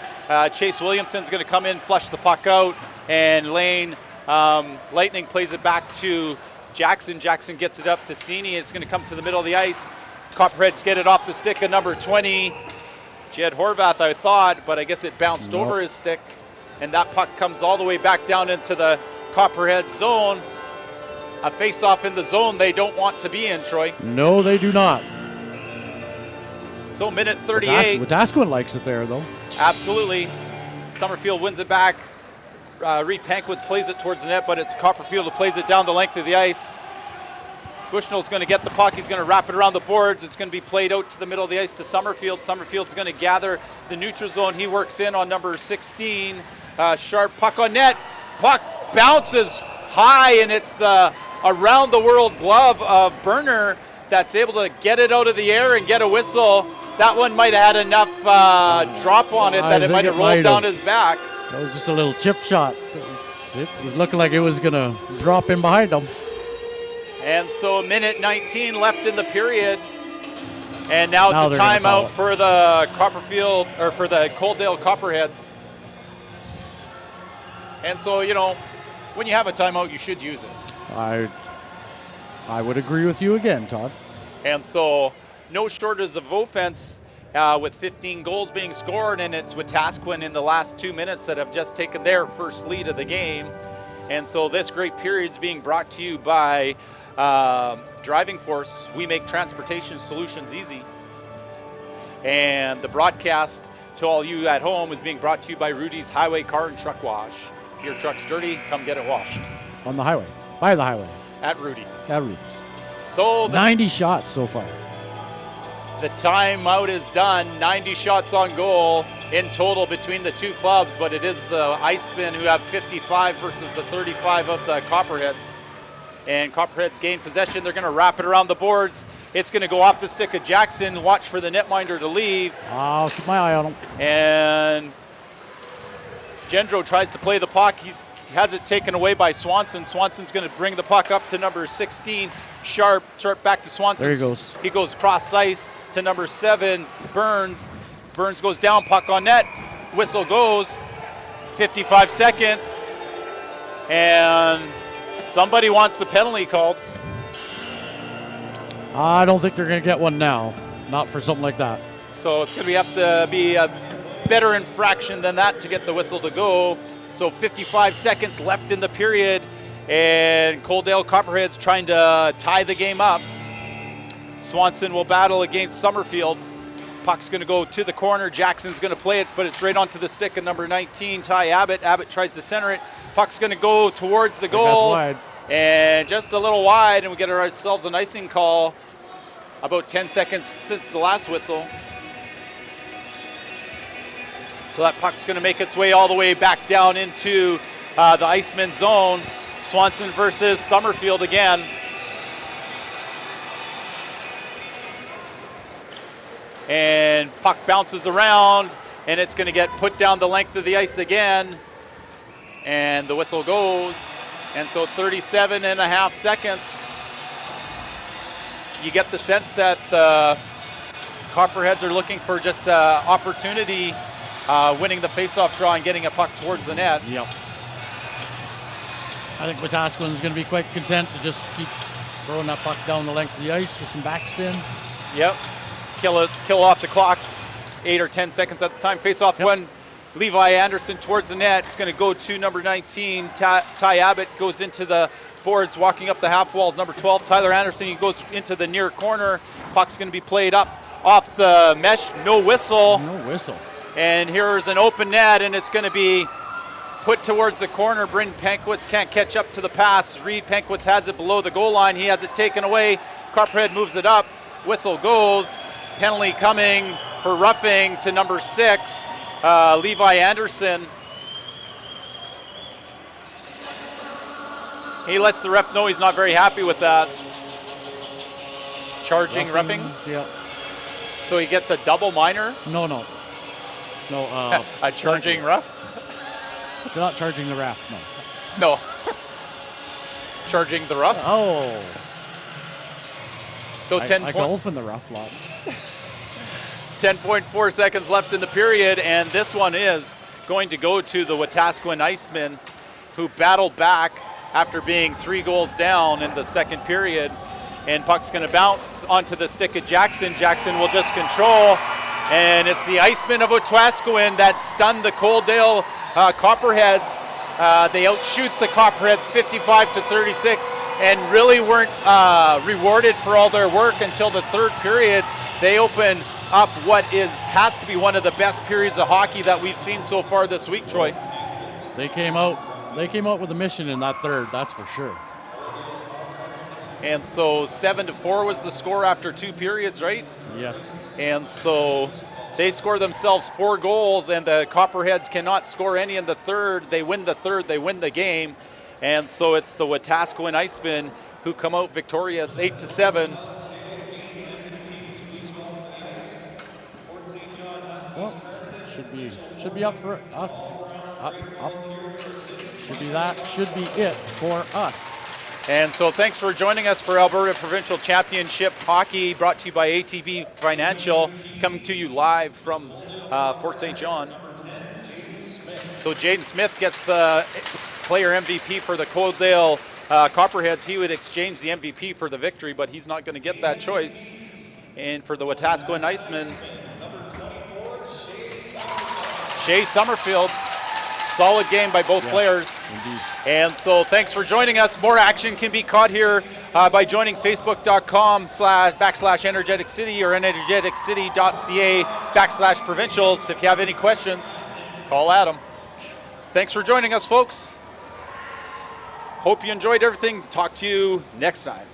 Chase Williamson's going to come in, flush the puck out, and Lane Lightning plays it back to Jackson. Jackson gets it up to Sini. It's going to come to the middle of the ice. Copperheads get it off the stick of number 20. Jed Horvath, I thought, but I guess it bounced over his stick, and that puck comes all the way back down into the Copperhead zone. A face-off in the zone they don't want to be in, Troy. No, they do not. So minute 38. Wetaskiwin likes it there, though. Absolutely. Summerfield wins it back. Reed Pankwitz plays it towards the net, but it's Copperfield who plays it down the length of the ice. Bushnell's going to get the puck. He's going to wrap it around the boards. It's going to be played out to the middle of the ice to Summerfield. Summerfield's going to gather the neutral zone. He works in on number 16. Sharp puck on net. Puck bounces high, and it's the around-the-world glove of Berner that's able to get it out of the air and get a whistle. That one might have had enough drop on it that it might have rolled down his back. That was just a little chip shot. It was looking like it was going to drop in behind him. And so minute 19 left in the period. And now it's a timeout for the Copperfield, or for the Coaldale Copperheads. And so, you know, when you have a timeout, you should use it. I would agree with you again, Todd. And so no shortage of offense with 15 goals being scored, and it's Wetaskiwin in the last 2 minutes that have just taken their first lead of the game. And so this great period is being brought to you by Driving Force. We make transportation solutions easy. And the broadcast to all you at home is being brought to you by Rudy's Highway Car and Truck Wash. If your truck's dirty, come get it washed. On the highway. By the highway. At Rudy's. At Rudy's. So 90 shots so far. The timeout is done. 90 shots on goal in total between the two clubs, but it is the Icemen who have 55 versus the 35 of the Copperheads. And Copperheads gain possession. They're going to wrap it around the boards. It's going to go off the stick of Jackson. Watch for the netminder to leave. I'll keep my eye on him. And Gendro tries to play the puck. He has it taken away by Swanson. Swanson's going to bring the puck up to number 16, Sharp. Sharp back to Swanson. There he goes. He goes cross ice to number 7, Burns. Burns goes down, puck on net. Whistle goes. 55 seconds. And somebody wants the penalty called. I don't think they're going to get one now. Not for something like that. So it's going to have to be a better infraction than that to get the whistle to go. So 55 seconds left in the period, and Coaldale Copperheads trying to tie the game up. Swanson will battle against Summerfield. Puck's going to go to the corner. Jackson's going to play it, but it's right onto the stick of number 19, Ty Abbott. Abbott tries to center it. Puck's going to go towards the goal. That's wide. And just a little wide, and we get ourselves an icing call about 10 seconds since the last whistle. So that puck's going to make its way all the way back down into the Iceman zone. Swanson versus Summerfield again. And puck bounces around, and it's going to get put down the length of the ice again. And the whistle goes. And so 37 and a half seconds. You get the sense that the Copperheads are looking for just an opportunity, winning the faceoff draw and getting a puck towards the net. Yep. I think Wetaskiwin's going to be quite content to just keep throwing that puck down the length of the ice with some backspin. Yep. Kill off the clock. 8 or 10 seconds at the time. Faceoff one. Levi Anderson towards the net. It's going to go to number 19. Ty Abbott goes into the boards, walking up the half wall. Number 12, Tyler Anderson, he goes into the near corner. Puck's going to be played up off the mesh. No whistle. No whistle. And here's an open net, and it's going to be put towards the corner. Bryn Pankwitz can't catch up to the pass. Reed Pankwitz has it below the goal line. He has it taken away. Copperhead moves it up. Whistle goes. Penalty coming for roughing to number 6. Levi Anderson. He lets the ref know he's not very happy with that. Charging roughing. Yep. So he gets a double minor. No. A charging rough. You're not charging the ref. No. No. Charging the rough. Oh. So I golf in the rough lots. 10.4 seconds left in the period, and this one is going to go to the Wetaskiwin Icemen, who battled back after being 3 goals down in the second period. And puck's going to bounce onto the stick of Jackson. Jackson will just control, and it's the Icemen of Wetaskiwin that stunned the Coaldale Copperheads. They outshoot the Copperheads 55-36, and really weren't rewarded for all their work until the third period. They open up what has to be one of the best periods of hockey that we've seen so far this week, Troy. They came out with a mission in that third, that's for sure. And so 7-4 was the score after 2 periods, right? Yes. And so they score themselves 4 goals, and the Copperheads cannot score any in the third. They win the third, they win the game. And so it's the Wetaskiwin Icemen who come out victorious 8-7. Well, should be up for us. Up. Should be it for us. And so thanks for joining us for Alberta Provincial Championship Hockey, brought to you by ATB Financial, coming to you live from Fort St. John. So Jaden Smith gets the player MVP for the Coaldale Copperheads. He would exchange the MVP for the victory, but he's not going to get that choice. And for the Wetaskiwin Icemen, Shea Summerfield. Solid game by both players. Indeed. And so thanks for joining us. More action can be caught here by joining facebook.com/energetic city or energeticcity.ca/provincials. If you have any questions, call Adam. Thanks for joining us, folks. Hope you enjoyed everything. Talk to you next time.